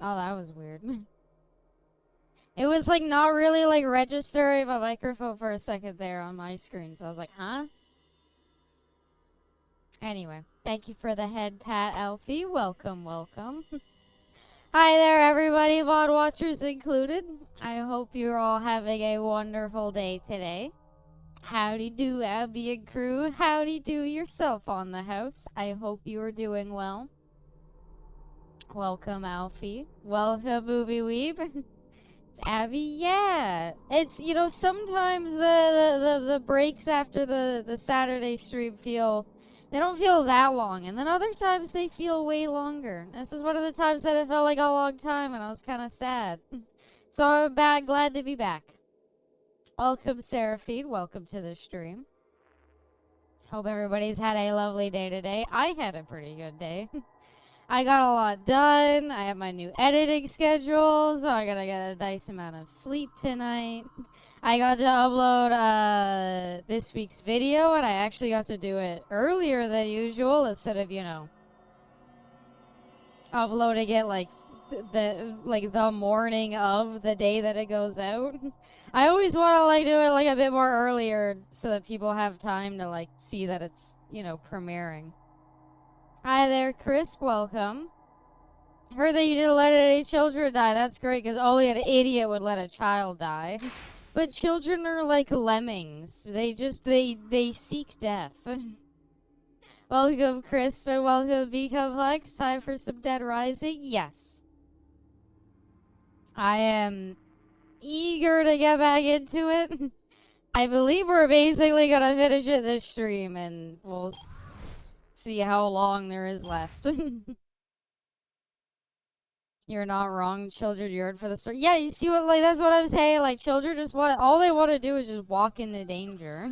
Oh, that was weird. It was like not really like registering my microphone for a second there on my screen. So I was like, huh? Anyway, thank you for the head pat, Alfie. Welcome, welcome. Hi there, everybody, VOD watchers included. I hope you're all having a wonderful day today. Howdy do, Abby and crew. Howdy do yourself on the house. I hope you are doing well. Welcome, Alfie. Welcome, Movie Weeb. It's Abby. Yeah, it's, you know, sometimes the breaks after the Saturday stream they don't feel that long, and then other times they feel way longer. This is one of the times that it felt like a long time, and I was kind of sad. So I'm glad to be back. Welcome, Seraphine. Welcome to the stream. Hope everybody's had a lovely day today. I had a pretty good day. I got a lot done. I have my new editing schedule, so I gotta get a nice amount of sleep tonight. I got to upload this week's video, and I actually got to do it earlier than usual instead of, you know, uploading it like the morning of the day that it goes out. I always want to like do it like a bit more earlier so that people have time to like see that it's, you know, premiering. Hi there, Chris. Welcome. Heard that you didn't let any children die. That's great, because only an idiot would let a child die. But children are like lemmings. They seek death. Welcome, Chris, and welcome, B-Complex. Time for some Dead Rising? Yes. I am eager to get back into it. I believe we're basically gonna finish it this stream, and we'll see how long there is left. You're not wrong. Children yearn for the story. Yeah, you see what, like, that's what I'm saying. Like, children just all they want to do is just walk into danger.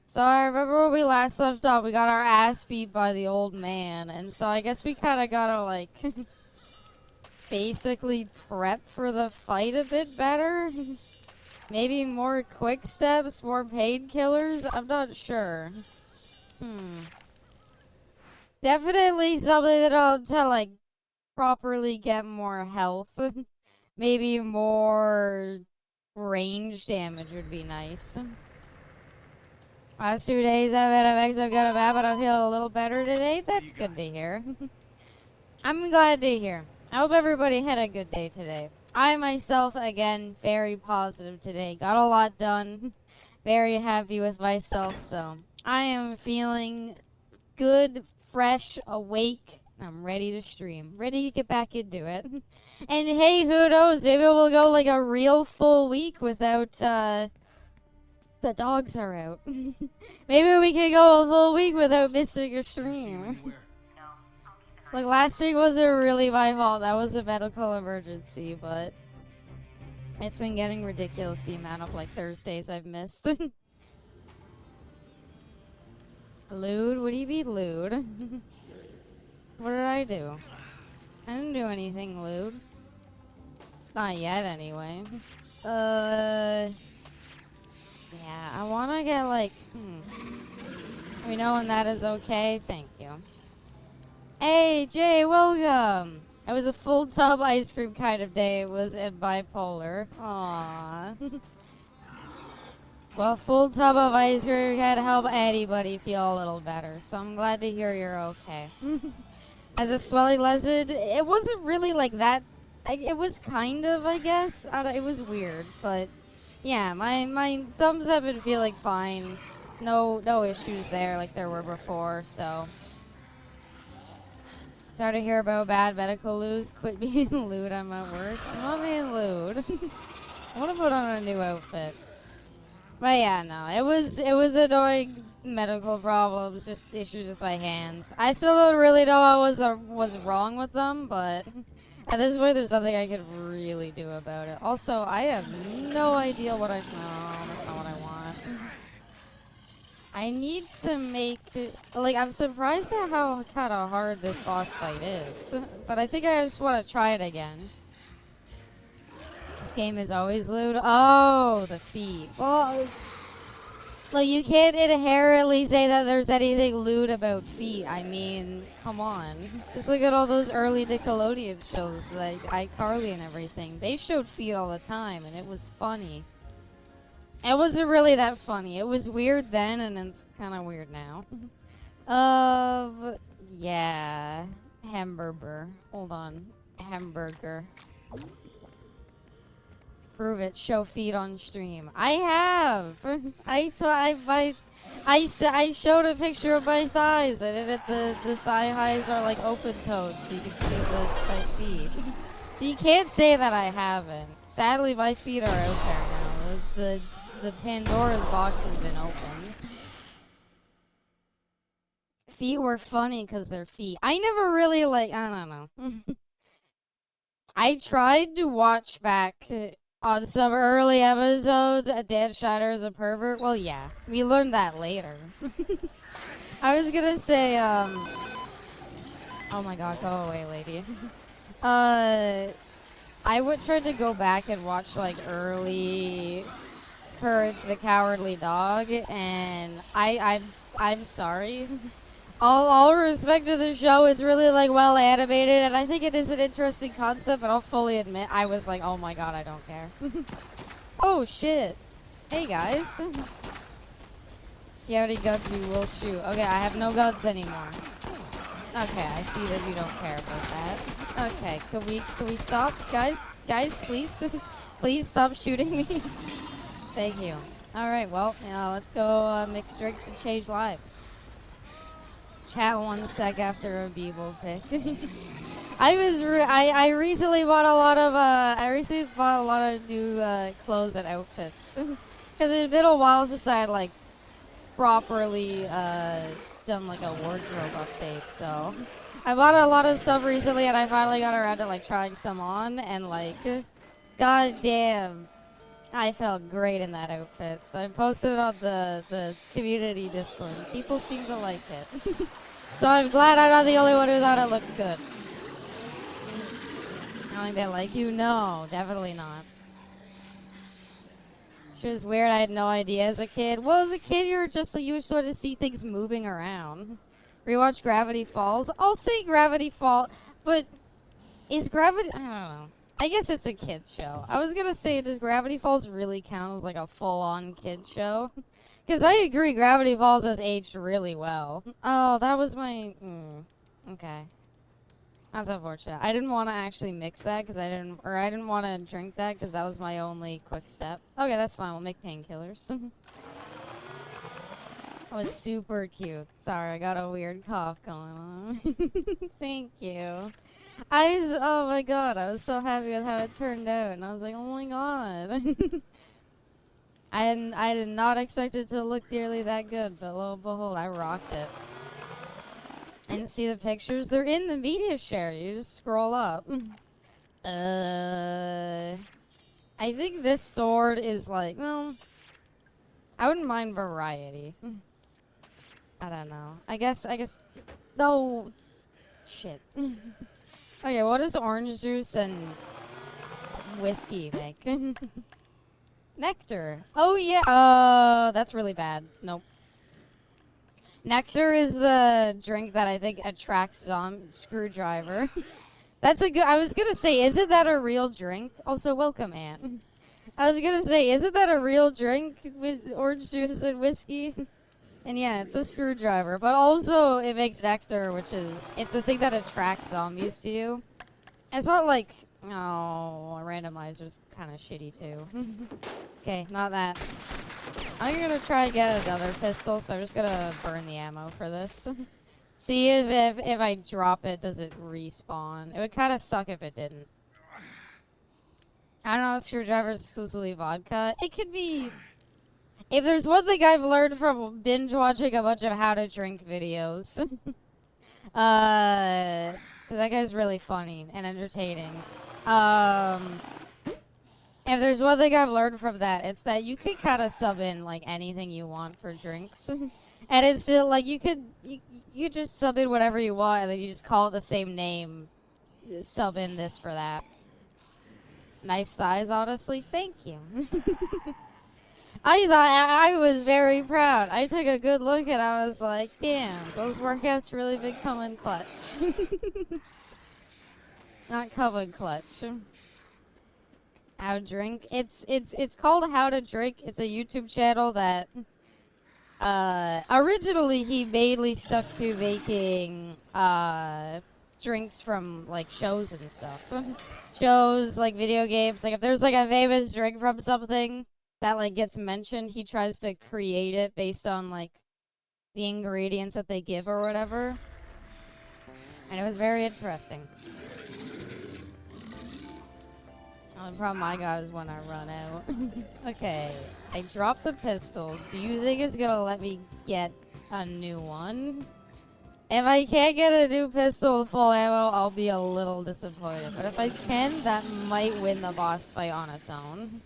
So I remember when we last left off, we got our ass beat by the old man. And so I guess we kind of gotta, like, basically prep for the fight a bit better. Maybe more quick steps, more painkillers. I'm not sure. Definitely something that I'll tell, like, properly get more health. Maybe more range damage would be nice. Last 2 days I've had a so good about, but I feel a little better today. That's good to hear. I'm glad to hear. I hope everybody had a good day today. I myself, again, very positive today. Got a lot done. Very happy with myself, so I am feeling good, fresh, awake. I'm ready to stream. Ready to get back into it. And hey, who knows? Maybe we'll go like a real full week without, the dogs are out. Maybe we can go a full week without missing a stream. Like, last week wasn't really my fault. That was a medical emergency, but it's been getting ridiculous the amount of, like, Thursdays I've missed. Lewd? What do you mean, lewd? What did I do? I didn't do anything lewd. Not yet, anyway. Yeah, I wanna get, like, We know when that is okay? Thank you. Hey, Jay, welcome! It was a full tub ice cream kind of day. It was in bipolar. Aww. Well, full tub of ice cream can help anybody feel a little better, so I'm glad to hear you're okay. As a swelling lesson, it wasn't really like that. It was kind of, I guess. It was weird, but yeah, my thumbs have been feeling fine. No issues there like there were before, so. Sorry to hear about bad medical news. Quit being lewd, I'm at work. I'm not being lewd. I want to put on a new outfit. But yeah, no, it was annoying medical problems, just issues with my hands. I still don't really know what was wrong with them, but at this point, there's nothing I could really do about it. Also, I have no idea what no, that's not what I want. I need to make, like, I'm surprised at how kind of hard this boss fight is, but I think I just want to try it again. This game is always lewd. Oh, the feet. Well, Like, you can't inherently say that there's anything lewd about feet. I mean, come on. Just look at all those early Nickelodeon shows, like iCarly and everything. They showed feet all the time, and it was funny. It wasn't really that funny. It was weird then, and it's kind of weird now. Yeah. Hamburger. Hold on. Hamburger. Prove it. Show feet on stream. I have. I showed a picture of my thighs, and the thigh highs are like open toed, so you can see my feet. So you can't say that I haven't. Sadly, my feet are out there now. The Pandora's box has been opened. Feet were funny because they're feet. I never really I don't know. I tried to watch back on some early episodes, Dan Schneider is a pervert. Well, yeah, we learned that later. I was gonna say, oh my god, go away, lady. I would try to go back and watch, like, early Courage the Cowardly Dog, and I'm sorry. All respect to the show, it's really, like, well animated, and I think it is an interesting concept, but I'll fully admit, I was like, oh my god, I don't care. Oh, shit. Hey, guys. If you have any guns, we will shoot. Okay, I have no guns anymore. Okay, I see that you don't care about that. Okay, can we stop? Guys, please. Please stop shooting me. Thank you. Alright, well, let's go mix drinks and change lives. Chat 1 sec after a Beeble pick. I recently bought a lot of new clothes and outfits. Because it had been a while since I had like properly done like a wardrobe update, so I bought a lot of stuff recently and I finally got around to like trying some on, and like god damn, I felt great in that outfit. So I posted it on the community Discord. People seem to like it. So I'm glad I'm not the only one who thought it looked good. I don't think they like you? No, definitely not. It was weird, I had no idea as a kid. Well, as a kid, you would sort of see things moving around. Rewatch Gravity Falls. I'll say Gravity Falls, but is Gravity... I don't know. I guess it's a kid's show. I was gonna say, does Gravity Falls really count as like a full-on kid show? Because I agree, Gravity Falls has aged really well. Oh, that was my... Okay. That's unfortunate. I didn't want to actually mix that because I didn't want to drink that because that was my only quick step. Okay, that's fine. We'll make painkillers. That was super cute. Sorry, I got a weird cough going on. Thank you. Oh my god, I was so happy with how it turned out, and I was like, oh my god. I did not expect it to look nearly that good, but lo and behold, I rocked it. And see the pictures? They're in the media share. You just scroll up. I think this sword is like, well, I wouldn't mind variety. I don't know. I guess, no, shit. Okay, what does orange juice and whiskey make? Nectar. Oh yeah. That's really bad. Nope. Nectar is the drink that I think attracts Screwdriver. That's a good... I was gonna say, isn't that a real drink? Also, welcome, Anne. I was gonna say, isn't that a real drink with orange juice and whiskey? And yeah, it's a screwdriver. But also, it makes nectar, which is... It's the thing that attracts zombies to you. It's not like... Oh, randomizer's kind of shitty, too. Okay, not that. I'm gonna try to get another pistol, so I'm just gonna burn the ammo for this. See if I drop it, does it respawn? It would kind of suck if it didn't. I don't know if Screwdriver's exclusively vodka. It could be... If there's one thing I've learned from binge watching a bunch of how to drink videos. Because that guy's really funny and entertaining. If there's one thing I've learned from that, it's that you could kind of sub in, like, anything you want for drinks. And it's still, like, you could just sub in whatever you want, and then you just call it the same name. Sub in this for that. Nice thighs, honestly. Thank you. I thought I was very proud. I took a good look and I was like, damn, those workouts really been coming clutch. Not coming clutch. How to drink. It's called How to Drink. It's a YouTube channel that originally he mainly stuck to making drinks from like shows and stuff. Shows, like video games. Like if there's like a famous drink from something that like gets mentioned, he tries to create it based on like the ingredients that they give or whatever. And it was very interesting. The problem I got is when I run out. Okay, I dropped the pistol. Do you think it's gonna let me get a new one? If I can't get a new pistol with full ammo, I'll be a little disappointed. But if I can, that might win the boss fight on its own.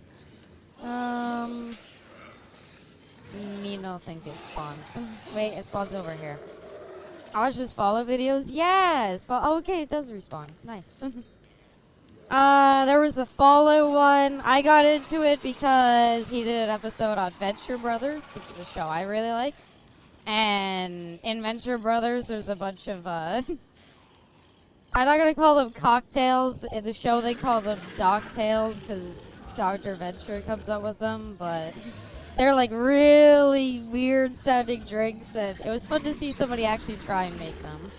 Me no think it spawned. Wait, it spawns over here. I watch just follow videos? Yes! Oh, okay, it does respawn. Nice. There was the Follow one. I got into it because he did an episode on Venture Brothers, which is a show I really like. And in Venture Brothers, there's a bunch of, I'm not gonna call them cocktails. In the show, they call them Docktails, because Dr. Venture comes up with them, but they're, like, really weird-sounding drinks, and it was fun to see somebody actually try and make them.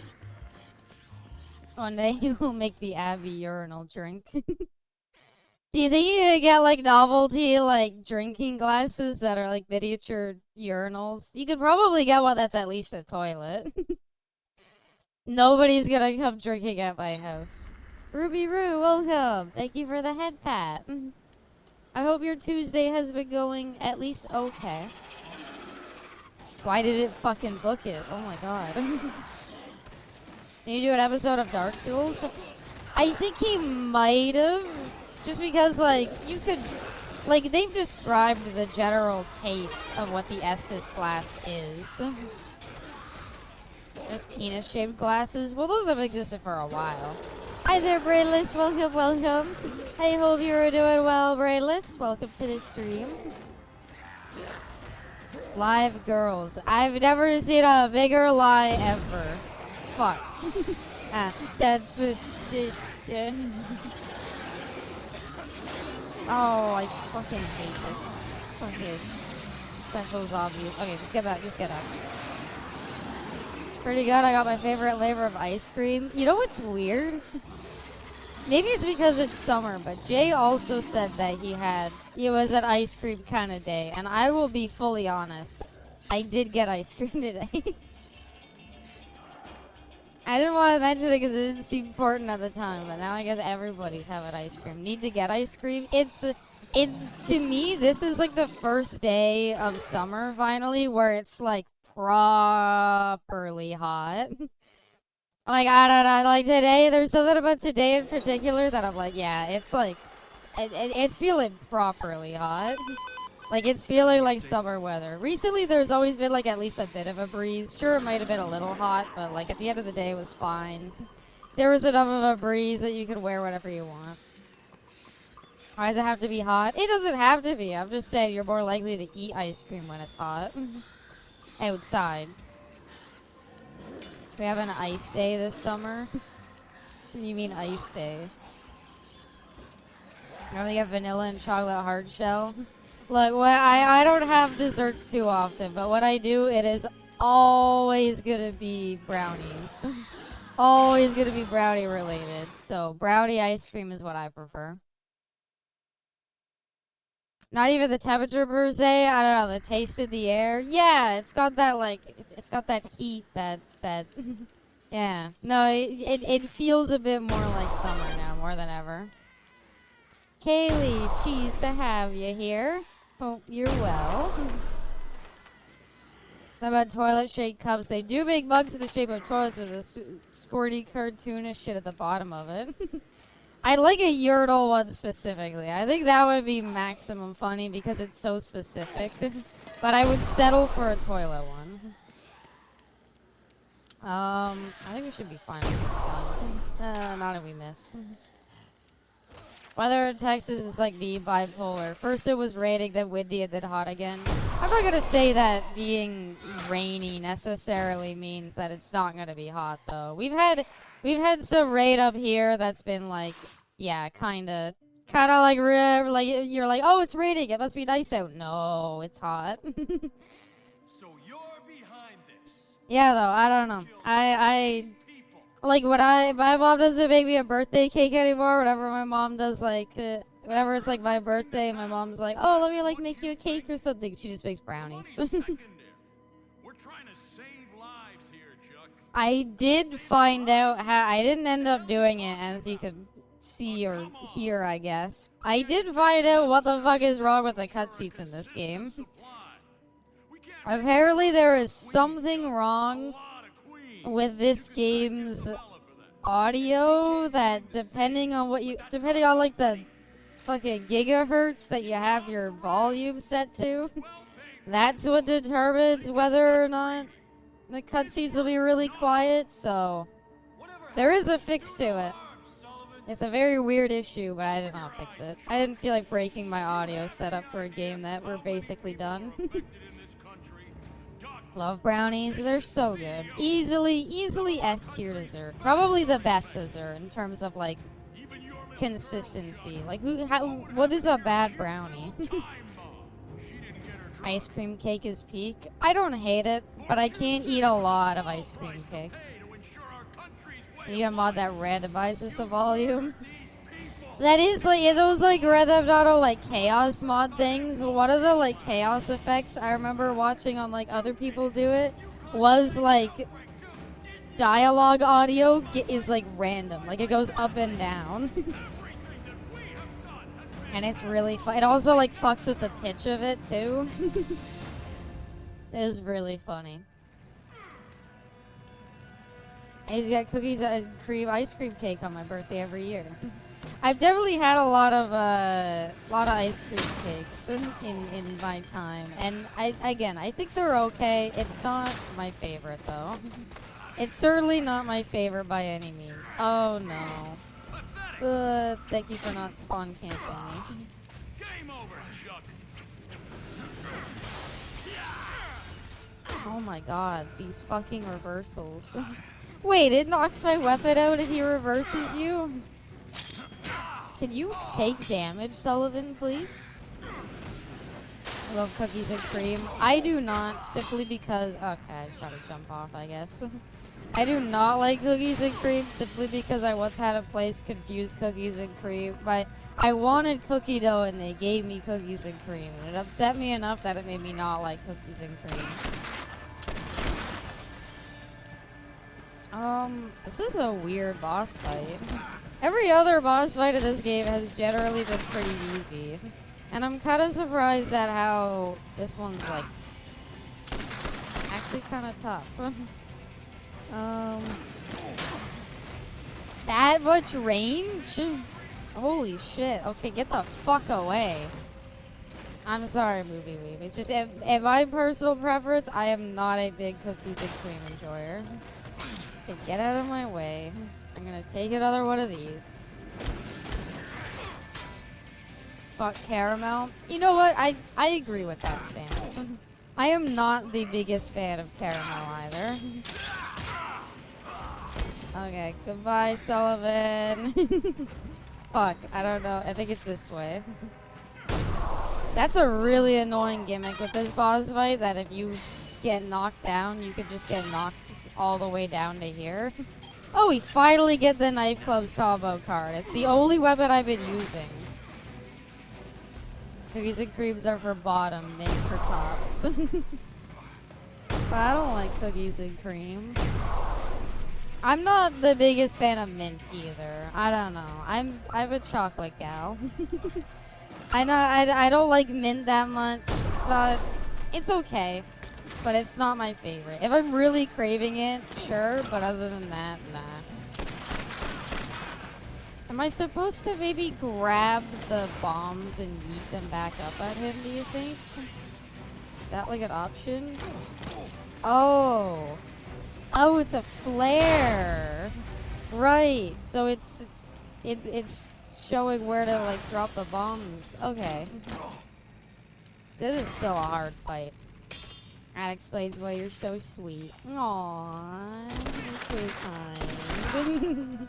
One day we'll make the Abbey urinal drink. Do you think you could get like novelty like drinking glasses that are like miniature urinals? You could probably get one that's at least a toilet. Nobody's gonna come drinking at my house. Ruby Roo, welcome. Thank you for the head pat. I hope your Tuesday has been going at least okay. Why did it fucking book it? Oh my god. Did you do an episode of Dark Souls? I think he might have. Just because, like, you could... Like, they've described the general taste of what the Estus flask is. There's penis-shaped glasses. Well, those have existed for a while. Hi there, Brayless. Welcome, welcome. I hope you are doing well, Brayless. Welcome to the stream. Live girls. I've never seen a bigger lie ever. Fuck. Oh, I fucking hate this. Fucking special zombies. Okay, just get back, just get up. Pretty good, I got my favorite flavor of ice cream. You know what's weird? Maybe it's because it's summer, but Jay also said that it was an ice cream kind of day, and I will be fully honest. I did get ice cream today. I didn't want to mention it because it didn't seem important at the time, but now I guess everybody's having ice cream. Need to get ice cream. To me, this is like the first day of summer finally where it's like properly hot. Like, I don't know, like today, there's something about today in particular that I'm like, yeah, it's like, it's feeling properly hot. Like, it's feeling like summer weather. Recently, there's always been, like, at least a bit of a breeze. Sure, it might have been a little hot, but, like, at the end of the day, it was fine. There was enough of a breeze that you could wear whatever you want. Why does it have to be hot? It doesn't have to be. I'm just saying you're more likely to eat ice cream when it's hot. Outside. We have an ice day this summer. You mean ice day? I only get vanilla and chocolate hard shell. Look, I don't have desserts too often, but when I do, it is always gonna be brownies. Always gonna be brownie related. So brownie ice cream is what I prefer. Not even the temperature per se. I don't know, the taste of the air. Yeah, it's got that like, it's got that heat that yeah. No, it feels a bit more like summer now, more than ever. Kaylee, cheese to have you here. Hope you're well. Some about toilet shake cups. They do make mugs in the shape of toilets with a squirty cartoonish shit at the bottom of it. I'd like a urinal one specifically. I think that would be maximum funny because it's so specific. But I would settle for a toilet one. I think we should be fine with this gun. Not if we miss. Weather in Texas is like being bipolar. First it was raining, then windy, and then hot again. I'm not gonna say that being rainy necessarily means that it's not gonna be hot though. We've had some rain up here that's been like, yeah, kinda like you're like, oh, it's raining, it must be nice out. No, it's hot. So you're behind this. Yeah, though I don't know. I like my mom doesn't make me a birthday cake anymore. Whenever my mom does like, whenever it's like my birthday, my mom's like, oh, let me like make you a cake or something. She just makes brownies. We're trying to save lives here, Chuck. I did find out how I didn't end up doing it, as you could see or hear, I guess. I did find out what the fuck is wrong with the cutscenes in this game. Apparently there is something wrong with this game's audio that depending on like the fucking gigahertz that you have your volume set to, that's what determines whether or not the cutscenes will be really quiet. So there is a fix to it. It's a very weird issue, but I did not fix it. I didn't feel like breaking my audio setup for a game that we're basically done. Love brownies, they're so good. Easily S tier dessert. Probably the best dessert in terms of like consistency. Like what is a bad brownie? Ice cream cake is peak. I don't hate it, but I can't eat a lot of ice cream cake. You need a mod that randomizes the volume. That is like those like Grand Theft Auto like chaos mod things. One of the like chaos effects I remember watching on like other people do it was like dialogue audio is like random, like it goes up and down. And it's really fun. It also like fucks with the pitch of it too. It is really funny. I used to get cookies and cream ice cream cake on my birthday every year. I've definitely had a lot of ice cream cakes in my time, and I think they're okay. It's not my favorite though. It's certainly not my favorite by any means. Oh no. Thank you for not spawn camping me. Game over, Chuck. Oh my god, these fucking reversals. Wait, it knocks my weapon out if he reverses you? Can you take damage, Sullivan, please? I love cookies and cream. I do not, simply because... Okay, I just gotta jump off, I guess. I do not like cookies and cream, simply because I once had a place confuse cookies and cream. But I wanted cookie dough, and they gave me cookies and cream. And it upset me enough that it made me not like cookies and cream. This is a weird boss fight. Every other boss fight in this game has generally been pretty easy. And I'm kind of surprised at how this one's, like, actually kind of tough. That much range? Holy shit. Okay, get the fuck away. I'm sorry, Movie Weeb. It's just, in my personal preference, I am not a big cookies and cream enjoyer. Okay, get out of my way. I'm gonna take another one of these. Fuck caramel. You know what? I agree with that stance. I am not the biggest fan of caramel either. Okay, goodbye, Sullivan. Fuck, I don't know. I think it's this way. That's a really annoying gimmick with this boss fight, that if you get knocked down, you could just get knocked all the way down to here. Oh, we finally get the knife clubs combo card. It's the only weapon I've been using. Cookies and creams are for bottom, mint for tops. But I don't like cookies and cream. I'm not the biggest fan of mint either. I don't know. I'm a chocolate gal. I don't like mint that much. It's okay. But it's not my favorite. If I'm really craving it, sure, but other than that, nah. Am I supposed to maybe grab the bombs and yeet them back up at him, do you think? Is that like an option? Oh. Oh, it's a flare. Right. So it's showing where to, like, drop the bombs. Okay. This is still a hard fight. That explains why you're so sweet. Aww, you're too kind.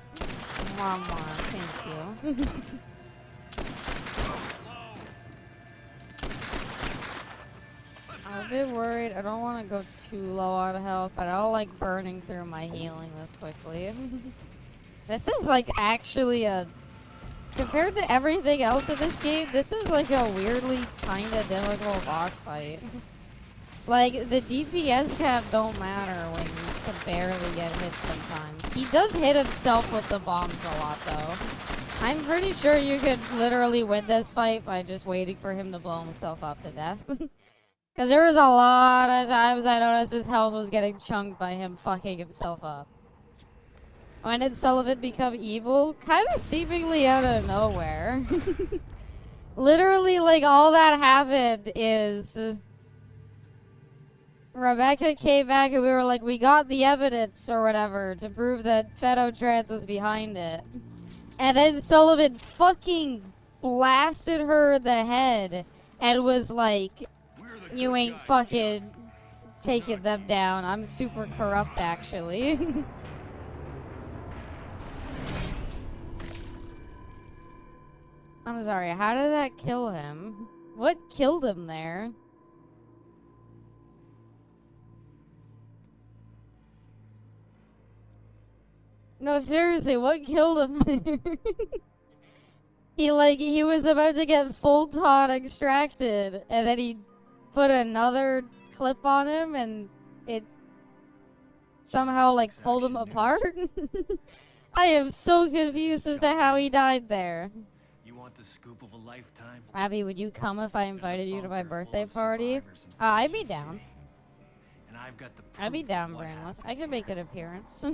Mama, thank you. I'm a bit worried. I don't want to go too low on health, but I don't like burning through my healing this quickly. This is like actually a... Compared to everything else in this game, this is like a weirdly kind of difficult boss fight. Like, the DPS cap don't matter when you can barely get hit sometimes. He does hit himself with the bombs a lot, though. I'm pretty sure you could literally win this fight by just waiting for him to blow himself up to death. Because there was a lot of times I noticed his health was getting chunked by him fucking himself up. When did Sullivan become evil? Kind of seemingly out of nowhere. Literally, like, all that happened is... Rebecca came back and we were like, we got the evidence or whatever to prove that Fetotrans was behind it. And then Sullivan fucking blasted her in the head and was like, you ain't fucking taking them down. I'm super corrupt, actually. I'm sorry, how did that kill him? What killed him there? No, seriously, what killed him there? he was about to get full-ton extracted, and then he put another clip on him, and it somehow, like, pulled him apart? I am so confused as to how he died there. You want the scoop of a lifetime? Abby, would you come if I invited you to my birthday party? I'd be down. I'd be down, Brainless. I could make an appearance.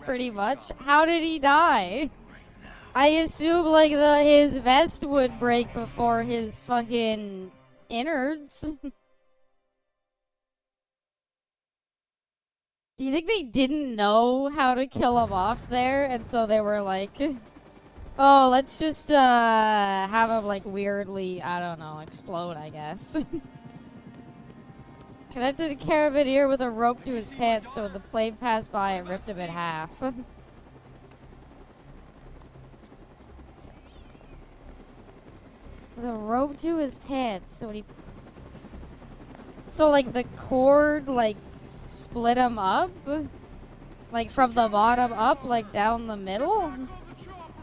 Pretty much. How did he die? I assume, like, his vest would break before his fucking innards. Do you think they didn't know how to kill him off there? And so they were like, oh, let's just, have him, like, weirdly, I don't know, explode, I guess. Connected a carabiner with a rope to his pants so when the plane passed by it ripped him in half. The rope to his pants so when he... So like the cord like split him up? Like from the bottom up, like down the middle?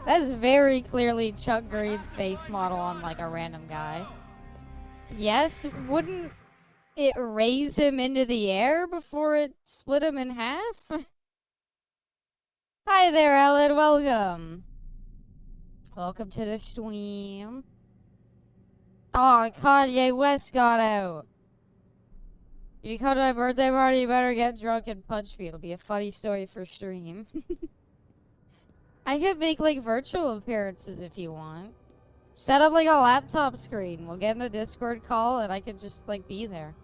That's very clearly Chuck Green's face model on like a random guy. Yes, wouldn't it raise him into the air before it split him in half? Hi there, Ellen. Welcome. Welcome to the stream. Oh, Kanye West got out. If you come to my birthday party, you better get drunk and punch me. It'll be a funny story for stream. I could make, like, virtual appearances if you want. Set up, like, a laptop screen. We'll get in a Discord call, and I could just, like, be there.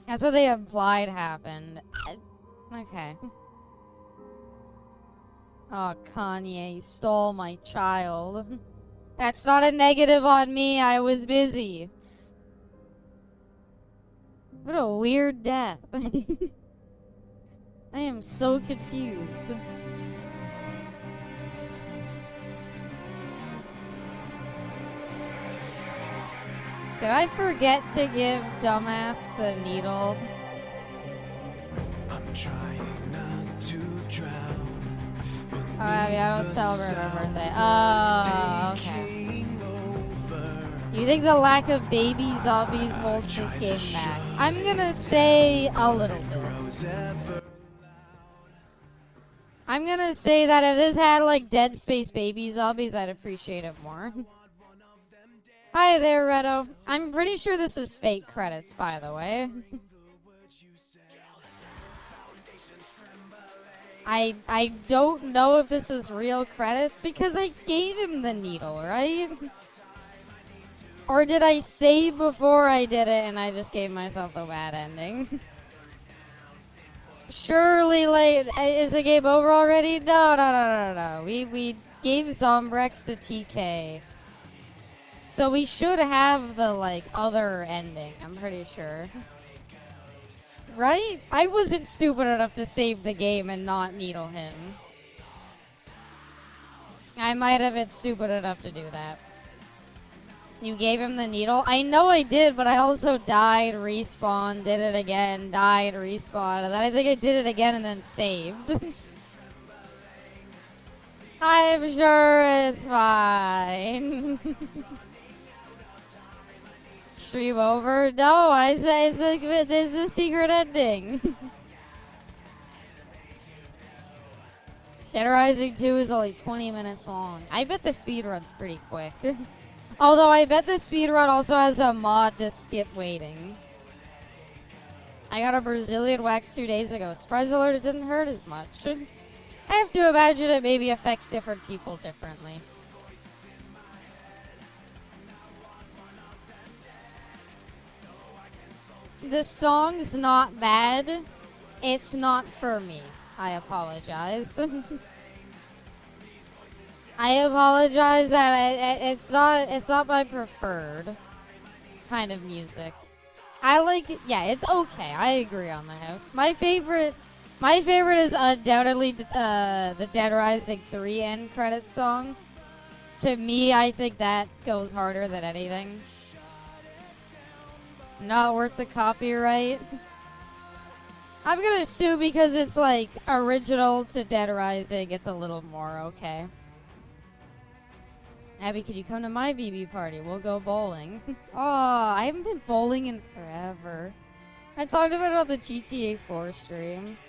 That's what they implied happened. Okay. Oh, Kanye stole my child. That's not a negative on me. I was busy. What a weird death. I am so confused. Did I forget to give dumbass the needle? I'm trying not to drown. Oh, Abby, I don't celebrate my birthday. Oh, okay. Do you think the lack of baby zombies holds this game back? I'm gonna say a little bit. I'm gonna say that if this had, like, Dead Space baby zombies, I'd appreciate it more. Hi there, Redo. I'm pretty sure this is fake credits, by the way. I don't know if this is real credits because I gave him the needle, right? Or did I save before I did it and I just gave myself the bad ending? Surely, like, is the game over already? No, no, no, no, no. We gave Zombrex to TK. So we should have the, like, other ending, I'm pretty sure. Right? I wasn't stupid enough to save the game and not needle him. I might have been stupid enough to do that. You gave him the needle? I know I did, but I also died, respawned, did it again, died, respawned, and then I think I did it again and then saved. I'm sure it's fine. Stream over? No, I said it's the secret ending. Dead Rising 2 is only 20 minutes long. I bet the speedrun's pretty quick. Although I bet the speedrun also has a mod to skip waiting. I got a Brazilian wax 2 days ago. Surprise alert, it didn't hurt as much. I have to imagine it maybe affects different people differently. The song's not bad. It's not for me. I apologize. I apologize that it's not my preferred kind of music. I like it. Yeah, it's okay. I agree on the house. My favorite is undoubtedly the Dead Rising 3 end credits song. To me, I think that goes harder than anything. Not worth the copyright. I'm gonna assume because it's like original to Dead Rising, it's a little more okay. Abby, could you come to my BB party? We'll go bowling. Oh, I haven't been bowling in forever. I talked about it on the GTA 4 stream.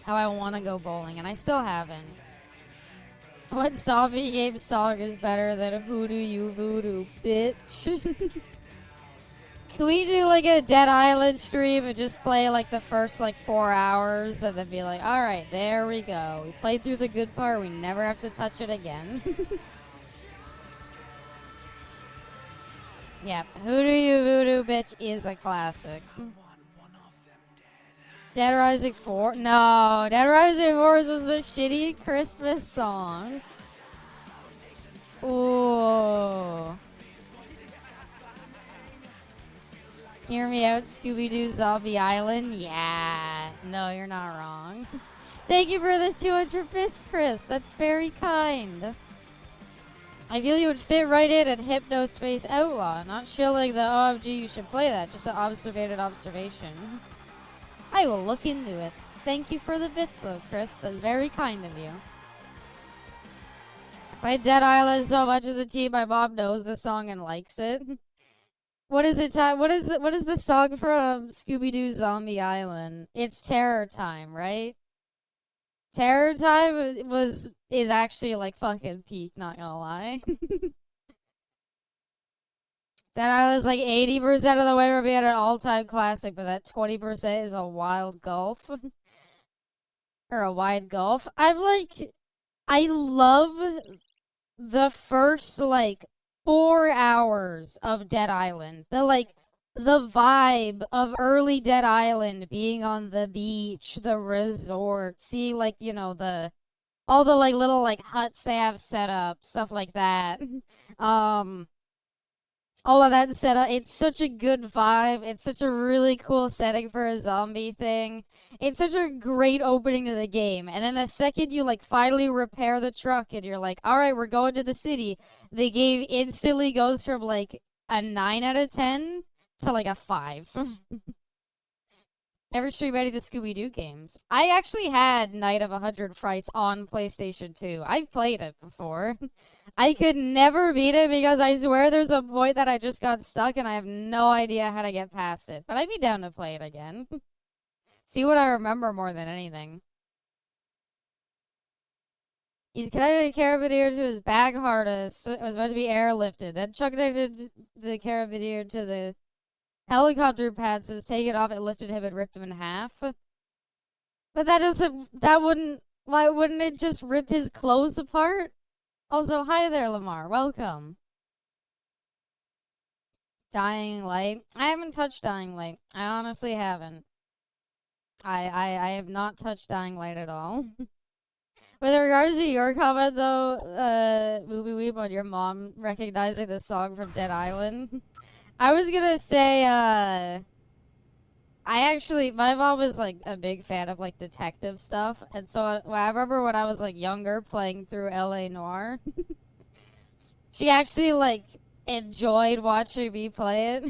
How I want to go bowling, and I still haven't. What zombie game song is better than Who Do You Voodoo, bitch? Can we do like a Dead Island stream and just play like the first like 4 hours and then be like, alright, there we go. We played through the good part, we never have to touch it again. Yep, Who Do You Voodoo Bitch is a classic. Dead Rising 4? No, Dead Rising 4 was the shitty Christmas song. Ooh. Hear me out, Scooby-Doo Zombie Island? Yeah. No, you're not wrong. Thank you for the 200 bits, Chris. That's very kind. I feel you would fit right in at Hypnospace Outlaw. Not shilling the OMG you should play that, just an observated observation. I will look into it. Thank you for the bits though, Chris. That's very kind of you. I played Dead Island so much as a teen, my mom knows the song and likes it. What is it? What is the song from Scooby-Doo Zombie Island? It's Terror Time, right? Terror Time is actually like fucking peak, not gonna lie. That I was like 80% of the way from being an all-time classic, but that 20% is a wild gulf. Or a wide gulf. I love the first like 4 hours of Dead Island. The vibe of early Dead Island, being on the beach, the resort, seeing like, you know, all the like little like huts they have set up, stuff like that. All of that set up, it's such a good vibe. It's such a really cool setting for a zombie thing. It's such a great opening to the game. And then the second you like finally repair the truck and you're like, all right, we're going to the city, the game instantly goes from like a 9 out of 10 to like a 5. Never streamed any of the Scooby-Doo games. I actually had Night of 100 Frights on PlayStation 2. I've played it before. I could never beat it because I swear there's a point that I just got stuck and I have no idea how to get past it. But I'd be down to play it again. See what I remember more than anything. He's connected a carabiner to his bag harness. It was about to be airlifted. Then Chuck connected the carabiner to the helicopter pad, so it's taken off, it lifted him and ripped him in half. But why wouldn't it just rip his clothes apart? Also, hi there, Lamar. Welcome. Dying Light. I haven't touched Dying Light. I honestly haven't. I have not touched Dying Light at all. With regards to your comment, though, Movie Weeb, on your mom recognizing the song from Dead Island, I was gonna say, my mom was, like, a big fan of, like, detective stuff, and so I remember when I was, like, younger playing through L.A. Noire, she actually, like, enjoyed watching me play it,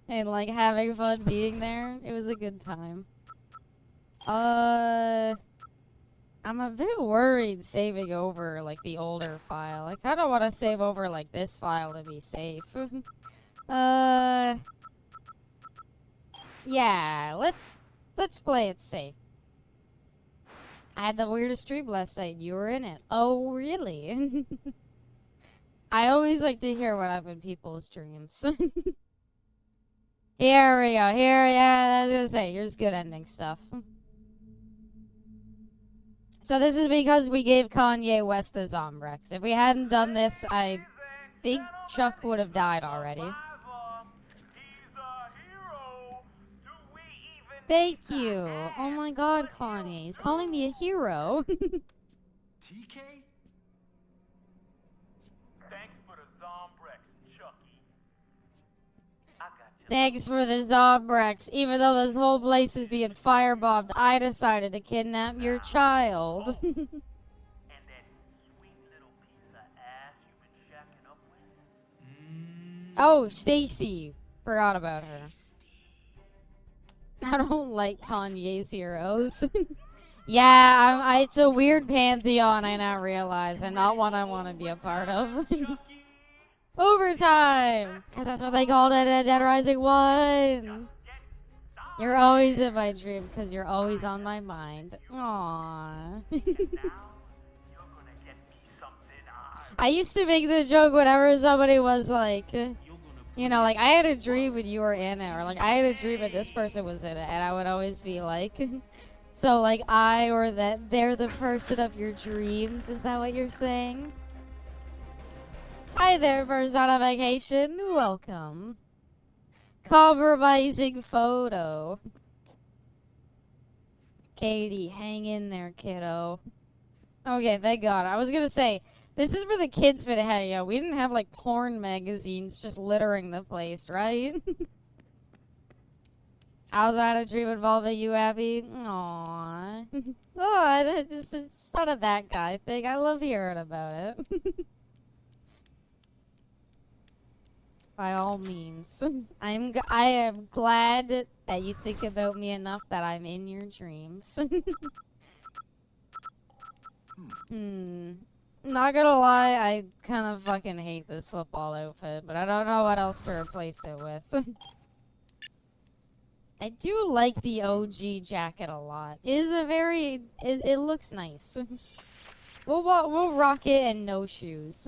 and, like, having fun being there. It was a good time. I'm a bit worried saving over, like, the older file. I kinda wanna save over, like, this file to be safe. Yeah, let's play it safe. I had the weirdest dream last night. You were in it. Oh, really? I always like to hear what I'm in people's dreams. Here we go. Yeah, I was gonna say, here's good ending stuff. So this is because we gave Kanye West the Zombrex. If we hadn't done this, I think Chuck would have died already. Thank you. Oh my god, Kanye. He's calling me a hero. TK? Thanks for the Zombrex, Chucky. I got you. Thanks for the Zombrex. Even though this whole place is being firebombed, I decided to kidnap your child. And that sweet little piece of ass you've been shacking up with? Oh, Stacy. Forgot about her. I don't like Kanye's heroes. Yeah, it's a weird pantheon, I now realize, and not one I want to be a part of. Overtime! Because that's what they called it at Dead Rising 1. You're always in my dream, because you're always on my mind. Aww. I used to make the joke whenever somebody was like, you know, like, I had a dream and you were in it, or like, I had a dream and this person was in it, and I would always be like, so, like, they're the person of your dreams, is that what you're saying? Hi there, person on vacation, welcome. Compromising photo. Katie, hang in there, kiddo. Okay, thank God. I was gonna say, this is where the kids fit hang out. We didn't have, like, porn magazines just littering the place, right? I also had a dream involving you, Abby. Aww. Oh, it's not a that guy thing. I love hearing about it. By all means. I am glad that you think about me enough that I'm in your dreams. Not gonna lie, I kind of fucking hate this football outfit, but I don't know what else to replace it with. I do like the OG jacket a lot. It is a very, it looks nice. We'll rock it and no shoes.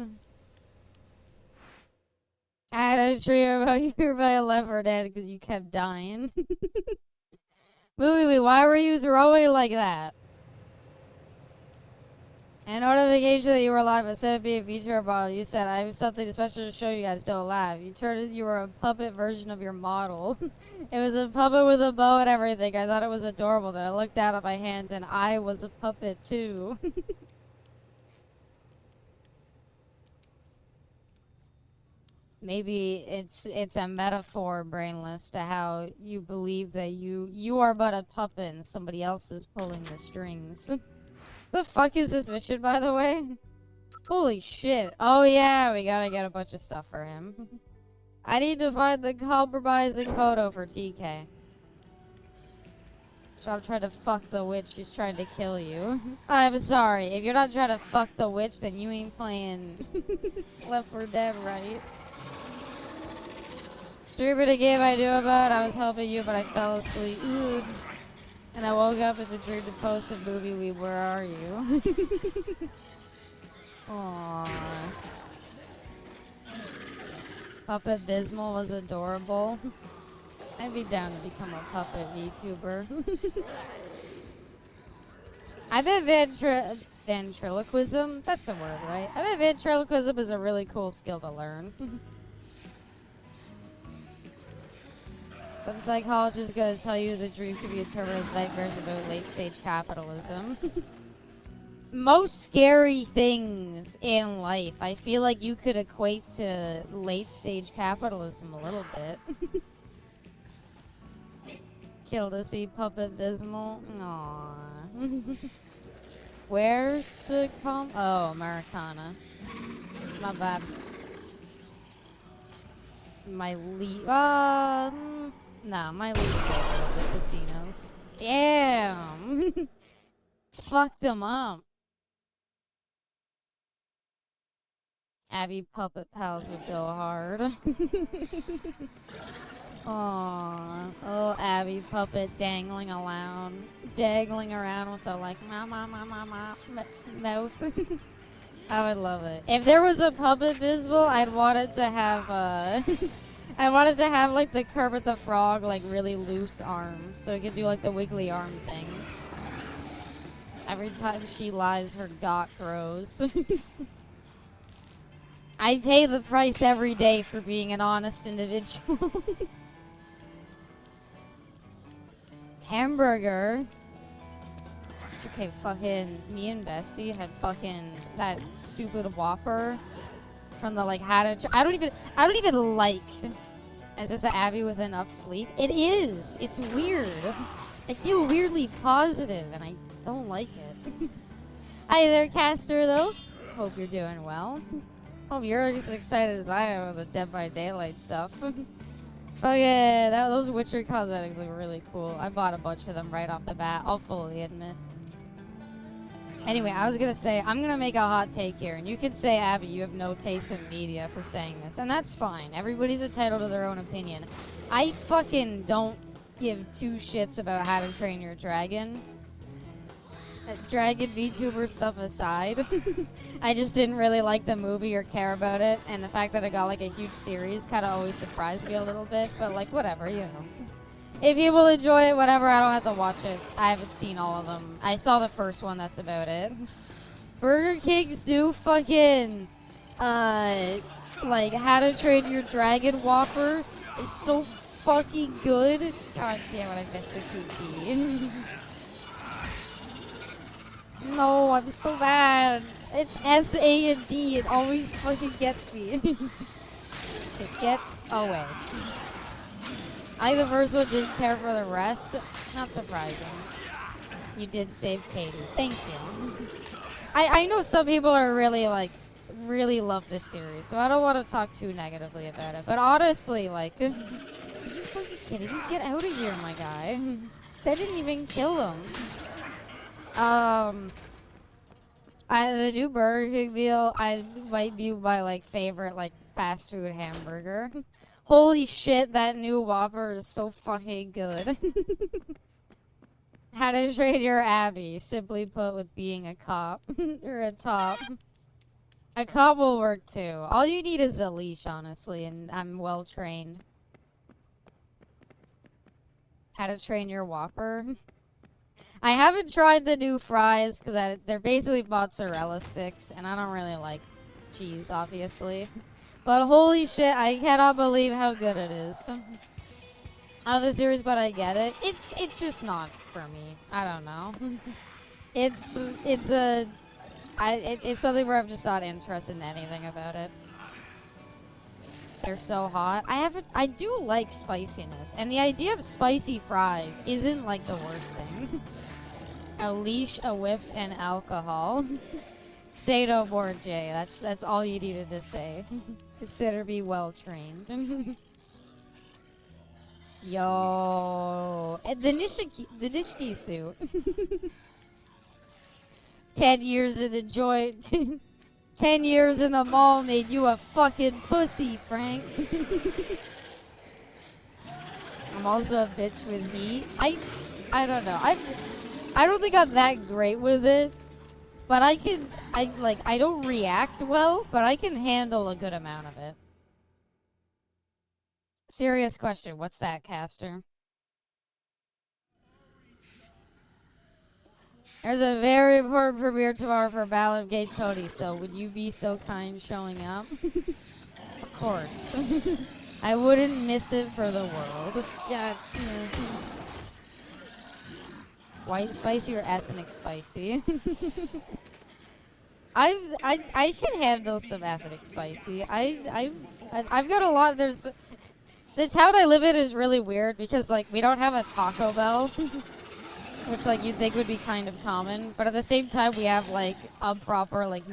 I had a dream about you by Left 4 Dead because you kept dying. Wait, why were you throwing like that? A notification that you were alive instead of being a feature bottle. You said, I have something special to show you guys, don't laugh. You turned as you were a puppet version of your model. It was a puppet with a bow and everything. I thought it was adorable. Then I looked down at my hands and I was a puppet too. Maybe it's a metaphor, Brainless, to how you believe that you are but a puppet and somebody else is pulling the strings. The fuck is this mission, by the way? Holy shit. Oh yeah, we gotta get a bunch of stuff for him. I need to find the compromising photo for TK. Stop trying to fuck the witch, she's trying to kill you. I'm sorry, if you're not trying to fuck the witch, then you ain't playing Left 4 Dead right. Stupid a game I knew about, I was helping you, but I fell asleep. Ugh. And I woke up in the dream to post a movie. Where are you? Aww. Puppet Bismal was adorable. I'd be down to become a puppet VTuber. I bet ventriloquism, that's the word, right? I bet ventriloquism is a really cool skill to learn. Some psychologist is gonna tell you the dream could be interpreted as nightmares about late-stage capitalism. Most scary things in life, I feel like you could equate to late-stage capitalism a little bit. Kill to see Puppet Bismal. Aww. Where's the Oh, Americana. Not bad. My my least favorite of the casinos. Damn! Fucked them up. Abby Puppet Pals would go hard. Aww. Oh, Abby Puppet dangling around with the like mouth. I would love it. If there was a Puppet Visible, I'd want it to have I wanted to have like the Kermit the Frog like really loose arm, so it could do like the wiggly arm thing. Every time she lies, her got grows. I pay the price every day for being an honest individual. Hamburger. Okay, fucking me and Bestie had fucking that stupid Whopper from the like I don't even like. Is this Abby with enough sleep? It is. It's weird. I feel weirdly positive and I don't like it. Hi there, Caster, though. Hope you're doing well. Hope you're as excited as I am with the Dead by Daylight stuff. Oh yeah, those Witcher cosmetics look really cool. I bought a bunch of them right off the bat, I'll fully admit. Anyway, I was gonna say, I'm gonna make a hot take here, and you could say, Abby, you have no taste in media for saying this, and that's fine. Everybody's entitled to their own opinion. I fucking don't give two shits about How to Train Your Dragon. Dragon VTuber stuff aside, I just didn't really like the movie or care about it, and the fact that it got like a huge series kind of always surprised me a little bit, but like whatever, you know. If people enjoy it, whatever, I don't have to watch it. I haven't seen all of them. I saw the first one, that's about it. Burger King's new fucking, like How to Train Your Dragon Whopper is so fucking good. God damn it, I missed the cookie. No, I'm so bad. It's S-A and D. It always fucking gets me. Okay, get away. I, the first one, didn't care for the rest. Not surprising. You did save Katie. Thank you. I know some people are really, like, really love this series, so I don't want to talk too negatively about it. But honestly, like, are you fucking kidding me? Get out of here, my guy. That didn't even kill him. The new Burger King meal, might be my, like, favorite, like, fast food hamburger. Holy shit, that new Whopper is so fucking good. How to Train Your Abby, simply put, with being a cop. Or a top. A cop will work, too. All you need is a leash, honestly, and I'm well trained. How to Train Your Whopper. I haven't tried the new fries because they're basically mozzarella sticks, and I don't really like cheese, obviously. But holy shit, I cannot believe how good it is. I love the series, but I get it. It's just not for me. I don't know. It's something where I'm just not interested in anything about it. They're so hot. I do like spiciness, and the idea of spicy fries isn't like the worst thing. A leash, a whip, and alcohol. Say no more, Jay. That's all you needed to say. Consider me well trained. Yo, and the Nishiki suit. 10 years in the joint. 10 years in the mall made you a fucking pussy, Frank. I'm also a bitch with heat. I don't know. I don't think I'm that great with it. But I don't react well, but I can handle a good amount of it. Serious question. What's that, Caster? There's a very important premiere tomorrow for Ballad of Gay Tony, so would you be so kind showing up? Of course. I wouldn't miss it for the world. Yeah. White spicy or ethnic spicy? I can handle some ethnic spicy. I've got a lot. There's the town I live in is really weird because like we don't have a Taco Bell, which like you'd think would be kind of common, but at the same time we have like a proper like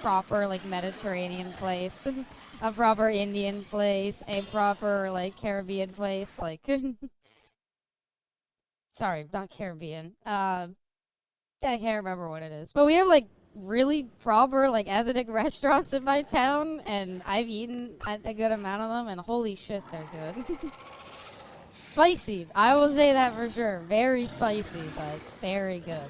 proper like Mediterranean place, a proper Indian place, a proper like Caribbean place, like sorry, not Caribbean. I can't remember what it is, but we have like really proper like ethnic restaurants in my town, and I've eaten a good amount of them, and holy shit, they're good. Spicy, I will say that for sure. Very spicy, but very good.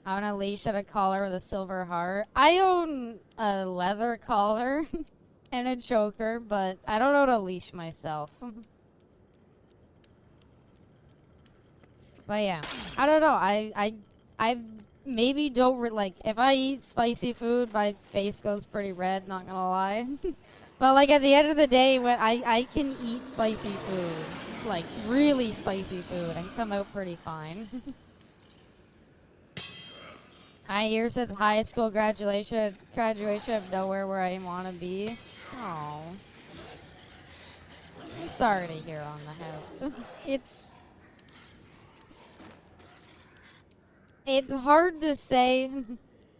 I own a leash and a collar with a silver heart. I own a leather collar and a choker, but I don't own a leash myself. But yeah, I don't know. I maybe don't like if I eat spicy food, my face goes pretty red. Not gonna lie. But like at the end of the day, when I can eat spicy food, like really spicy food, and come out pretty fine. I hear says high school graduation of nowhere where I want to be. Oh, sorry to hear on the house. It's hard to say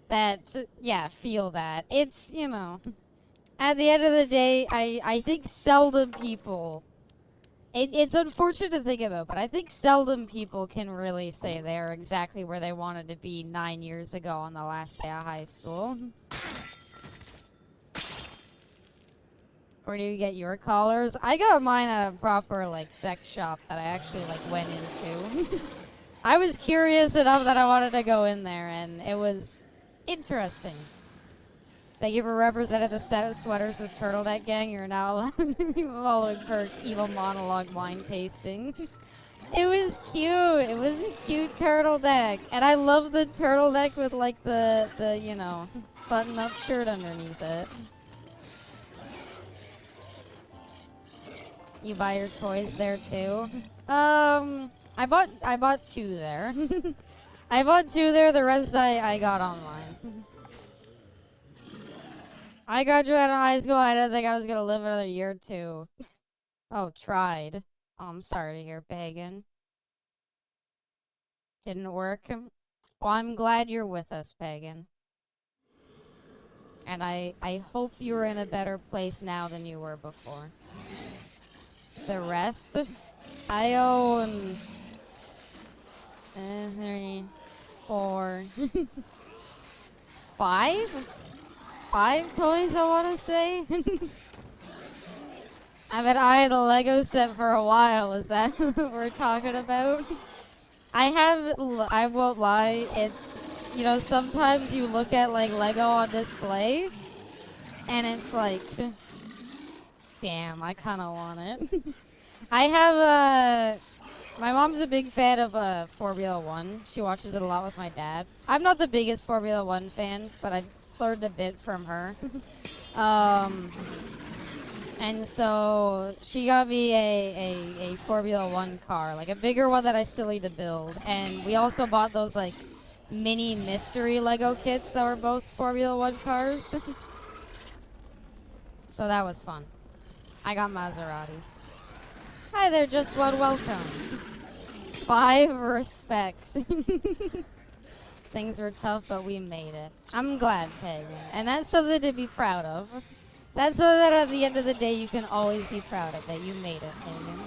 that, yeah, feel that. It's, you know, at the end of the day, I think seldom people, it's unfortunate to think about, but I think seldom people can really say they're exactly where they wanted to be 9 years ago on the last day of high school. Where do you get your collars? I got mine at a proper, like, sex shop that I actually, like, went into. I was curious enough that I wanted to go in there, and it was interesting. Thank you for representing the set of sweaters with turtleneck gang. You're now allowed to be following Perk's evil monologue wine tasting. It was cute. It was a cute turtleneck. And I love the turtleneck with, like, the you know, button-up shirt underneath it. You buy your toys there, too? I bought 2 there. I bought 2 there, the rest I got online. I graduated out of high school, I didn't think I was gonna live another year or 2. Oh, tried. Oh, I'm sorry to hear, Pagan. Didn't work. Well, I'm glad you're with us, Pagan. And I hope you're in a better place now than you were before. The rest? I own 3, 4, 5? 5 toys, I want to say. I've been eyeing the Lego set for a while. Is that what we're talking about? I won't lie. It's, you know, sometimes you look at like Lego on display, and it's like, damn, I kind of want it. I have my mom's a big fan of Formula One. She watches it a lot with my dad. I'm not the biggest Formula One fan, but I've learned a bit from her. And so she got me a Formula One car, like a bigger one that I still need to build. And we also bought those like mini mystery Lego kits that were both Formula One cars. So that was fun. I got Maserati. Hi there, just one, welcome. 5 respect. Things were tough, but we made it. I'm glad, Pagan. And that's something to be proud of. That's something that at the end of the day you can always be proud of, that you made it, Pagan.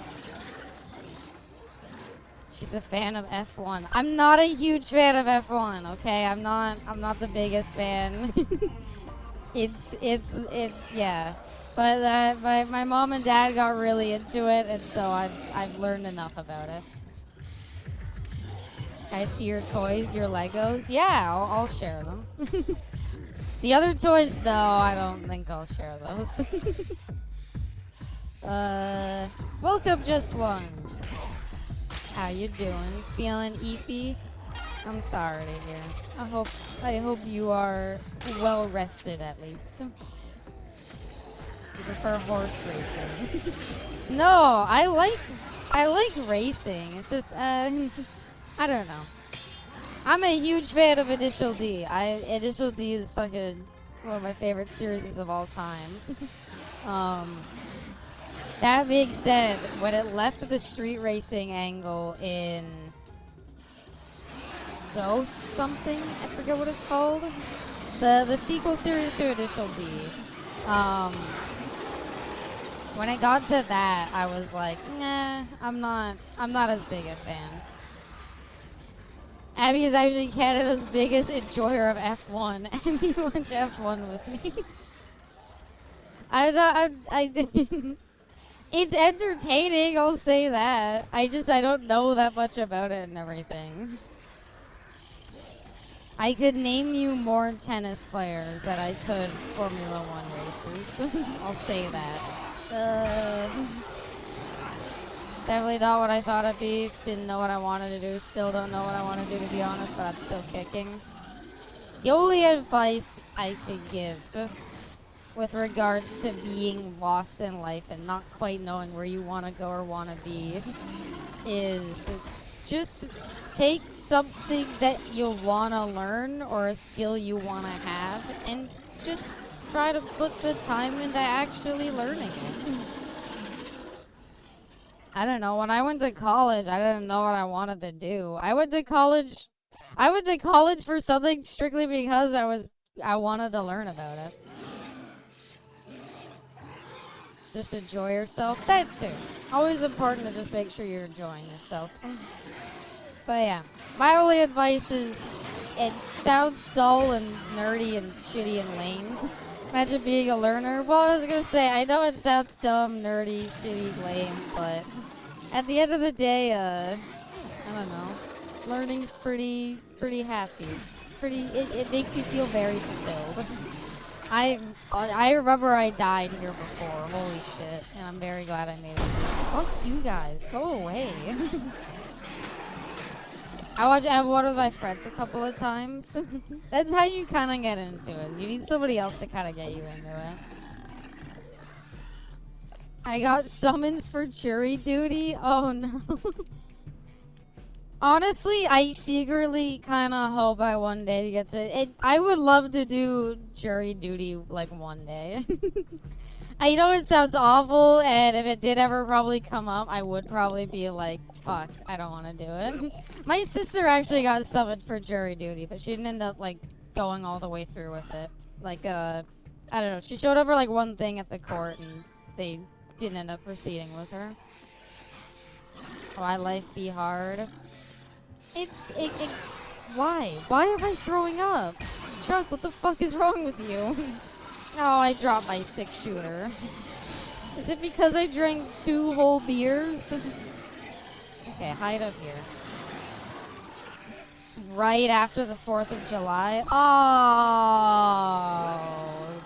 She's a fan of F1. I'm not a huge fan of F1, okay? I'm not the biggest fan. Yeah. But my mom and dad got really into it, and so I've learned enough about it. I see your toys, your Legos. Yeah, I'll share them. The other toys, no, I don't think I'll share those. Welcome, just one. How you doing? Feeling eepy? I'm sorry to hear. I hope you are well rested at least. You prefer horse racing. No, I like racing. It's just, I don't know. I'm a huge fan of Initial D. Initial D is fucking one of my favorite series of all time. That being said, when it left the street racing angle in Ghost something, I forget what it's called. The sequel series to Initial D. When it got to that, I was like, nah, I'm not as big a fan. Abby is actually Canada's biggest enjoyer of F1. Abby watch F1 with me. It's entertaining, I'll say that. I don't know that much about it and everything. I could name you more tennis players that I could Formula 1 racers. I'll say that. Definitely not what I thought it'd be. Didn't know what I wanted to do. Still don't know what I want to do, to be honest, but I'm still kicking. The only advice I could give with regards to being lost in life and not quite knowing where you want to go or want to be is just take something that you want to learn or a skill you want to have and just try to put the time into actually learning it. I don't know. When I went to college, I didn't know what I wanted to do. I went to college for something strictly because I wanted to learn about it. Just enjoy yourself. That too. Always important to just make sure you're enjoying yourself. But yeah, my only advice is, it sounds dull and nerdy and shitty and lame. Imagine being a learner. Well, I was gonna say, I know it sounds dumb, nerdy, shitty, lame, but at the end of the day, I don't know. Learning's pretty happy. It makes you feel very fulfilled. I remember I died here before. Holy shit. And I'm very glad I made it. Fuck you guys. Go away. I watched F1 with my friends a couple of times. That's how you kind of get into it. You need somebody else to kind of get you into it. I got summons for jury duty. Oh no. Honestly, I secretly kind of hope I one day get to it. I would love to do jury duty like one day. I know it sounds awful, and if it did ever probably come up, I would probably be like, fuck, I don't want to do it. My sister actually got summoned for jury duty, but she didn't end up like going all the way through with it. Like, I don't know. She showed up for like one thing at the court, and they didn't end up proceeding with her. Why life be hard? Why? Why am I throwing up? Chuck, what the fuck is wrong with you? Oh, I dropped my 6-shooter. Is it because I drank 2 whole beers? Okay, hide up here. Right after the 4th of July? Oh,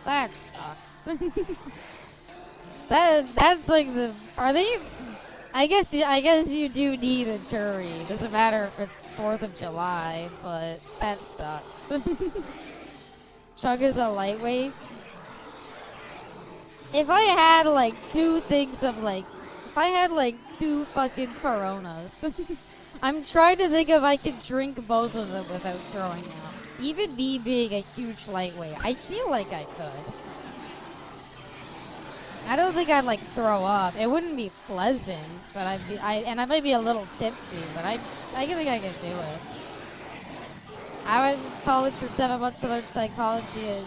that sucks. That's like the... Are they... I guess you do need a jury. Doesn't matter if it's 4th of July, but that sucks. Chug is a lightweight. If I had like 2 things of like, if I had like 2 fucking Coronas, I'm trying to think if I could drink both of them without throwing up. Even me being a huge lightweight, I feel like I could. I don't think I'd like throw up. It wouldn't be pleasant, but I might be a little tipsy, but I think I could do it. I went to college for 7 months to learn psychology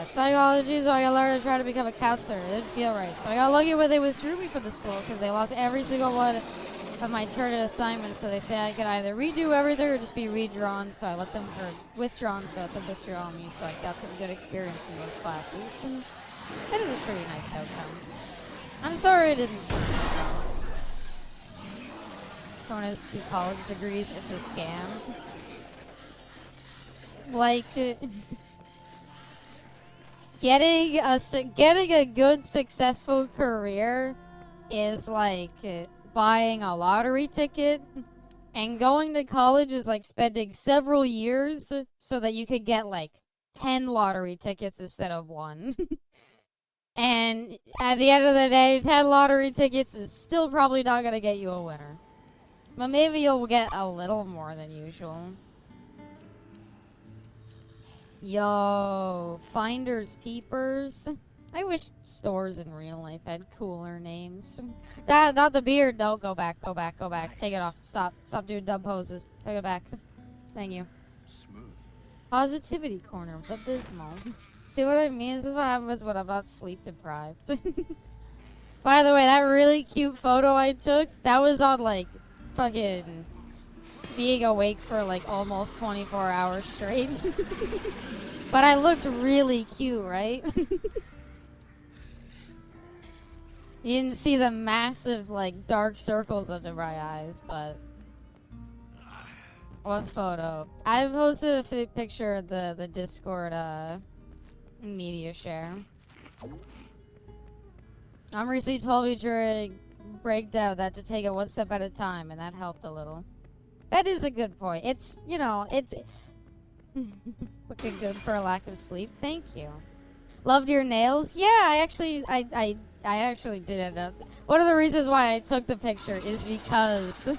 psychology, so I learned to try to become a counselor. It didn't feel right, so I got lucky when they withdrew me from the school because they lost every single one of my turn-in assignments. So they say I could either redo everything or just be redrawn. So I let them withdrawn. So I let them withdraw me. So I got some good experience from those classes. And that is a pretty nice outcome. I'm sorry I didn't. Someone has 2 college degrees. It's a scam. Like. Getting a good, successful career is like buying a lottery ticket, and going to college is like spending several years so that you could get like 10 lottery tickets instead of 1. And at the end of the day, 10 lottery tickets is still probably not gonna get you a winner. But maybe you'll get a little more than usual. Yo, Finders Peepers. I wish stores in real life had cooler names. That, not the beard. No, go back, go back, go back. Take it off. Stop. Stop doing dumb poses. Take it back. Thank you. Smooth. Positivity corner. Abysmal. See what I mean? This is what happens when I'm not sleep deprived. By the way, that really cute photo I took, that was on, like, fucking being awake for, like, almost 24 hours straight. But I looked really cute, right? You didn't see the massive, like, dark circles under my eyes, but... What photo? I posted a picture of the Discord, media share. Recently told me during breakdown that to take it one step at a time, and that helped a little. That is a good point. It's, you know, it's... looking good for a lack of sleep. Thank you. Loved your nails? Yeah, I actually did end up. One of the reasons why I took the picture is because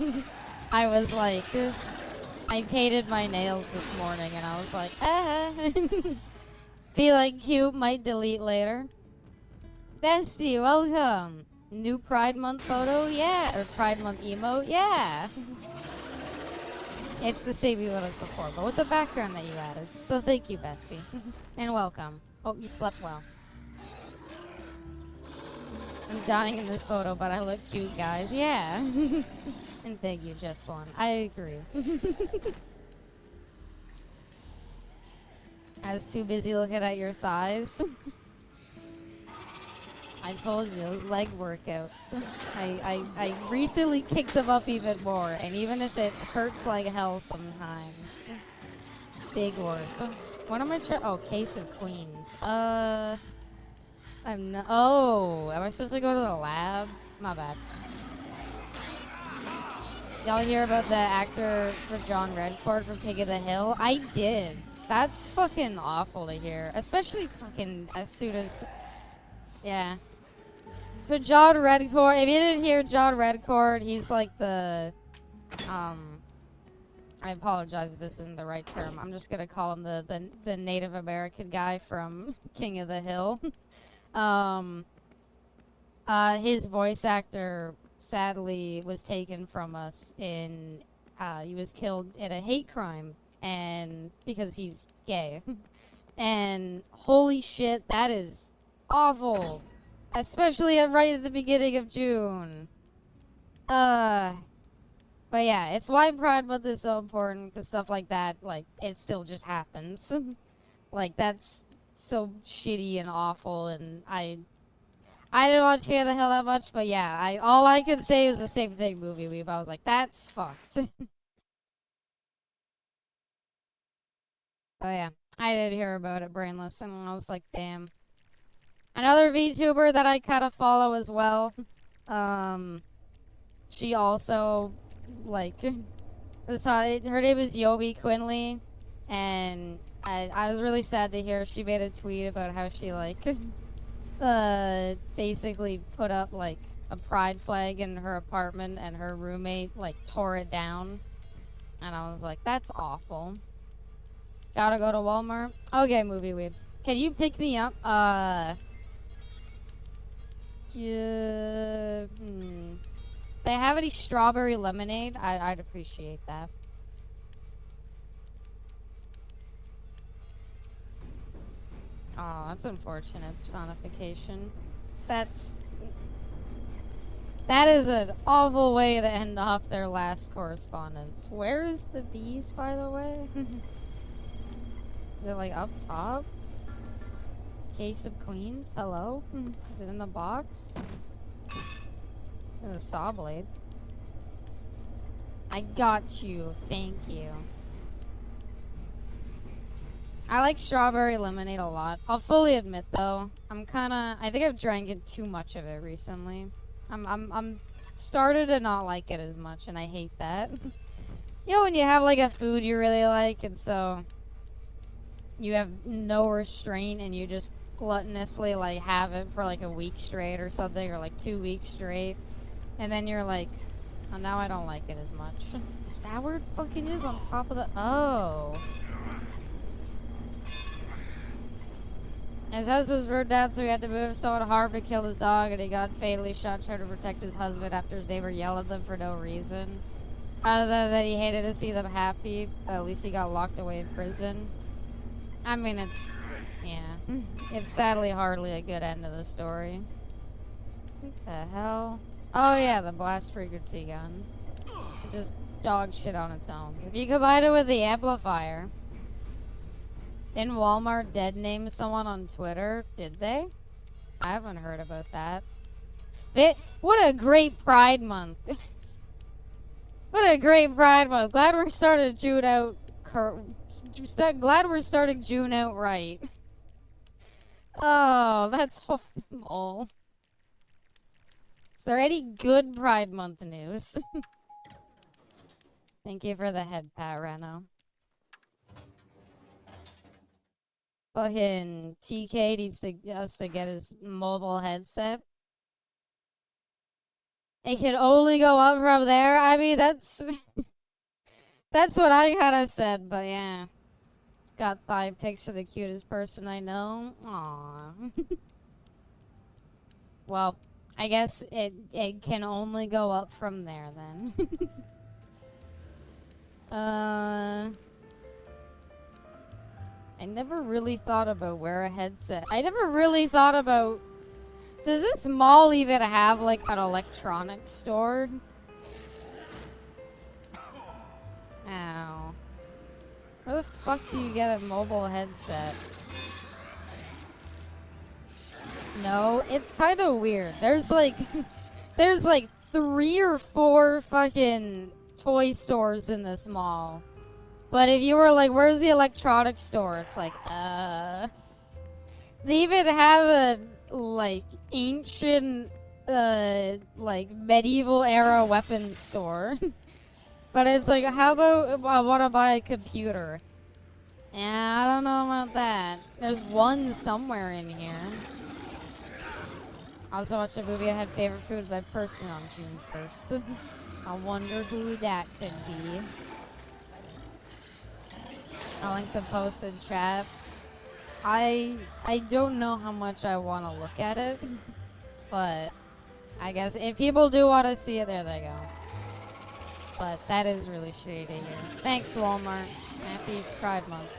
I was like, I painted my nails this morning and I was like, feeling cute, might delete later. Bestie, welcome. New Pride Month photo? Yeah. Or Pride Month emote? Yeah. It's the same emote as before, but with the background that you added. So thank you, Bestie. And welcome. Hope you slept well. I'm dying in this photo, but I look cute, guys. Yeah. And thank you, Just One. I agree. I was too busy looking at your thighs. I told you, those leg workouts. I recently kicked them up even more, and even if it hurts like hell sometimes. Big work. What am I trying? Oh, Case of Queens. I'm not. Oh, am I supposed to go to the lab? My bad. Y'all hear about the actor for John Redcord from King of the Hill? I did. That's fucking awful to hear. Especially fucking as soon as... Yeah. So John Redcord, if you didn't hear John Redcord, he's like the... I apologize if this isn't the right term. I'm just gonna call him the Native American guy from King of the Hill. His voice actor sadly was taken from us in, he was killed in a hate crime, and because he's gay. And holy shit, that is awful. Especially right at the beginning of June. But yeah, it's why Pride Month is so important, because stuff like that, like, it still just happens. Like, that's so shitty and awful, and I didn't watch King of the Hill that much, but yeah, all I could say is the same thing, Movie Weeb. I was like, that's fucked. Oh yeah, I did hear about it, Brainless, and I was like, damn. Another VTuber that I kind of follow as well, she also, like, her name is Yobi Quinley, and I was really sad to hear she made a tweet about how she, like, basically put up, like, a pride flag in her apartment, and her roommate, like, tore it down, and I was like, that's awful. Gotta go to Walmart? Okay, Movie Weeb. Can you pick me up, yeah, they have any strawberry lemonade? I'd appreciate that. Oh, that's unfortunate personification. That is an awful way to end off their last correspondence. Where is the bees, by the way? Is it like up top? Case of Queens? Hello? Is it in the box? There's a saw blade. I got you. Thank you. I like strawberry lemonade a lot. I'll fully admit though, I think I've drank too much of it recently. I'm started to not like it as much, and I hate that. You know when you have like a food you really like, and so you have no restraint and you just gluttonously like have it for like a week straight or something, or like 2 weeks straight, and then you're like, oh, now I don't like it as much. Is that where it fucking is on top of the... Oh. His house was burned down, so he had to move. Someone harmed to kill his dog, and he got fatally shot trying to protect his husband after his neighbor yelled at them for no reason. Other than that, he hated to see them happy, but at least he got locked away in prison. I mean, it's... yeah. It's sadly hardly a good end to the story. What the hell? Oh yeah, the blast frequency gun. It's just dog shit on its own. If you combine it with the amplifier... Didn't Walmart dead name someone on Twitter? Did they? I haven't heard about that. What a great Pride Month. What a great Pride Month. Glad we're starting June out. Glad we're starting June out right. Oh, that's horrible. Is there any good Pride Month news? Thank you for the head pat, Reno. Fucking TK needs us to get his mobile headset. It can only go up from there. I mean, that's what I kind of said, but yeah. Got 5 pics for the cutest person I know. Aww. Well, I guess it can only go up from there then. I never really thought about where a headset. I never really thought about... Does this mall even have, like, an electronics store? Ow. Where the fuck do you get a mobile headset? No, it's kind of weird. There's, like... there's, like, 3 or 4 fucking toy stores in this mall. But if you were like, where's the electronics store? It's like, They even have a, like, ancient, like, medieval era weapons store. But it's like, how about I want to buy a computer? Yeah, I don't know about that. There's one somewhere in here. I also watched a movie I had favorite food by person on June 1st. I wonder who that could be. I'll link the post in chat. I don't know how much I want to look at it, but I guess if people do want to see it, there they go. But that is really shitty to hear. Thanks, Walmart. Happy Pride Month.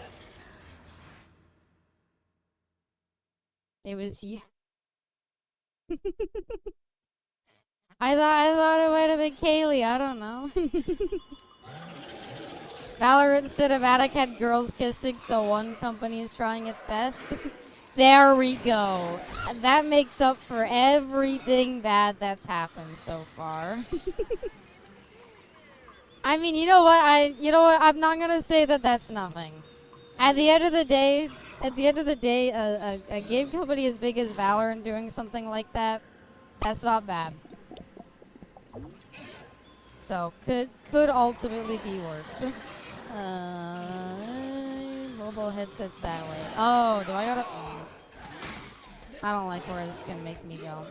It was you. I thought it might have been Kaylee. I don't know. Valorant cinematic had girls kissing, so one company is trying its best. There we go. That makes up for everything bad that's happened so far. I mean, you know what? I'm not gonna say that that's nothing. At the end of the day, a game company as big as Valorant doing something like that, that's not bad. So could ultimately be worse. Mobile headsets that way. Oh, do I gotta... I don't like where it's gonna make me go.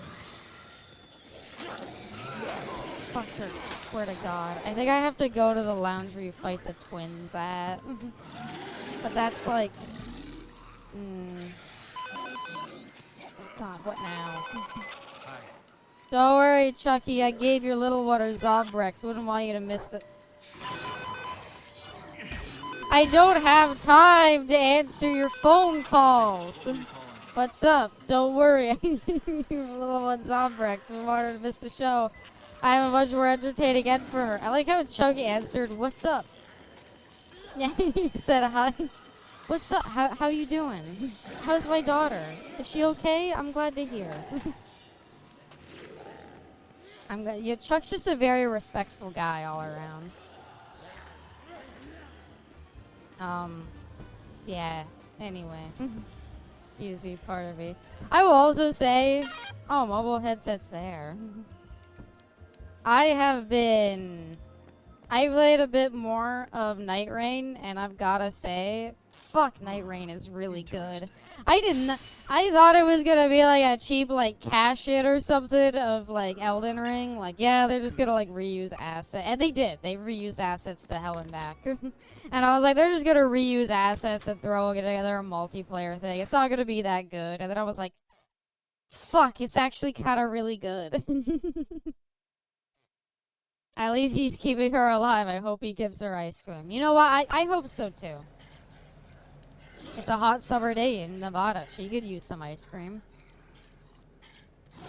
Fuck her, I swear to God. I think I have to go to the lounge where you fight the twins at. But that's like... God, what now? Don't worry, Chucky, I gave your little one her Zombrex. Wouldn't want you to miss the... I don't have time to answer your phone calls. What's up? Don't worry. Your little one Zombrex. We want her to miss the show. I have a much more entertaining end for her. I like how Chucky answered, what's up? Yeah, he said hi. What's up? How you doing? How's my daughter? Is she okay? I'm glad to hear. Chuck's just a very respectful guy all around. Yeah, anyway. Excuse me, pardon me. I will also say, oh, mobile headset's there. I played a bit more of Night Rain, and I've gotta say, Fuck, Night Rain is really good. I thought it was gonna be like a cheap, like, cash in or something of, like, Elden Ring. Like, yeah, they're just gonna, like, reuse assets. And they did. They reused assets to hell and back. And I was like, they're just gonna reuse assets and throw together a multiplayer thing. It's not gonna be that good. And then I was like, fuck, it's actually kind of really good. At least he's keeping her alive. I hope he gives her ice cream. You know what? I hope so, too. It's a hot summer day in Nevada. She could use some ice cream.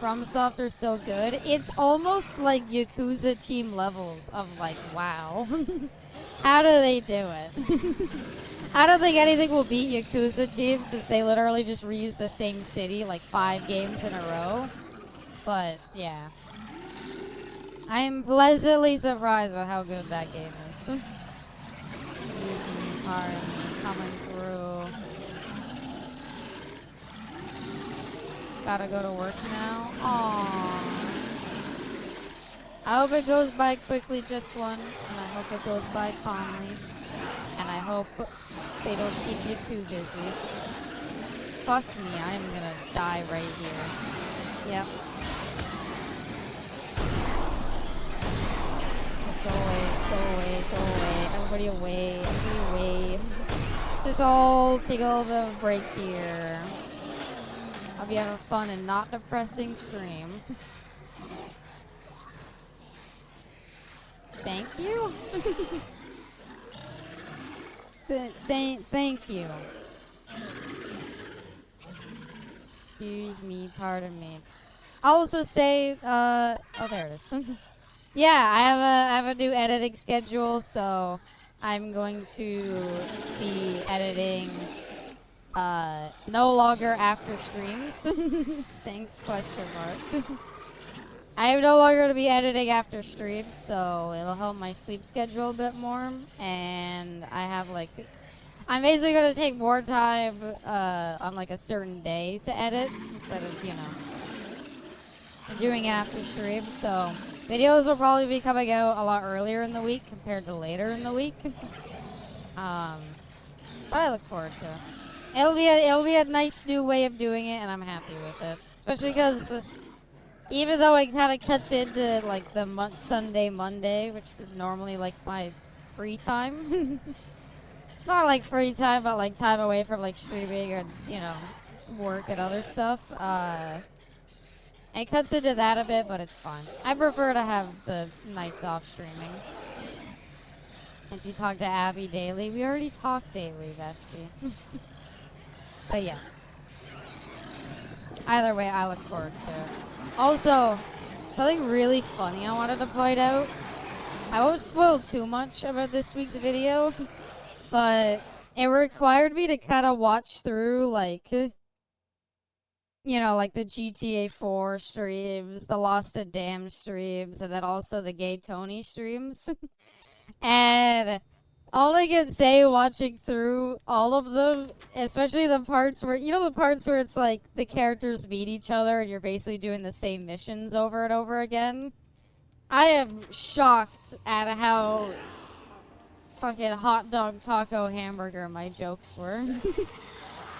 FromSoft are so good. It's almost like Yakuza team levels of like, wow. How do they do it? I don't think anything will beat Yakuza team since they literally just reuse the same city like 5 games in a row. But, yeah. I am pleasantly surprised with how good that game is. Excuse me, pardon me, coming through. Gotta go to work now. Aww. I hope it goes by quickly, just one. And I hope it goes by calmly. And I hope they don't keep you too busy. Fuck me, I'm gonna die right here. Yep. Go away, go away, go away. Everybody away, everybody away. Let's just all take a little bit of a break here. I'll be having fun and not depressing stream. Thank you? Thank you. Excuse me, pardon me. I'll also say, oh, there it is. Yeah, I have a new editing schedule, so I'm going to be editing no longer after streams. Thanks, question mark. I am no longer going to be editing after streams, so it'll help my sleep schedule a bit more. And I have like, I'm basically going to take more time on like a certain day to edit instead of, you know, doing it after stream. So videos will probably be coming out a lot earlier in the week compared to later in the week. But I look forward to it. It'll be a nice new way of doing it, and I'm happy with it. Especially because even though it kind of cuts into like the Sunday, Monday, which would normally like my free time. Not like free time, but like time away from like streaming or, you know, work and other stuff. It cuts into that a bit, but it's fine. I prefer to have the nights off streaming. Since you talk to Abby daily, we already talk daily, bestie. But yes. Either way, I look forward to it. Also, something really funny I wanted to point out. I won't spoil too much about this week's video, but it required me to kind of watch through, like, you know, like the GTA 4 streams, the Lost and Damned streams, and then also the Gay Tony streams. And all I can say watching through all of them, especially the parts where, you know, the parts where it's like the characters meet each other and you're basically doing the same missions over and over again. I am shocked at how fucking hot dog taco hamburger my jokes were.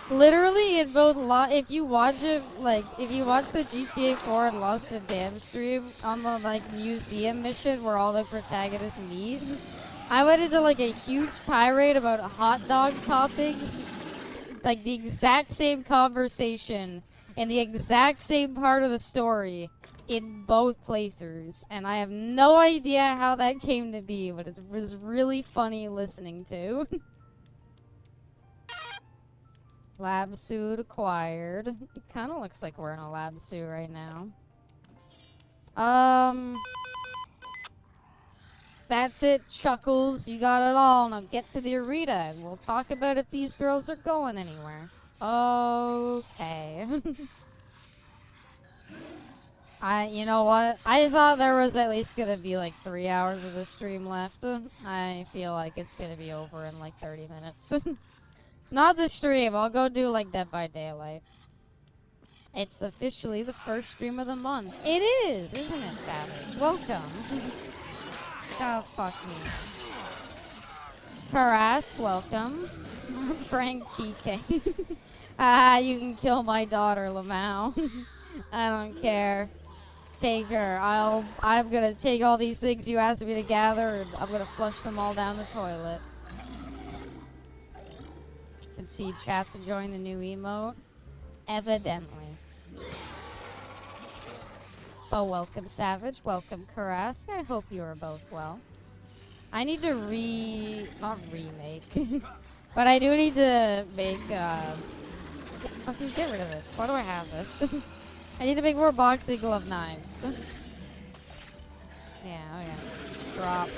Literally in both if you watch it, like, if you watch the GTA 4 and Lost and Damned stream on the, like, museum mission where all the protagonists meet, I went into, like, a huge tirade about hot dog toppings, like, the exact same conversation and the exact same part of the story in both playthroughs, and I have no idea how that came to be, but it was really funny listening to. Lab suit acquired. It kind of looks like we're in a lab suit right now. That's it, Chuckles. You got it all. Now get to the arena, and we'll talk about if these girls are going anywhere. Okay. You know what? I thought there was at least gonna be like 3 hours of the stream left. I feel like it's gonna be over in like 30 minutes. Not the stream. I'll go do like Dead by Daylight. It's officially the first stream of the month. It is, isn't it, Savage? Welcome. Oh, fuck me. Karask, welcome. Frank TK. Ah, you can kill my daughter, Lamau. I don't care. Take her. I'm gonna take all these things you asked me to gather and I'm gonna flush them all down the toilet. Concede chat to join the new emote. Evidently. Oh, welcome Savage. Welcome Karask. I hope you are both well. I need to not remake. But I do need to make, fucking get rid of this. Why do I have this? I need to make more boxing glove knives. Yeah, oh yeah. Drop.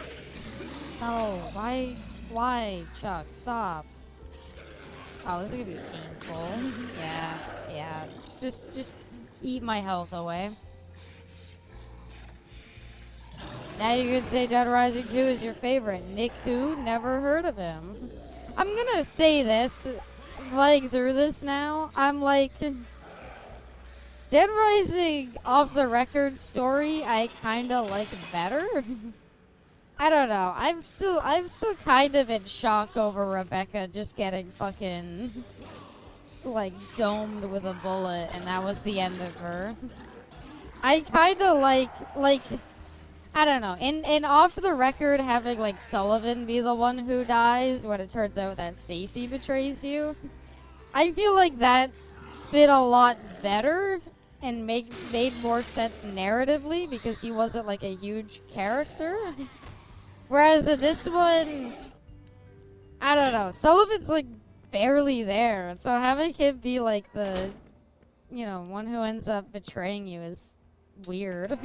No, why, Chuck? Stop. Oh, this is gonna be painful. Yeah. Just eat my health away. Now you could say Dead Rising 2 is your favorite. Nick who? Never heard of him. I'm gonna say this, like, through this now. I'm like, Dead Rising off the record story, I kinda like better. I don't know. I'm still kind of in shock over Rebecca just getting fucking, like, domed with a bullet, and that was the end of her. I kinda like, I don't know. In off the record, having like Sullivan be the one who dies when it turns out that Stacy betrays you, I feel like that fit a lot better and made more sense narratively because he wasn't like a huge character. Whereas in this one, I don't know. Sullivan's like barely there, so having him be like the, one who ends up betraying you is weird.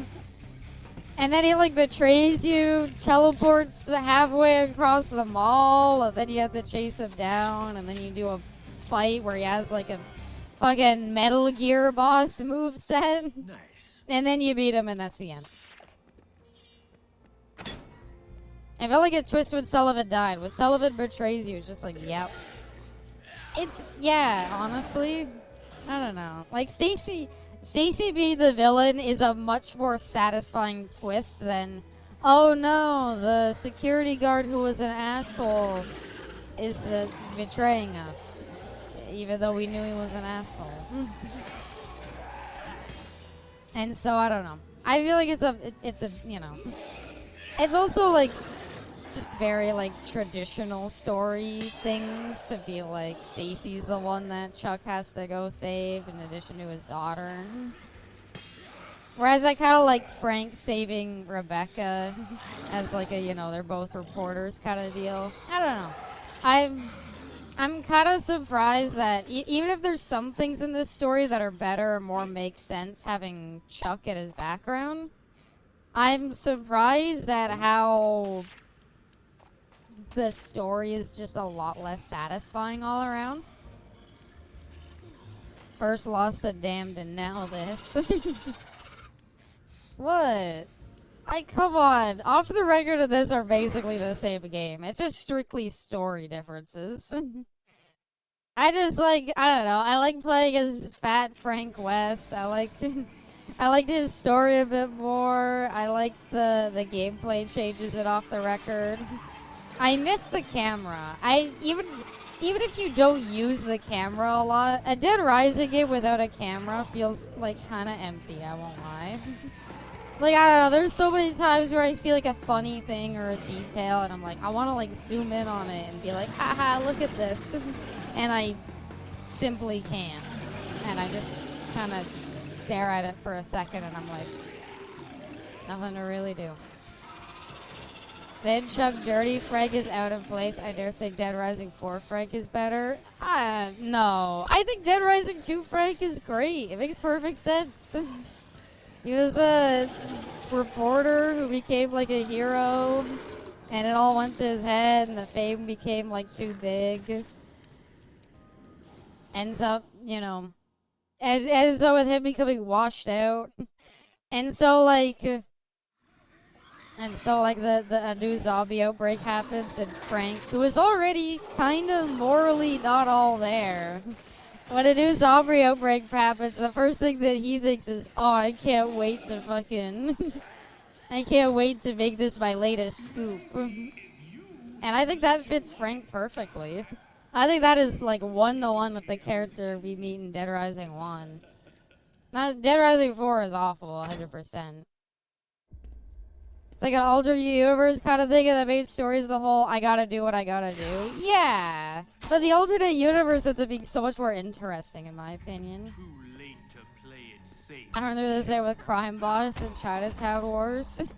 And then he, like, betrays you, teleports halfway across the mall, and then you have to chase him down, and then you do a fight where he has, like, a fucking Metal Gear boss moveset. Nice. And then you beat him, and that's the end. I felt like a twist when Sullivan died. When Sullivan betrays you, it's just like, yep. Yeah, honestly. I don't know. Like, Stacy being the villain is a much more satisfying twist than, oh no, the security guard who was an asshole is betraying us, even though we knew he was an asshole. And so I don't know. I feel like it's also like just very like traditional story things to be like Stacy's the one that Chuck has to go save in addition to his daughter. Whereas I kind of like Frank saving Rebecca as like a, they're both reporters kind of deal. I don't know. I'm kind of surprised that even if there's some things in this story that are better or more make sense having Chuck at his background, I'm surprised at how the story is just a lot less satisfying all around. First lost a damned and now this. What? Come on. Off the record of this are basically the same game. It's just strictly story differences. I just like, I don't know. I like playing as Fat Frank West. I liked his story a bit more. I like the gameplay changes it off the record. I miss the camera. Even if you don't use the camera a lot, a Dead Rising game without a camera feels like kind of empty, I won't lie. Like, I don't know, there's so many times where I see like a funny thing or a detail and I'm like, I want to like zoom in on it and be like, haha, look at this. And I simply can't. And I just kind of stare at it for a second and I'm like, nothing to really do. Then Chuck Dirty Frank is out of place. I dare say Dead Rising 4 Frank is better. No. I think Dead Rising 2 Frank is great. It makes perfect sense. He was a reporter who became like a hero. And it all went to his head and the fame became like too big. Ends up, ends up with him becoming washed out. And so like a new zombie outbreak happens and Frank, who is already kind of morally not all there, when a new zombie outbreak happens, the first thing that he thinks is, oh, I can't wait to fucking, I can't wait to make this my latest scoop. And I think that fits Frank perfectly. I think that is like 1-to-1 with the character we meet in Dead Rising 1. Dead Rising 4 is awful, 100%. It's like an alternate universe kind of thing, and the main story is the whole I gotta do what I gotta do. Yeah, but the alternate universe ends up being so much more interesting, in my opinion. Too late to play it safe. I remember this day with Crime Boss and Chinatown Wars.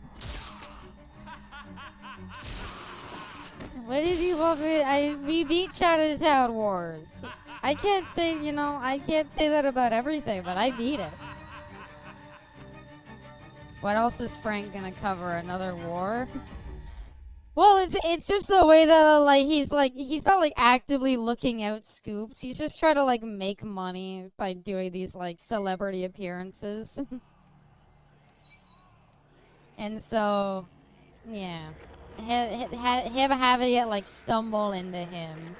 What did you want me? We beat Chinatown Wars. I can't say, you know, I can't say that about everything, but I beat it. What else is Frank gonna cover? Another war? Well, it's just the way that he's not like actively looking out scoops. He's just trying to like make money by doing these like celebrity appearances. And so, yeah, him having it like stumble into him.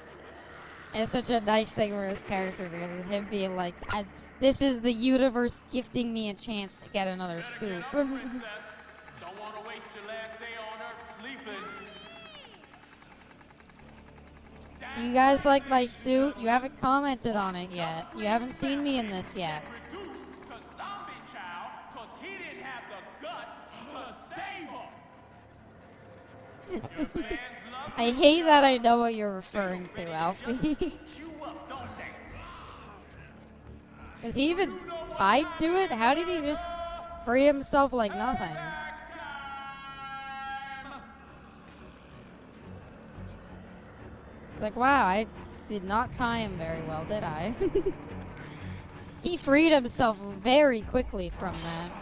It's such a nice thing for his character because it's him being like, this is the universe gifting me a chance to get another scoop. Don't want to waste your last day on Earth sleeping. Do you guys like my suit? You haven't commented on it yet. You haven't seen me in this yet. Reduced to zombie chow because he didn't have the guts to save him. I hate that I know what you're referring to, Alfie. You up, don't they? Is he even tied to it? How did he just free himself like nothing? It's like, wow, I did not tie him very well, did I? He freed himself very quickly from that.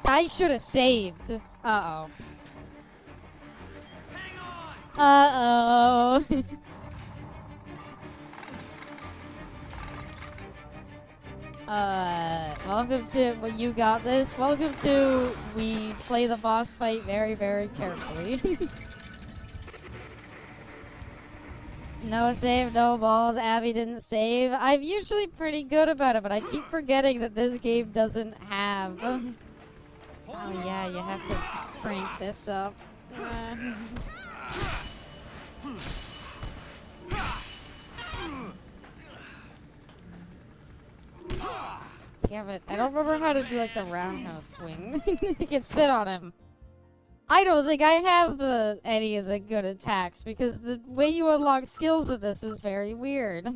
I should have saved. Uh-oh. Uh-oh. Welcome to, well, you got this. Welcome to, we play the boss fight very, very carefully. No save, no balls. Abby didn't save. I'm usually pretty good about it, but I keep forgetting that this game doesn't have... Oh yeah, you have to crank this up. Damn it. I don't remember how to do like the roundhouse swing. You can spit on him. I don't think I have any of the good attacks because the way you unlock skills in this is very weird.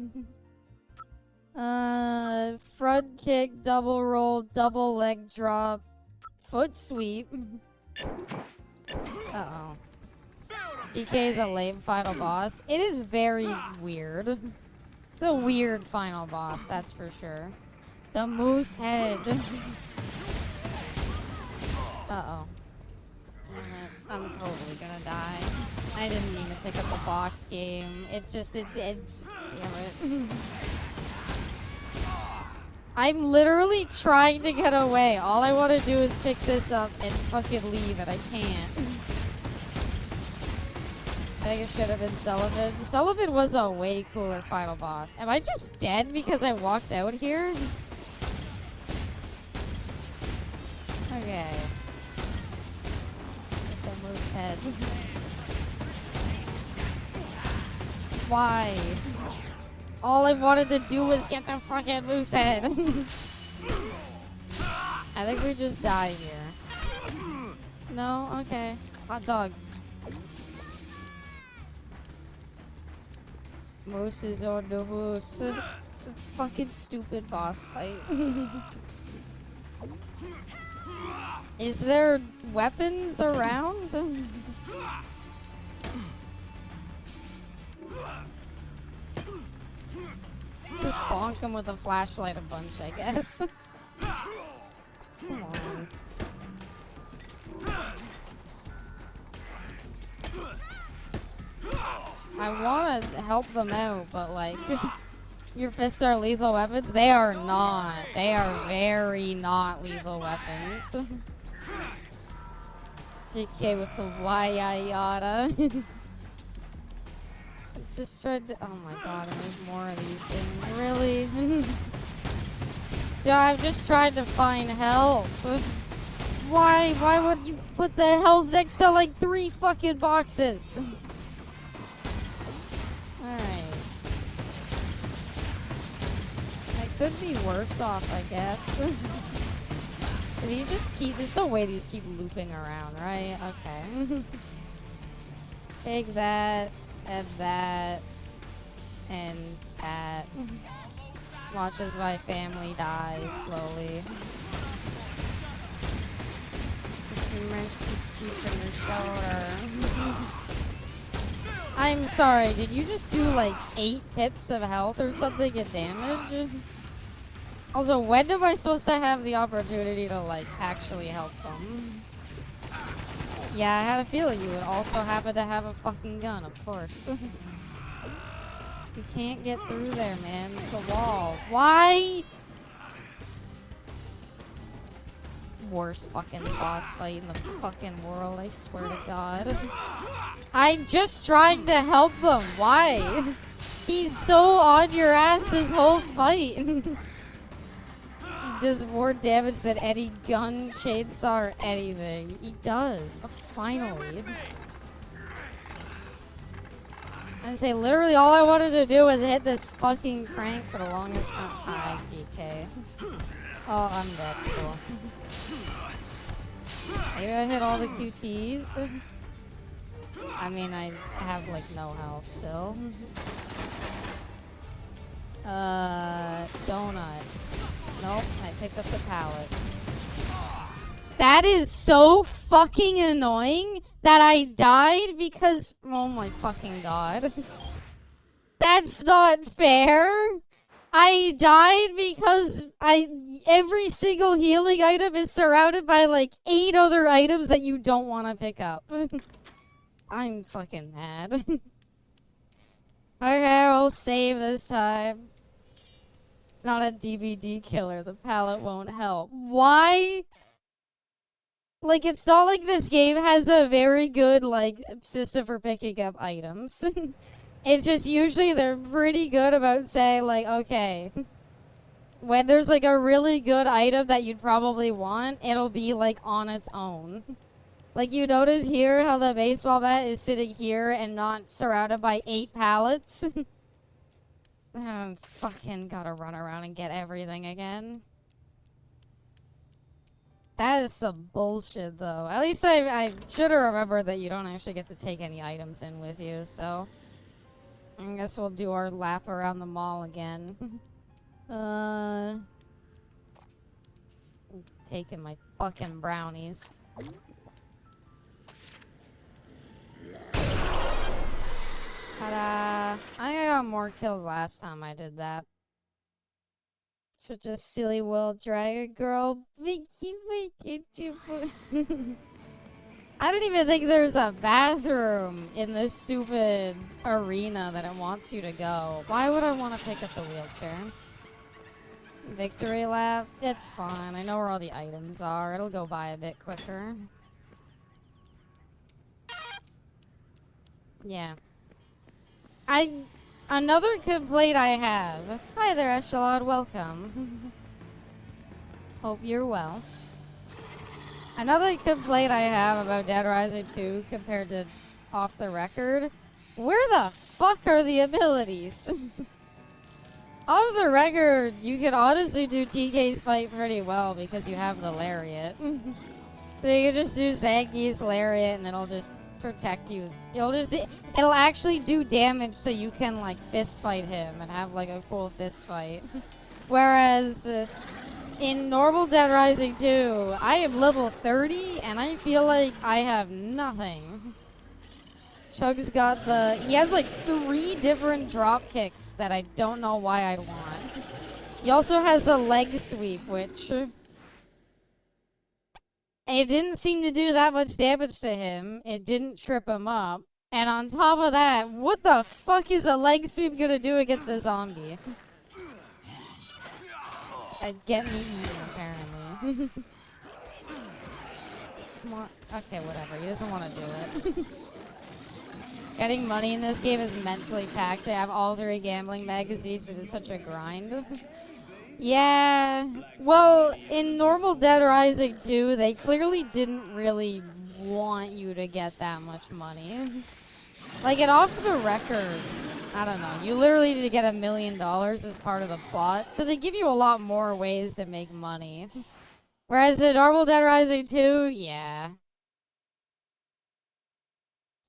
Front kick, double roll, double leg drop, foot sweep. Uh-oh. DK is a lame final boss. It is very weird. It's a weird final boss, that's for sure. The moose head. Uh-oh. I'm totally gonna die. I didn't mean to pick up the box game. It's damn it. I'm literally trying to get away. All I want to do is pick this up and fucking leave, and I can't. I think it should have been Sullivan. Sullivan was a way cooler final boss. Am I just dead because I walked out here? Okay. Get the moose head. Why? All I wanted to do was get the fucking moose head. I think we just die here. No? Okay. Hot dog. Moose is on the hoose. It's a fucking stupid boss fight. Is there weapons around? Let's just bonk him with a flashlight a bunch, I guess. Come on. I want to help them out, but like, your fists are lethal weapons? They are not. They are very not lethal weapons. TK with the yada. Just tried to. Oh my god, and there's more of these things. Really? Dude, I'm just trying to find health. Why? Why would you put the health next to like 3 fucking boxes? Alright. could be worse off, I guess. These just keep, there's no way these keep looping around, right? Okay. Take that, and that, and that. Watch as my family dies slowly. Keep the shoulder. I'm sorry, did you just do like 8 pips of health or something in damage? Also, when am I supposed to have the opportunity to like actually help them? Yeah, I had a feeling you would also happen to have a fucking gun, of course. You can't get through there, man. It's a wall. Why? Worst fucking boss fight in the fucking world, I swear to God. I'm just trying to help them. Why? He's so on your ass this whole fight. He does more damage than any gun, chainsaw, or anything. He does. Oh, finally. I'd say literally all I wanted to do was hit this fucking crank for the longest time. Hi, GK. Oh, I'm dead. Cool. Maybe I hit all the QTs. I mean, I have like no health still. Donut. Nope, I picked up the pallet. That is so fucking annoying that I died because, oh my fucking God. That's not fair. I died because every single healing item is surrounded by like 8 other items that you don't want to pick up. I'm fucking mad. Okay, I'll save this time. It's not a DVD killer. The pallet won't help. Why? Like, it's not like this game has a very good, like, system for picking up items. It's just usually they're pretty good about saying, like, okay, when there's, like, a really good item that you'd probably want, it'll be, like, on its own. Like, you notice here how the baseball bat is sitting here and not surrounded by 8 pallets? Fucking gotta run around and get everything again. That is some bullshit, though. At least I should have remembered that you don't actually get to take any items in with you, so... I guess we'll do our lap around the mall again. Taking my fucking brownies. Ta-da! I think I got more kills last time I did that. Such a silly world dragon girl. I don't even think there's a bathroom in this stupid arena that it wants you to go. Why would I want to pick up the wheelchair? Victory lap? It's fine. I know where all the items are. It'll go by a bit quicker. Yeah. Another complaint I have. Hi there, Echelon. Welcome. Hope you're well. Another complaint I have about Dead Rising 2 compared to Off the Record. Where the fuck are the abilities? Off the Record, you can honestly do TK's fight pretty well because you have the Lariat. So you can just do Zangief's Lariat and it'll just protect you. It'll actually do damage so you can like fist fight him and have like a cool fist fight. Whereas in normal Dead Rising 2, I am level 30 and I feel like I have nothing. Chug's got he has like 3 different drop kicks that I don't know why I'd want. He also has a leg sweep, which it didn't seem to do that much damage to him. It didn't trip him up. And on top of that, what the fuck is a leg sweep gonna do against a zombie? Get me eaten, apparently. Come on. Okay, whatever. He doesn't want to do it. Getting money in this game is mentally taxing. I have all 3 gambling magazines and it's such a grind. Yeah. Well, in normal Dead Rising 2, they clearly didn't really want you to get that much money. Like, Off the Record, I don't know. You literally need to get $1 million as part of the plot. So they give you a lot more ways to make money. Whereas in normal Dead Rising 2, yeah.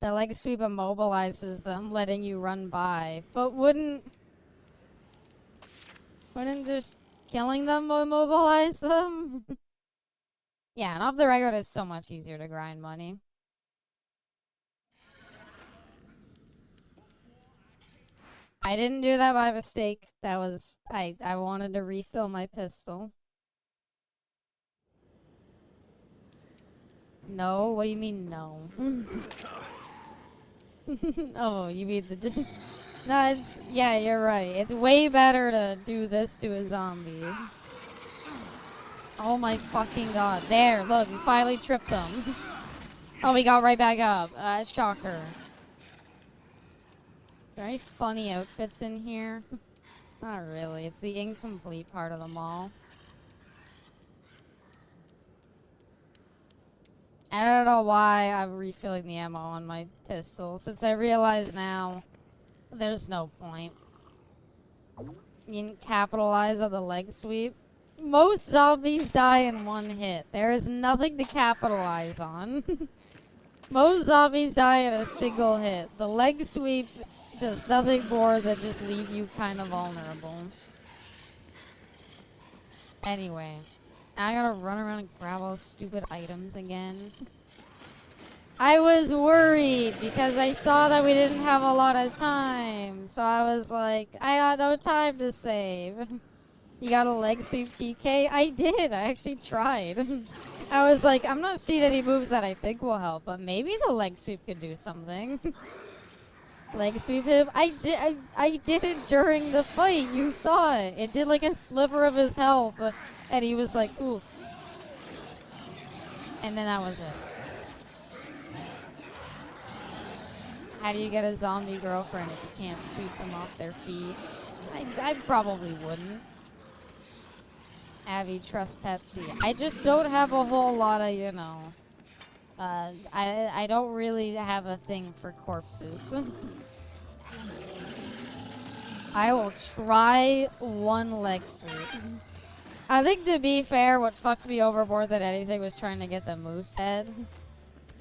The leg sweep immobilizes them, letting you run by. But wouldn't just killing them immobilize them? Yeah, and off the record, it's so much easier to grind money. I didn't do that by mistake. That was, I wanted to refill my pistol. No? What do you mean, no? Oh, you mean the... No, it's... Yeah, you're right. It's way better to do this to a zombie. Oh my fucking god. There, look, we finally tripped them. Oh, we got right back up. Shocker. Is there any funny outfits in here? Not really. It's the incomplete part of the mall. I don't know why I'm refilling the ammo on my pistol, since I realize now there's no point. You didn't capitalize on the leg sweep. Most zombies die in one hit. There is nothing to capitalize on. Most zombies die in a single hit. The leg sweep does nothing more than just leave you kind of vulnerable. Anyway. I gotta run around and grab all those stupid items again. I was worried because I saw that we didn't have a lot of time. So I was like, I got no time to save. You got a leg sweep TK? I did. I actually tried. I was like, I'm not seeing any moves that I think will help, but maybe the leg sweep could do something. Leg sweep him? I did it during the fight. You saw it. It did like a sliver of his health. And he was like, oof. And then that was it. How do you get a zombie girlfriend if you can't sweep them off their feet? I probably wouldn't. Abby, trust Pepsi. I just don't have a whole lot of, you know... I don't really have a thing for corpses. I will try one leg sweep. I think, to be fair, what fucked me over more than anything was trying to get the moose head.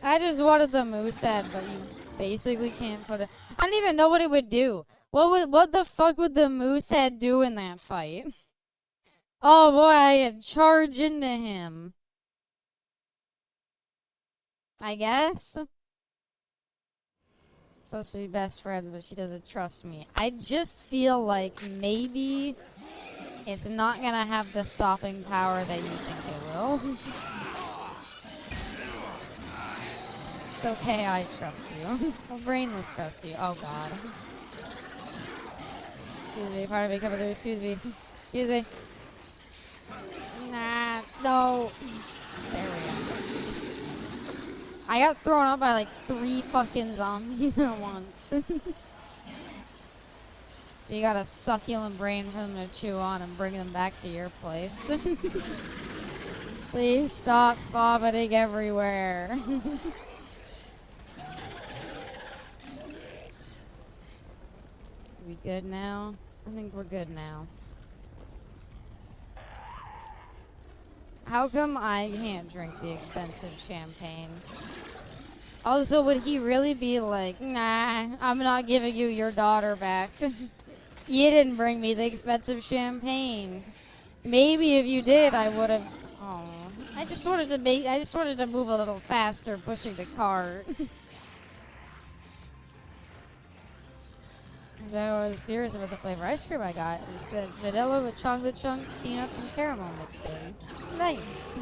I just wanted the moose head, but you basically can't put it... I don't even know what it would do. What the fuck would the moose head do in that fight? Oh boy, I could charge into him. I guess? Supposed to be best friends, but she doesn't trust me. I just feel like maybe... it's not gonna have the stopping power that you think it will. It's okay, I trust you. Well, brainless trust you. Oh god. Excuse me, part of me coming through. Excuse me. Excuse me. Nah, no. There we go. I got thrown up by like 3 fucking zombies at once. So you got a succulent brain for them to chew on and bring them back to your place. Please stop vomiting everywhere. We good now? I think we're good now. How come I can't drink the expensive champagne? Also, would he really be like, nah, I'm not giving you your daughter back. You didn't bring me the expensive champagne. Maybe if you did, I would have. Oh, I just wanted to move a little faster, pushing the cart. Because I was curious about the flavor ice cream I got. It said vanilla with chocolate chunks, peanuts, and caramel mixed in. Nice.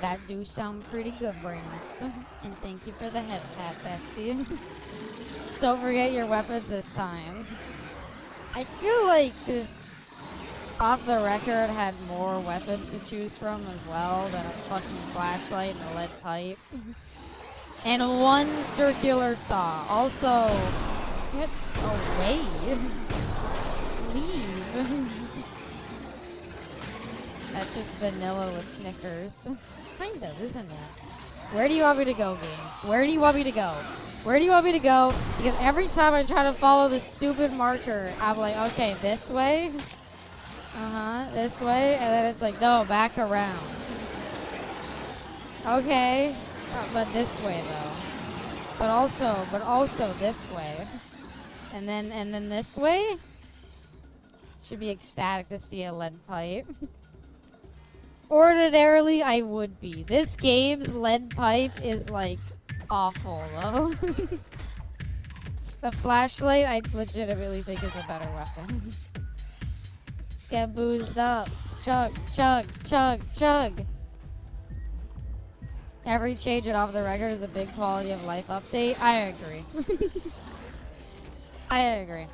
That do sound pretty good, Brains. And thank you for the head pat, bestie. Just don't forget your weapons this time. I feel like Off the Record had more weapons to choose from as well than a fucking flashlight and a lead pipe. And 1 circular saw. Also, get away. Leave. That's just vanilla with Snickers. Kind of, isn't it? Where do you want me to go, game? Where do you want me to go? Where do you want me to go? Because every time I try to follow this stupid marker, I'm like, okay, this way. This way. And then it's like, no, back around. Okay. But this way, though. But also this way. And then this way? Should be ecstatic to see a lead pipe. Ordinarily, I would be. This game's lead pipe is, like, awful, though. The flashlight, I legitimately think is a better weapon. Let's get boozed up. Chug, chug, chug, chug. Every change it off the record is a big quality of life update. I agree. I agree.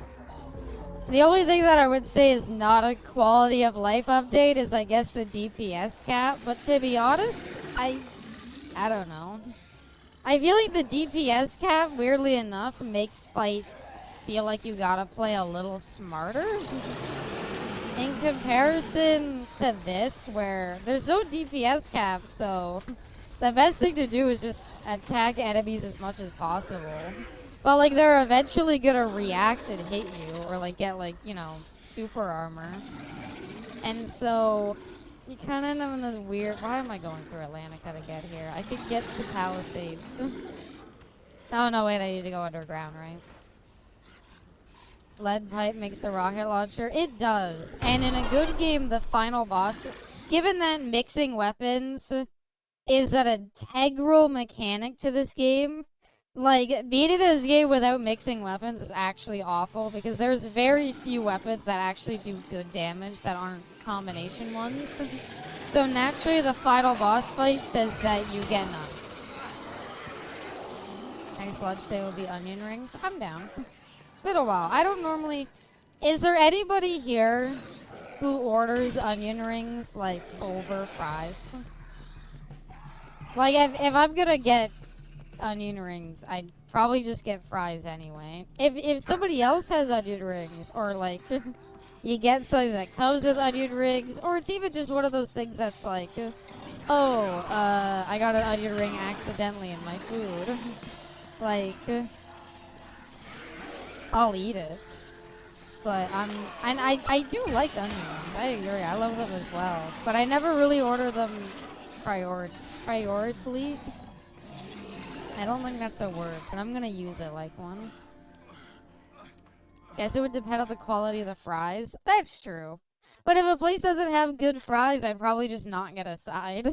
The only thing that I would say is not a quality of life update is, I guess, the DPS cap. But to be honest, I don't know. I feel like the DPS cap, weirdly enough, makes fights feel like you gotta play a little smarter. In comparison to this, where there's no DPS cap, so the best thing to do is just attack enemies as much as possible. But, like, they're eventually gonna react and hit you, or, like, get, like, you know, super armor. And so, you kind of end up in this weird... Why am I going through Atlantica to get here? I could get the Palisades. Oh, no, wait, I need to go underground, right? Lead pipe makes the rocket launcher. It does. And in a good game, the final boss... Given that mixing weapons is an integral mechanic to this game... Like, beating this game without mixing weapons is actually awful, because there's very few weapons that actually do good damage that aren't combination ones. So naturally, the final boss fight says that you get none. Next lunch day will be onion rings. I'm down. It's been a while. I don't normally... Is there anybody here who orders onion rings, like, over fries? Like, if I'm gonna get onion rings, I'd probably just get fries anyway. If somebody else has onion rings, or like you get something that comes with onion rings, or it's even just one of those things that's like, oh, I got an onion ring accidentally in my food. Like, I'll eat it. But I do like onion rings. I agree. I love them as well. But I never really order them prioritally. I don't think that's a word, but I'm gonna use it like one. Guess it would depend on the quality of the fries. That's true. But if a place doesn't have good fries, I'd probably just not get a side.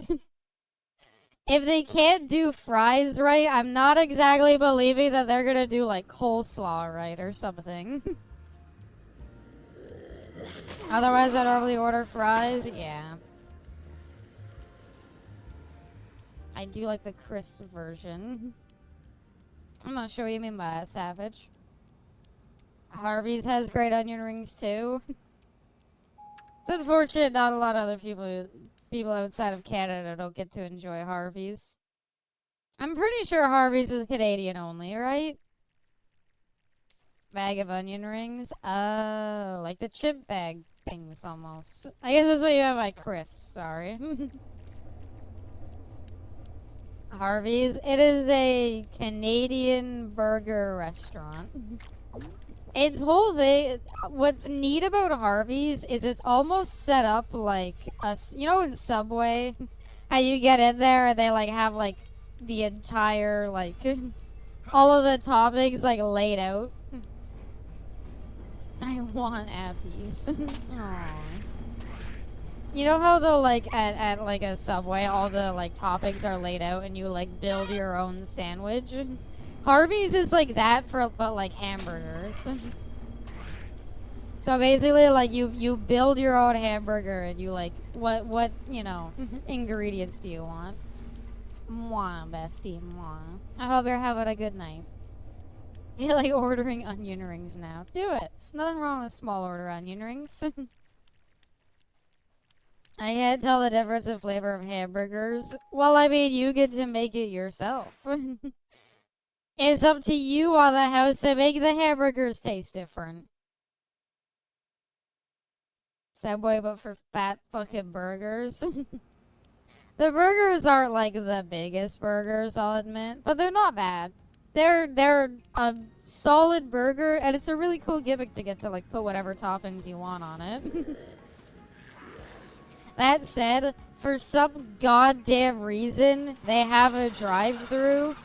If they can't do fries right, I'm not exactly believing that they're gonna do like coleslaw right or something. Otherwise, I normally order fries. Yeah. I do like the crisp version. I'm not sure what you mean by that, Savage. Harvey's has great onion rings too. It's unfortunate not a lot of other people outside of Canada don't get to enjoy Harvey's. I'm pretty sure Harvey's is Canadian only, right? Bag of onion rings. Oh, like the chip bag things almost. I guess that's what you have by crisp, sorry. Harvey's. It is a Canadian burger restaurant. Its whole thing, what's neat about Harvey's is it's almost set up like you know, in Subway, how you get in there and they like have like the entire like all of the toppings like laid out. I want Appies. Aww. You know how though, like at like a Subway, all the like toppings are laid out and you like build your own sandwich? Harvey's is like that but like hamburgers. So basically, like you build your own hamburger and you like what you know ingredients do you want? Mwah, bestie, mwah. I hope you're having a good night. I feel like ordering onion rings now. Do it. There's nothing wrong with small order onion rings. I can't tell the difference in flavor of hamburgers. Well, I mean, you get to make it yourself. It's up to you on the house to make the hamburgers taste different. Subway, but for fat fucking burgers. The burgers aren't like the biggest burgers, I'll admit, but they're not bad. They're a solid burger, and it's a really cool gimmick to get to like put whatever toppings you want on it. That said, for some goddamn reason, they have a drive-through,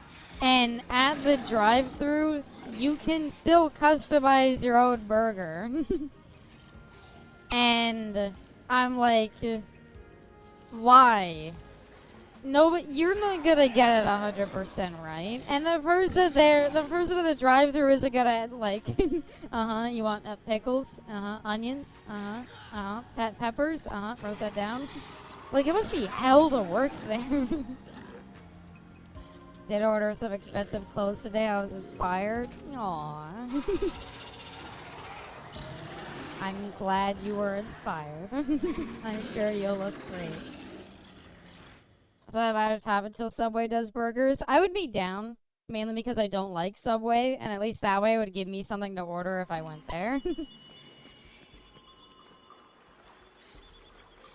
and at the drive-through, you can still customize your own burger. And I'm like, why? No, but you're not gonna get it 100% right. And the person there, the person in the drive-thru isn't gonna, like, you want pickles? Onions? Peppers? Wrote that down. Like, it must be hell to work there. Did order some expensive clothes today. I was inspired. Aww. I'm glad you were inspired. I'm sure you'll look great. So I'm out of time until Subway does burgers. I would be down, mainly because I don't like Subway, and at least that way it would give me something to order if I went there.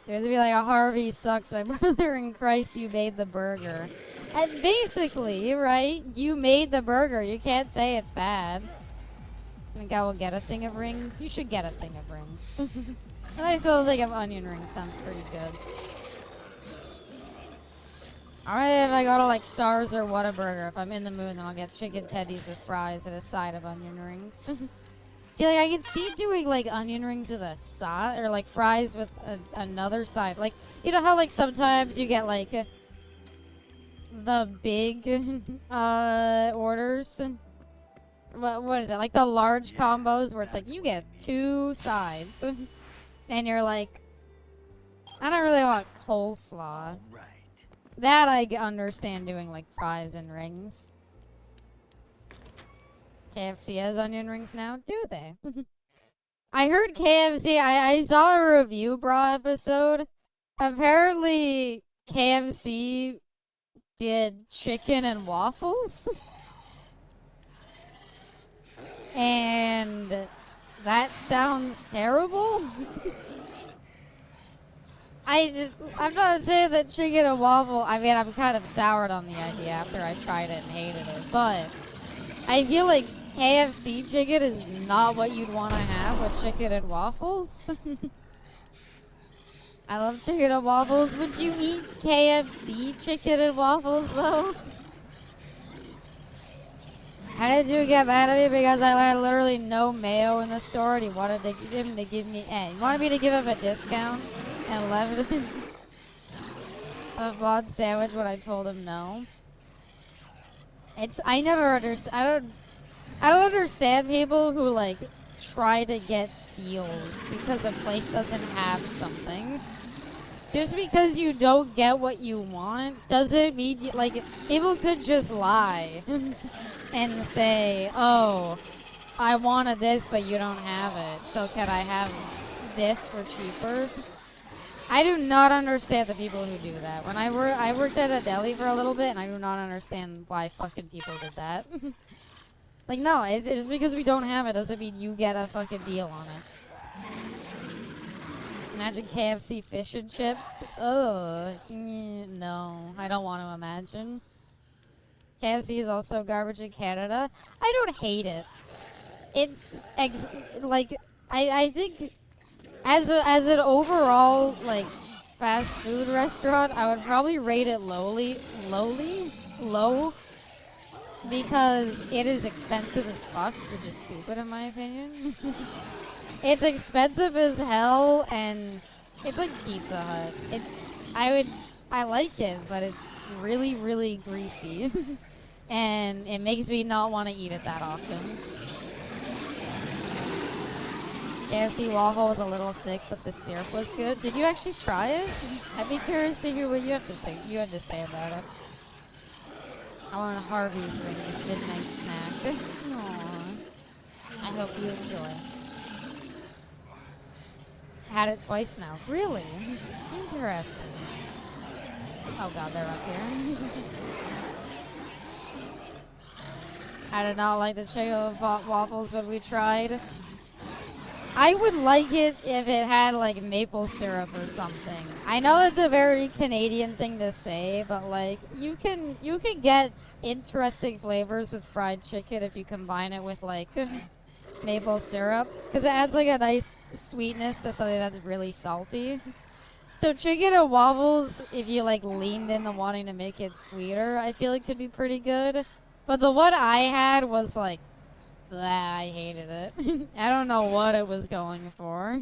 There's gonna be like a Harvey sucks, my brother in Christ, you made the burger. And basically, right, you made the burger. You can't say it's bad. I think I will get a thing of rings. You should get a thing of rings. And I still think of onion rings sounds pretty good. Alright, if I go to like Stars or Whataburger, if I'm in the mood, then I'll get chicken tendies with fries and a side of onion rings. See, like, I can see doing like onion rings with a side, or like fries with another side. Like, you know how like sometimes you get like the big orders? What is it? Like the large combos where it's like you get 2 sides. And you're like, I don't really want coleslaw. That I understand doing like fries and rings. KFC has onion rings now? Do they? I heard KFC, I saw a review bra episode. Apparently KFC did chicken and waffles. And that sounds terrible. I'm not saying that chicken and waffle, I mean, I'm kind of soured on the idea after I tried it and hated it, but I feel like KFC chicken is not what you'd want to have with chicken and waffles. I love chicken and waffles. Would you eat KFC chicken and waffles, though? How did you get mad at me? Because I had literally no mayo in the store and he wanted him to give me he wanted me to give him a discount and left a mod sandwich when I told him no. I never understand. I don't understand people who like try to get deals because a place doesn't have something. Just because you don't get what you want doesn't mean you, like, people could just lie and say, oh, I wanted this but you don't have it, so can I have this for cheaper? I do not understand the people who do that. When I worked at a deli for a little bit and I do not understand why fucking people did that. Like, no, it's just because we don't have it doesn't mean you get a fucking deal on it. Imagine KFC fish and chips. Ugh. No, I don't want to imagine. KFC is also garbage in Canada. I don't hate it. It's like I think as an overall like fast food restaurant, I would probably rate it low, because it is expensive as fuck, which is stupid in my opinion. It's expensive as hell, and it's like Pizza Hut. I like it, but it's really, really greasy. And it makes me not want to eat it that often. KFC waffle was a little thick, but the syrup was good. Did you actually try it? I'd be curious to hear what you had to say about it. I want a Harvey's Rings midnight snack. Aww. I hope you enjoy. Had it twice now. Really? Interesting. Oh god, they're up here. I did not like the chicken waffles when we tried. I would like it if it had like maple syrup or something. I know it's a very Canadian thing to say, but like you can get interesting flavors with fried chicken if you combine it with like maple syrup, because it adds like a nice sweetness to something that's really salty. So chicken and waffles, if you like leaned into wanting to make it sweeter, I feel it could be pretty good. But the one I had was like, blah, I hated it. I don't know what it was going for.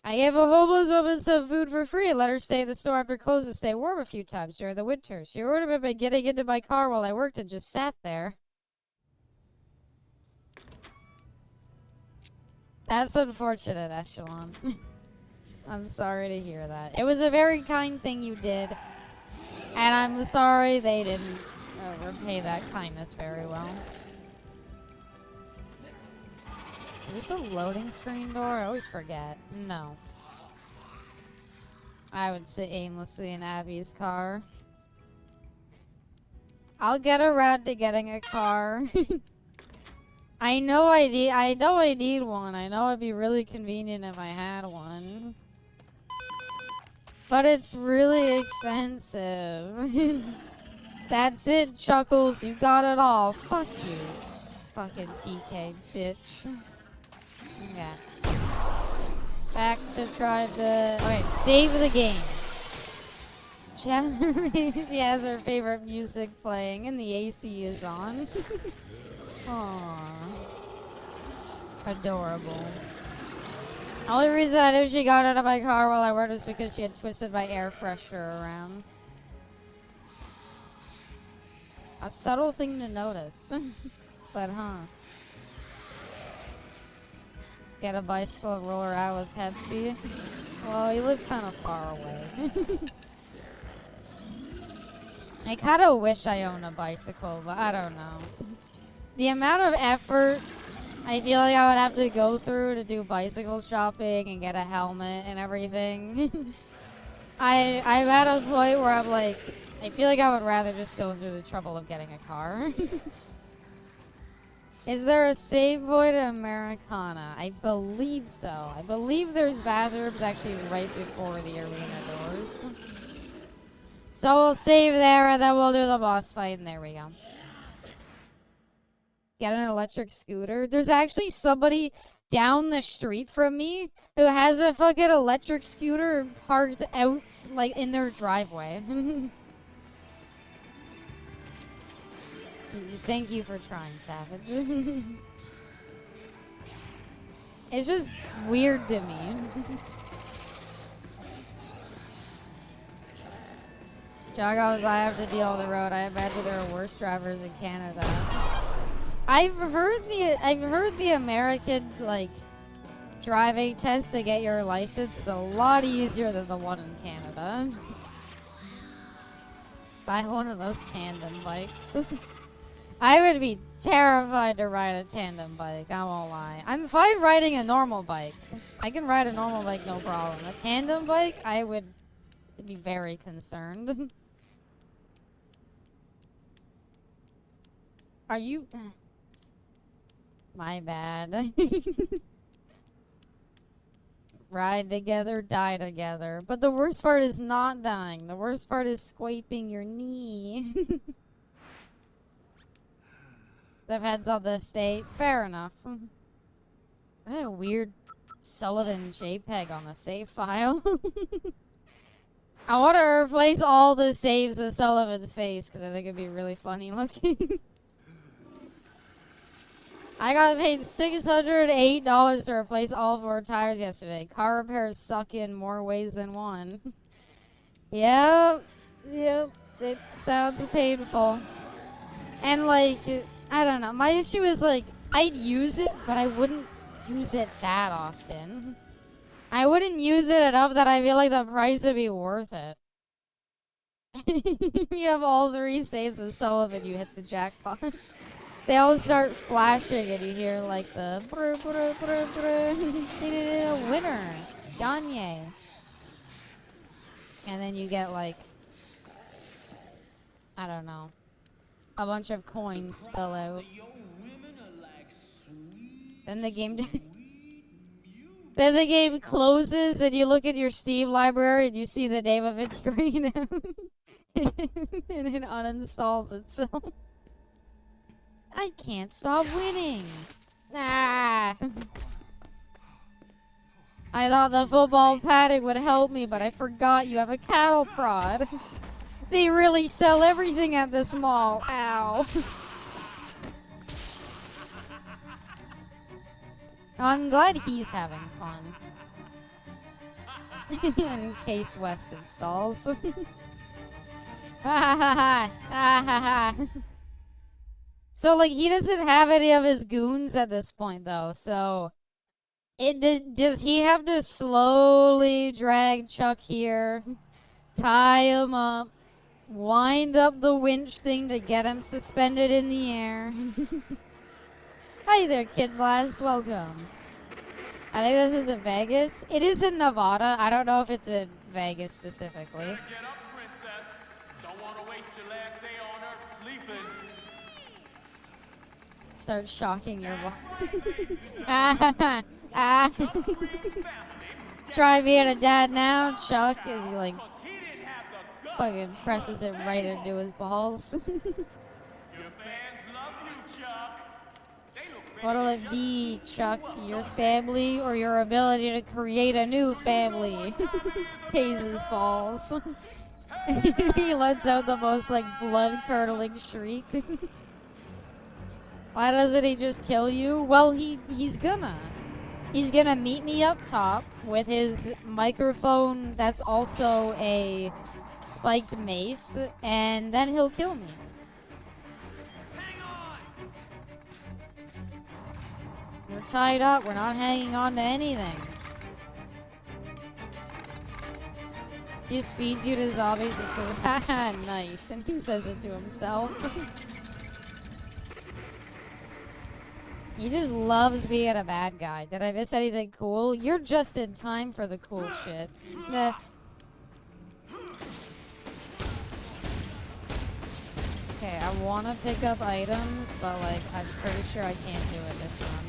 I gave a homeless woman some food for free and let her stay in the store after close to stay warm a few times during the winter. She ordered it by getting into my car while I worked and just sat there. That's unfortunate, Echelon. I'm sorry to hear that. It was a very kind thing you did, and I'm sorry they didn't repay that kindness very well. Is this a loading screen door? I always forget. No. I would sit aimlessly in Abby's car. I'll get around to getting a car. I know I need one. I know it'd be really convenient if I had one. But it's really expensive. That's it, Chuckles. You got it all. Fuck you. Fucking TK, bitch. Yeah. Back to try to... Okay, save the game. She has her favorite music playing and the AC is on. Aww. Adorable. The only reason I knew she got out of my car while I worked was because she had twisted my air freshener around. A subtle thing to notice. But huh. Get a bicycle and roll her out with Pepsi. Well, you live kind of far away. I kind of wish I owned a bicycle, but I don't know. The amount of effort I feel like I would have to go through to do bicycle shopping and get a helmet and everything. I'm at a point where I'm like, I feel like I would rather just go through the trouble of getting a car. Is there a save point in Americana? I believe so. I believe there's bathrooms actually right before the arena doors. So we'll save there and then we'll do the boss fight and there we go. Get an electric scooter. There's actually somebody down the street from me who has a fucking electric scooter parked out like in their driveway. Thank you for trying, Savage. It's just weird to me. Jagos, I have to deal with the road. I imagine there are worse drivers in Canada. I've heard the American like driving test to get your license is a lot easier than the one in Canada. Buy one of those tandem bikes. I would be terrified to ride a tandem bike, I won't lie. I'm fine riding a normal bike. I can ride a normal bike, no problem. A tandem bike, I would be very concerned. Are you... My bad. Ride together, die together. But the worst part is not dying. The worst part is scraping your knee. Depends on the state. Fair enough. I had a weird Sullivan JPEG on the save file. I want to replace all the saves with Sullivan's face because I think it'd be really funny looking. I got paid $608 to replace all 4 tires yesterday. Car repairs suck in more ways than one. Yep. It sounds painful. And like, I don't know. My issue is like, I'd use it, but I wouldn't use it that often. I wouldn't use it enough that I feel like the price would be worth it. You have all 3 saves of Sullivan, you hit the jackpot. They all start flashing and you hear like the brr, brr, brr, brr. Winner, Gagne. And then you get like, I don't know, a bunch of coins spill out. Then the game then the game closes and you look at your Steam library and you see the name of its screen and it uninstalls itself. I can't stop winning. Ah. I thought the football padding would help me, but I forgot you have a cattle prod. They really sell everything at this mall. Ow. I'm glad he's having fun. In case West installs. So, like, he doesn't have any of his goons at this point, though, so... Does he have to slowly drag Chuck here, tie him up, wind up the winch thing to get him suspended in the air? Hi there, Kid Blast. Welcome. I think this is in Vegas. It is in Nevada. I don't know if it's in Vegas specifically. Get up, princess. Don't want to waste your last day on Earth sleeping. Start shocking your wife. Try being a dad now, Chuck, as he like fucking presses it right into his balls. Your fans love you, Chuck. They look What'll it be, Chuck? Your family or your ability to create a new family? Tases balls. He lets out the most like blood-curdling shriek. Why doesn't he just kill you? Well, he's gonna. He's gonna meet me up top with his microphone that's also a spiked mace, and then he'll kill me. We're tied up. We're not hanging on to anything. He just feeds you to zombies and says, haha, nice. And he says it to himself. He just loves being a bad guy. Did I miss anything cool? You're just in time for the cool shit. Okay, I want to pick up items, but like, I'm pretty sure I can't do it this run.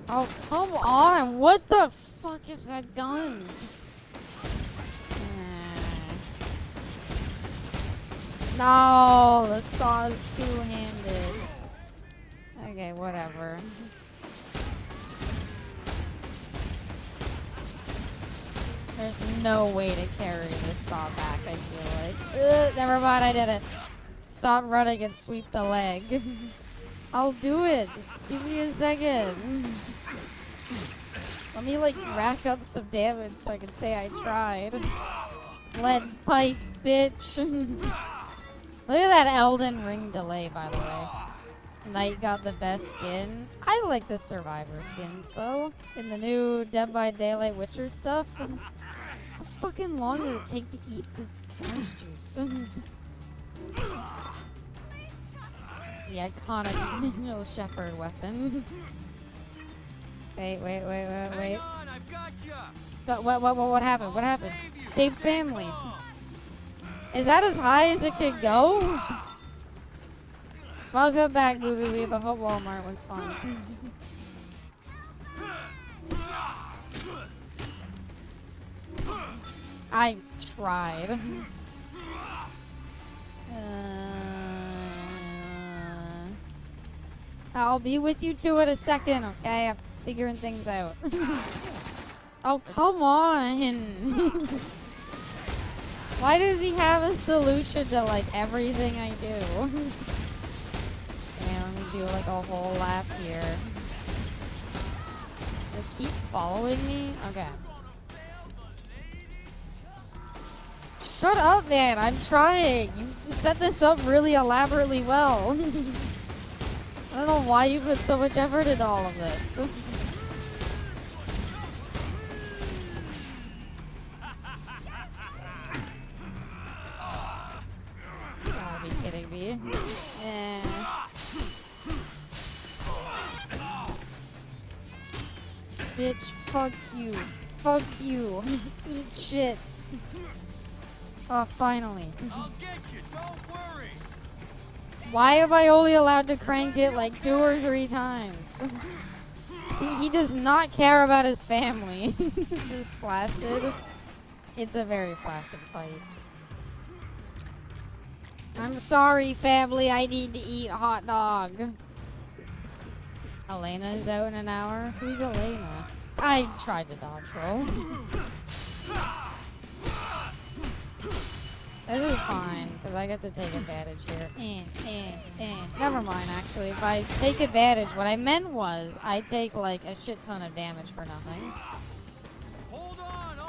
Oh, come on! What the fuck is that gun? No, the saw is two-handed. Okay, whatever. There's no way to carry this saw back, I feel like. Ugh, never mind, I did it. Stop running and sweep the leg. I'll do it. Just give me a second. Let me, like, rack up some damage so I can say I tried. Lead pipe, bitch. Look at that Elden Ring delay, by the way. Knight got the best skin. I like the Survivor skins, though. In the new Dead by Daylight Witcher stuff. How fucking long does it take to eat the orange juice? The iconic Angel Shepherd weapon. Wait. What happened? What happened? Save family. Is that as high as it could go? Welcome back, Movie Weeb. I hope Walmart was fun. I tried. I'll be with you two in a second, okay? I'm figuring things out. Oh, come on. Why does he have a solution to, like, everything I do? Okay, let me do, like, a whole lap here. Does it keep following me? Okay. Shut up, man. I'm trying. You set this up really elaborately well. I don't know why you put so much effort into all of this. Gotta be kidding me. Bitch, fuck you. Fuck you. Eat shit. Oh, finally. I'll get you, don't worry. Why am I only allowed to crank it like 2 or 3 times? He does not care about his family. This is flaccid. It's a very flaccid fight. I'm sorry, family. I need to eat hot dog. Elena's out in an hour. Who's Elena? I tried to dodge roll. This is fine, because I get to take advantage here. Never mind, actually. If I take advantage, what I meant was, I take, like, a shit ton of damage for nothing.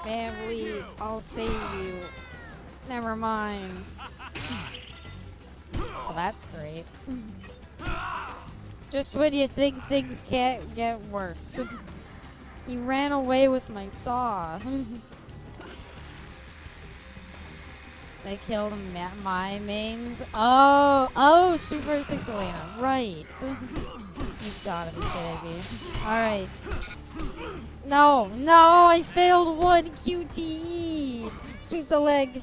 Family, I'll save you. Never mind. Well, that's great. Just when you think things can't get worse. He ran away with my saw. They killed my mains. Oh, Super 6 Elena. Right. You've gotta be kidding me. Alright. No, I failed one QTE. Sweep the leg.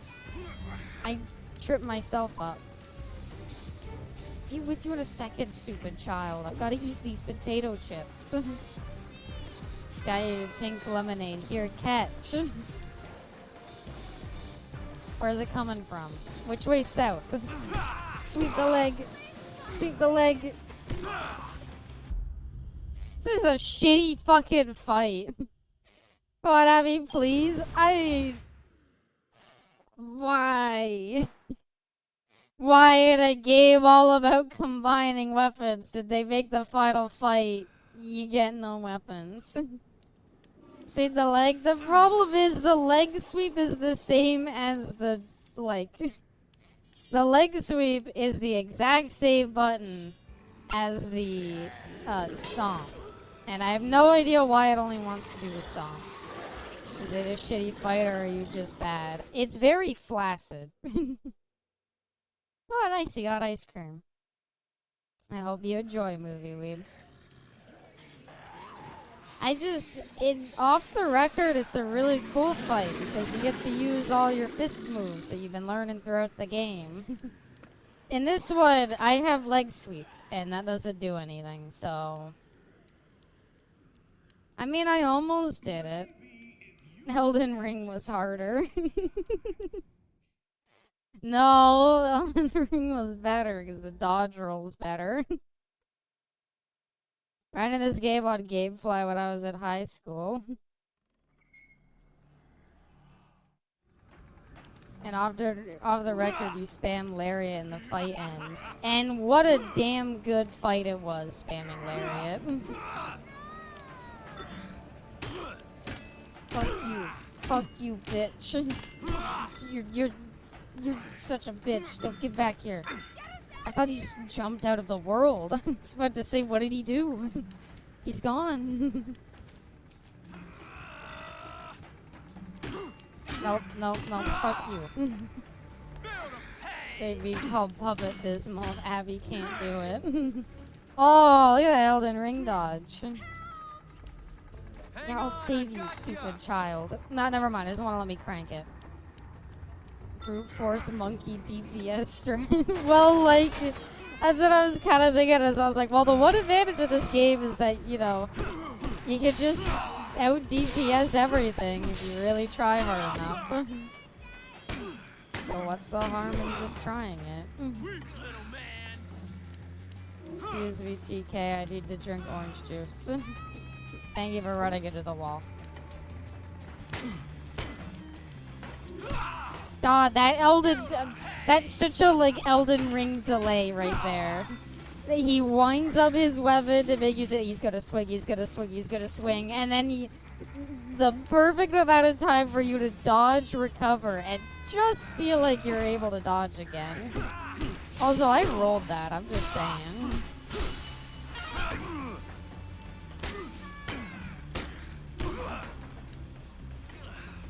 I tripped myself up. Be with you in a second, stupid child. I've gotta eat these potato chips. Guy, pink lemonade. Here, catch. Where's it coming from? Which way south? Sweep the leg. Sweep the leg. This is a shitty fucking fight. Come on, Abby, please. Why? Why in a game all about combining weapons did they make the final fight you get no weapons? See the leg? The problem is the leg sweep is the same as the, like... The leg sweep is the exact same button as the stomp. And I have no idea why it only wants to do the stomp. Is it a shitty fight or are you just bad? It's very flaccid. Oh, nice, you got ice cream. I hope you enjoy Movie Weeb. Off the record, it's a really cool fight because you get to use all your fist moves that you've been learning throughout the game. In this one, I have leg sweep, and that doesn't do anything, so... I mean, I almost did it. Elden Ring was harder. No, Elden Ring was better because the dodge roll's better. Ran in this game on Gamefly when I was in high school. And off the record, you spam Lariat and the fight ends. And what a damn good fight it was, spamming Lariat. Fuck you. Fuck you, bitch. You're such a bitch. Don't get back here. I thought he just jumped out of the world. I was about to say, what did he do? He's gone. Nope, fuck you. They'd be called Puppet Dismal if Abby can't do it. Oh, look at that Elden Ring dodge. Yeah, I'll save you, stupid child. No, never mind. It doesn't want to let me crank it. Brute force monkey DPS strength. Well, like, that's what I was kind of thinking as I was like, well, the one advantage of this game is that, you know, you can just out DPS everything if you really try hard enough. So what's the harm in just trying it? Excuse me, TK, I need to drink orange juice. Thank you for running into the wall. God, that's such a, like, Elden Ring delay right there. He winds up his weapon to make you think he's gonna swing, and then the perfect amount of time for you to dodge, recover, and just feel like you're able to dodge again. Also, I rolled that, I'm just saying.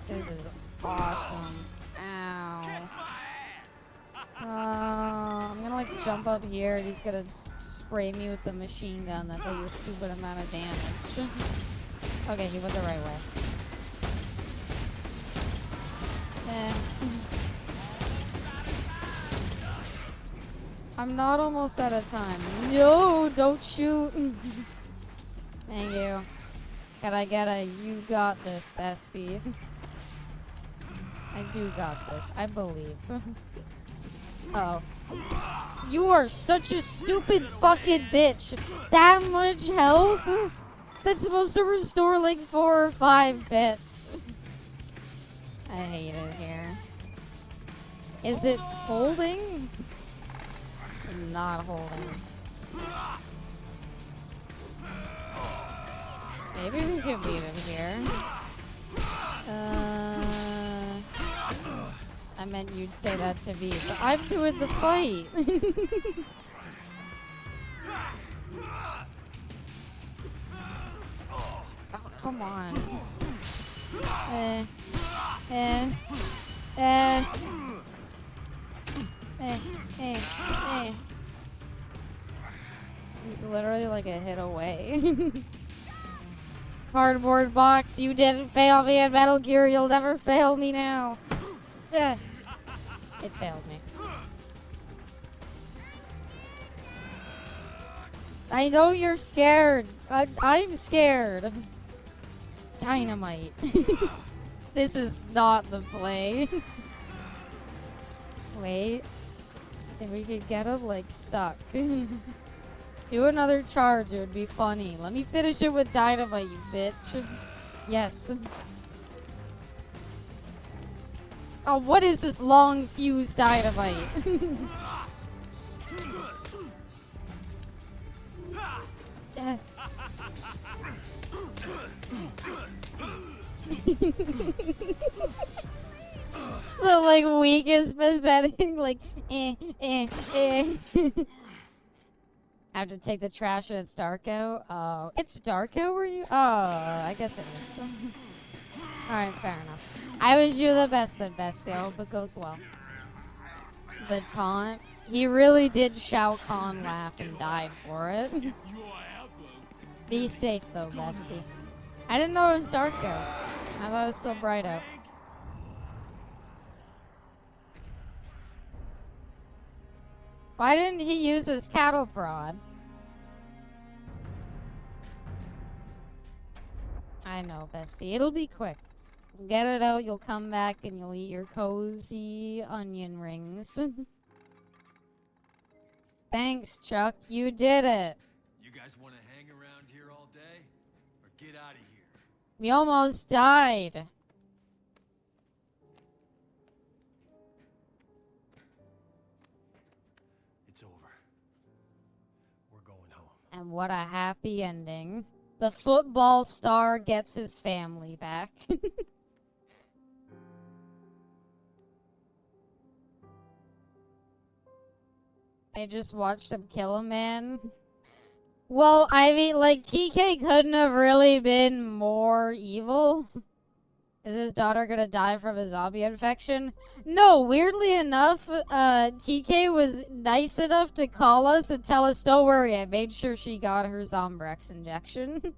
This is awesome. Ow. I'm gonna like jump up here and he's gonna spray me with the machine gun that does a stupid amount of damage. Okay, he went the right way. I'm not almost out of time. No, don't shoot. Thank you. Can I get a you got this, bestie? I do got this. I believe. Uh oh. You are such a stupid fucking bitch. That much health? That's supposed to restore like 4 or 5 bits. I hate it here. Is it holding? Not holding. Maybe we can beat him here. I meant you'd say that to me, but I'm doing the fight. Oh, come on. It's literally like a hit away. Cardboard box, you didn't fail me in Metal Gear, you'll never fail me now. It failed me. I know you're scared. I'm scared. Dynamite. This is not the play. Wait. If we could get him, like, stuck. Do another charge, it would be funny. Let me finish it with dynamite, you bitch. Yes. Oh, what is this long fuse dynamite? The like weakest, pathetic, like I have to take the trash and it's dark out. Oh, it's dark out where you? Oh, I guess it is. Alright, fair enough. I wish you the best then, bestie. I hope it goes well. The taunt. He really did Shao Kahn laugh and died for it. Be safe though, bestie. I didn't know it was dark out. I thought it was still bright out. Why didn't he use his cattle prod? I know, bestie. It'll be quick. You'll get it out, you'll come back, and you'll eat your cozy onion rings. Thanks, Chuck. You did it. You guys want to hang around here all day? Or get out of here? We almost died. It's over. We're going home. And what a happy ending. The football star gets his family back. I just watched him kill a man. Well, I mean, like, TK couldn't have really been more evil. Is his daughter gonna die from a zombie infection? No, weirdly enough, TK was nice enough to call us and tell us, don't worry, I made sure she got her Zombrex injection.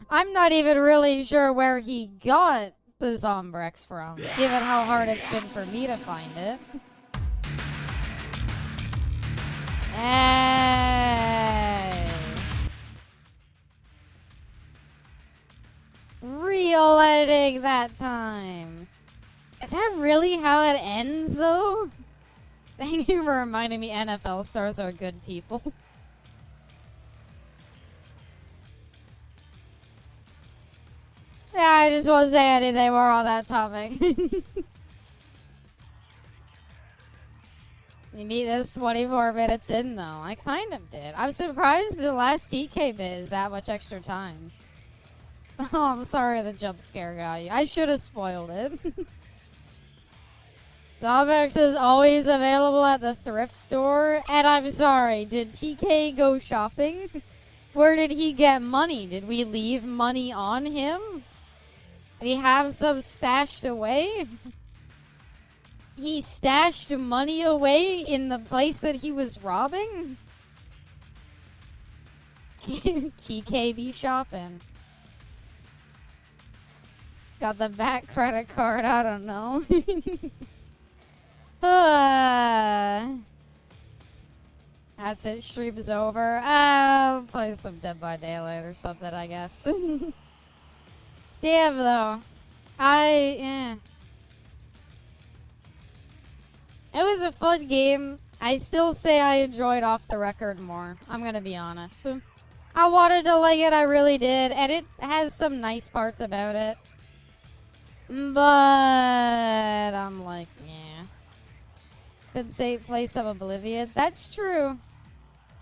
I'm not even really sure where he got the Zombrex from, given how hard it's been for me to find it. Hey! Real ending that time. Is that really how it ends, though? Thank you for reminding me NFL stars are good people. Yeah, I just won't say anything more on that topic. You meet this 24 minutes in, though. I kind of did. I'm surprised the last TK bit is that much extra time. Oh, I'm sorry the jump scare got you. I should have spoiled it. Zombrex is always available at the thrift store. And I'm sorry, did TK go shopping? Where did he get money? Did we leave money on him? Did he have some stashed away? He stashed money away in the place that he was robbing? TKB shopping. Got the back credit card, I don't know. That's it. Stream is over. I'll play some Dead by Daylight or something, I guess. Damn, though. It was a fun game. I still say I enjoyed Off the Record more. I'm gonna be honest. I wanted to like it, I really did. And it has some nice parts about it. But I'm like, yeah. Could say play some Oblivion. That's true.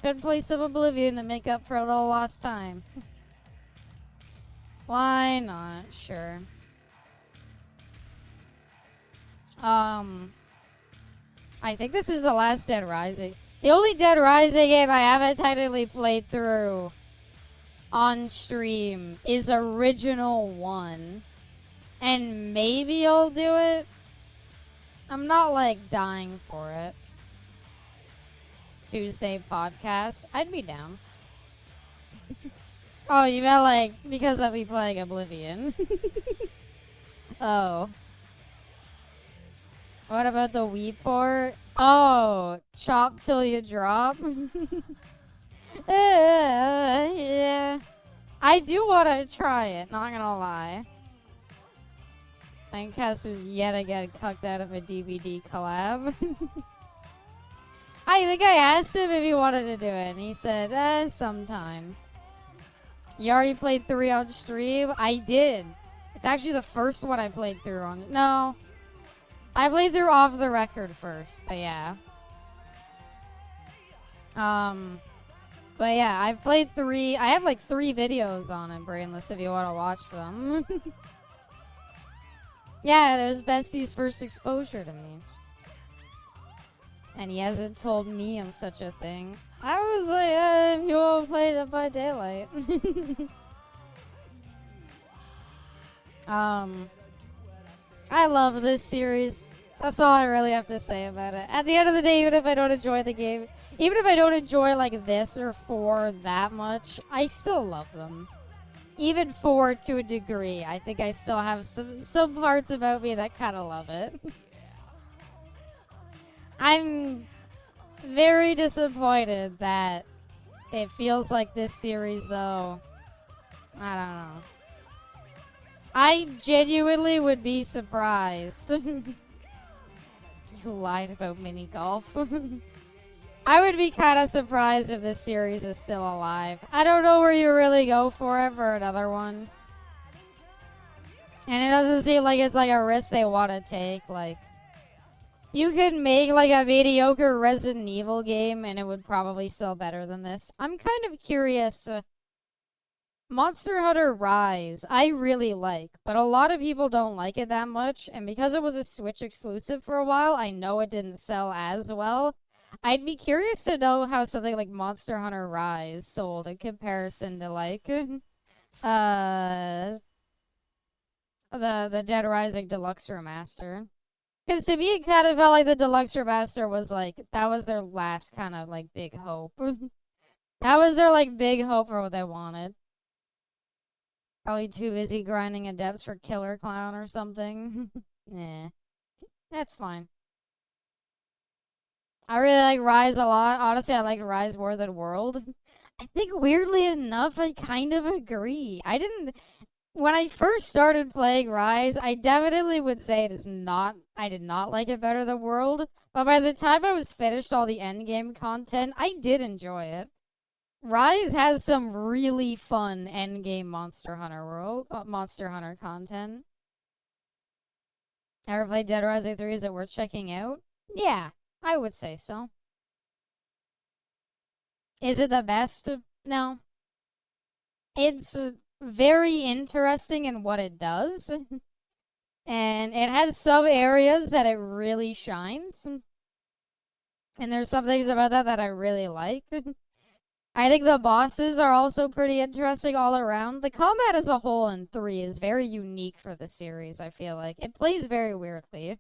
Could play some Oblivion to make up for a little lost time. Why not? Sure. I think this is the last Dead Rising. The only Dead Rising game I haven't technically played through on stream is Original 1. And maybe I'll do it. I'm not like dying for it. Tuesday podcast. I'd be down. Oh, you meant like because I'll be playing Oblivion. Oh. What about the Wii port? Oh, chop till you drop. Yeah. I do want to try it, not gonna lie. Lancaster's yet again cucked out of a DVD collab. I think I asked him if he wanted to do it, and he said, sometime. You already played 3 on stream? I did. It's actually the first one I played through on... No. I played through Off the Record first, but yeah. But yeah, I've played 3... I have like 3 videos on it, Brainless, if you want to watch them. Yeah, it was Bestie's first exposure to me. And he hasn't told me I'm such a thing. I was like, if you want to play Dead by Daylight. I love this series. That's all I really have to say about it. At the end of the day, even if I don't enjoy the game, even if I don't enjoy like this or 4 that much, I still love them. Even 4 to a degree. I think I still have some parts about me that kind of love it. I'm very disappointed that it feels like this series, though. I don't know. I genuinely would be surprised. You lied about mini golf. I would be kind of surprised if this series is still alive. I don't know where you really go for it for another one. And it doesn't seem like it's like a risk they want to take. Like, you could make like a mediocre Resident Evil game and it would probably sell better than this. I'm kind of curious. Monster Hunter Rise, I really like, but a lot of people don't like it that much. And because it was a Switch exclusive for a while, I know it didn't sell as well. I'd be curious to know how something like Monster Hunter Rise sold in comparison to like the Dead Rising Deluxe Remaster. Because to me, it kind of felt like the Deluxe Remaster was like, that was their last kind of like big hope. That was their like big hope for what they wanted. Probably too busy grinding adepts for Killer Clown or something. Nah. That's fine. I really like Rise a lot. Honestly, I like Rise more than World. I think weirdly enough, I kind of agree. When I first started playing Rise, I definitely would say I did not like it better than World. But by the time I was finished all the endgame content, I did enjoy it. Rise has some really fun endgame Monster Hunter content. Ever played Dead Rising 3? Is it worth checking out? Yeah, I would say so. Is it the best? No. It's very interesting in what it does. And it has some areas that it really shines. And there's some things about that I really like. I think the bosses are also pretty interesting all around. The combat as a whole in 3 is very unique for the series, I feel like. It plays very weirdly.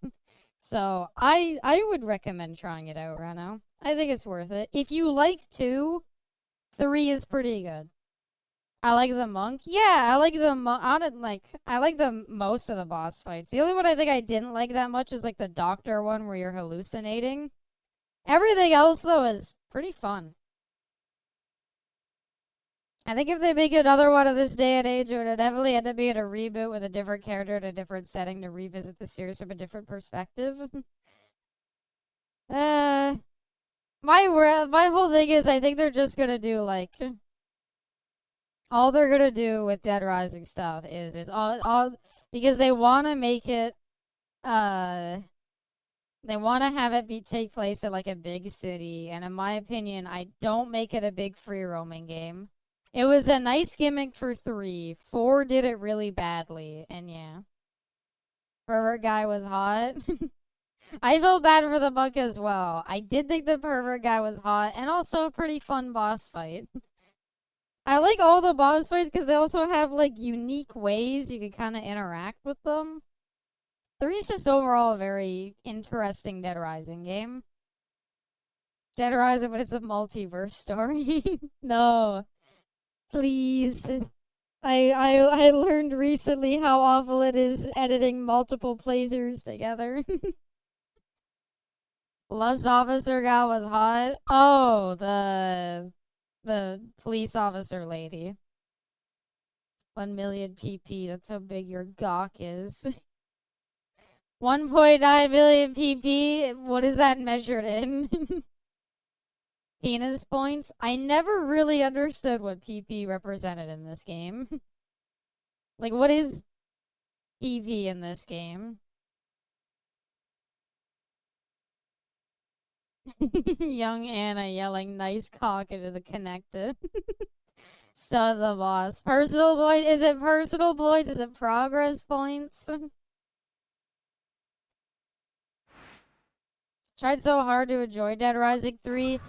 So, I would recommend trying it out right now. I think it's worth it. If you like 2, 3 is pretty good. I like the monk. Yeah, I like the I like the most of the boss fights. The only one I think I didn't like that much is like the doctor one where you're hallucinating. Everything else, though, is pretty fun. I think if they make another one of this day and age, it would definitely end up being a reboot with a different character in a different setting to revisit the series from a different perspective. My whole thing is I think they're just gonna do, like, all they're gonna do with Dead Rising stuff is all because they want to make it, they want to have it take place at, like, a big city, and in my opinion, I don't make it a big free roaming game. It was a nice gimmick for 3. 4 did it really badly, and yeah. Pervert guy was hot. I felt bad for the monk as well. I did think the pervert guy was hot, and also a pretty fun boss fight. I like all the boss fights because they also have, like, unique ways you can kind of interact with them. 3 is just overall a very interesting Dead Rising game. Dead Rising, but it's a multiverse story. No. Please. I learned recently how awful it is editing multiple playthroughs together. Lust officer guy was hot. Oh, the police officer lady. 1 million PP. That's how big your gawk is. 1.9 million PP. What is that measured in? Penis points? I never really understood what PP represented in this game. Like, what is PP in this game? Young Anna yelling nice cock into the connected. Stud the boss. Personal points? Is it personal points? Is it progress points? Tried so hard to enjoy Dead Rising 3.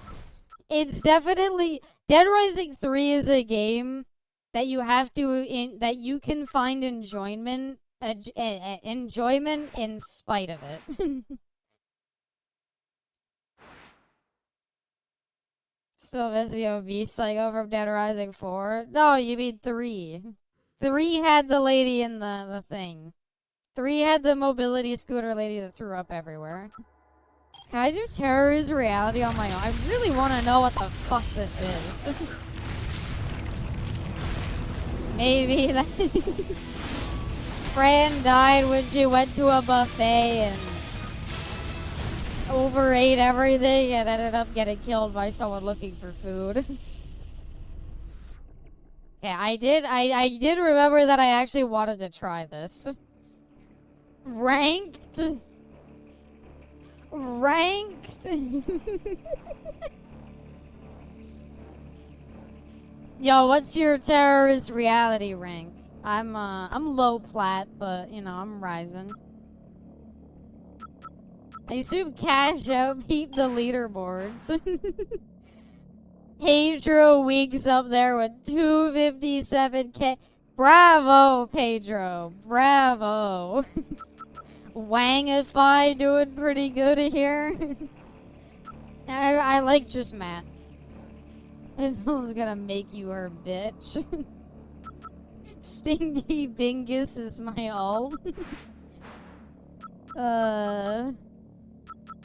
It's definitely Dead Rising 3 is a game that you have to that you can find enjoyment in spite of it. Silvesio Beast Psycho from Dead Rising 4. No, you mean 3. 3 had the lady in the thing. 3 had the mobility scooter lady that threw up everywhere. Can I do terrorist reality on my own? I really want to know what the fuck this is. Maybe that Fran died when she went to a buffet and overate everything and ended up getting killed by someone looking for food. Okay, I did remember that I actually wanted to try this. Ranked? Ranked? Yo, what's your terrorist reality rank? I'm low plat, but you know, I'm rising. I assume Cash Out peep the leaderboards. Pedro Weeks up there with 257k. Bravo, Pedro. Bravo. Wangify doing pretty good here. I like just Matt. This one's gonna make you her bitch. Stinky Bingus is my alt.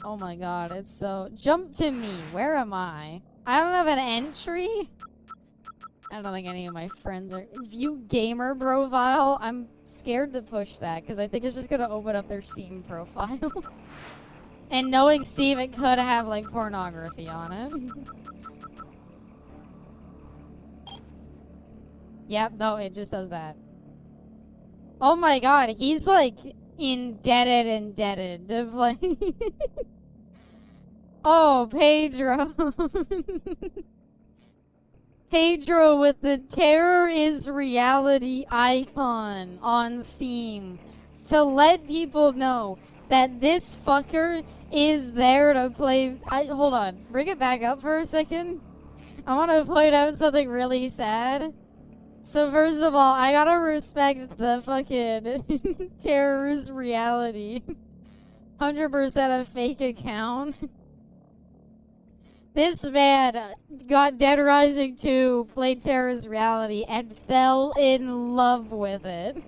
Oh my god, it's so... Jump to me. Where am I? I don't have an entry? I don't think any of my friends are... View gamer profile? I'm scared to push that, because I think it's just gonna open up their Steam profile. And knowing Steam, it could have, like, pornography on it. Yep, no, it just does that. Oh my god, he's, like, indebted to play. Oh, Pedro. Pedro with the Terror is Reality icon on Steam to let people know that this fucker is there to play. Hold on, bring it back up for a second. I want to point out something really sad. So first of all, I gotta respect the fucking Terrorist Reality. 100% a fake account. This man got Dead Rising 2, played Terrorist Reality, and fell in love with it.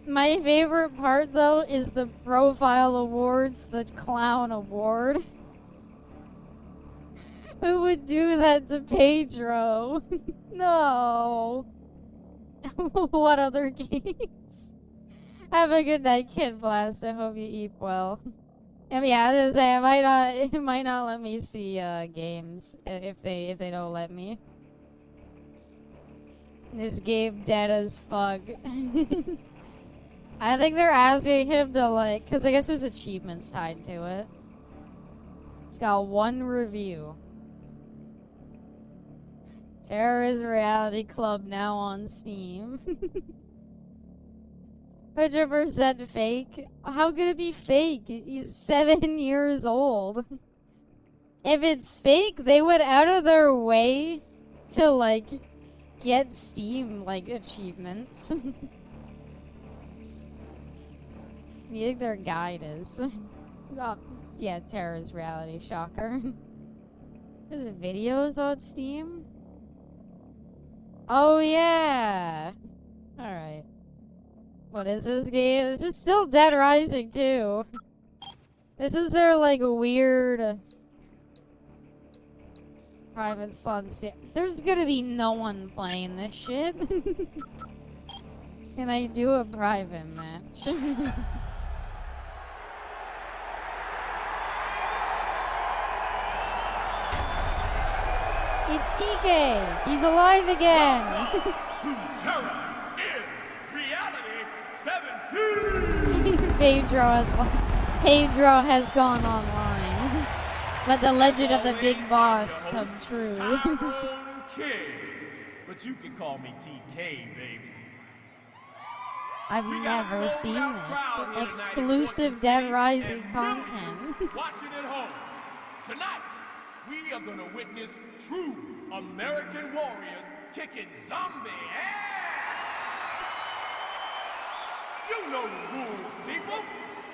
My favorite part, though, is the Profile Awards, the Clown Award. Who would do that to Pedro? No. What other games? Have a good night, Kid Blast. I hope you eat well. Yeah, I was gonna say it might not let me see games if they don't let me. This game dead as fuck. I think they're asking him to like, cause I guess there's achievements tied to it. It's got 1 review. Terrorist Reality Club now on Steam. 100% fake? How could it be fake? He's 7 years old. If it's fake, they went out of their way to, like, get Steam, like, achievements. You think their guide is? Oh, yeah, Terrorist Reality, shocker. There's videos on Steam? Oh, yeah! Alright. What is this game? This is still Dead Rising 2. This is their, like, weird... private slots. There's gonna be no one playing this shit. Can I do a private match? It's TK! He's alive again! To Terra is Reality 17! Pedro has gone online. Let the legend of the big boss come true. King, but you can call me TK, baby. I've never seen this. Exclusive Dead Rising content. Watching at home. Tonight, we are gonna witness true American warriors kicking zombie ass. You know the rules, people.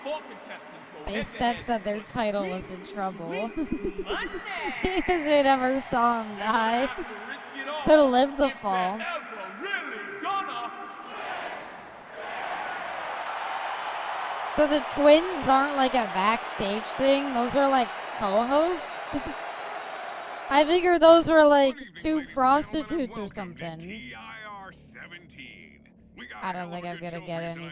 4 contestants go They sense that their title is in trouble. Monday. Because we never saw him die. Could have lived the fall. So the twins aren't like a backstage thing? Those are like co-hosts? I figured those were like 2 prostitutes or something. I don't think I'm gonna get any.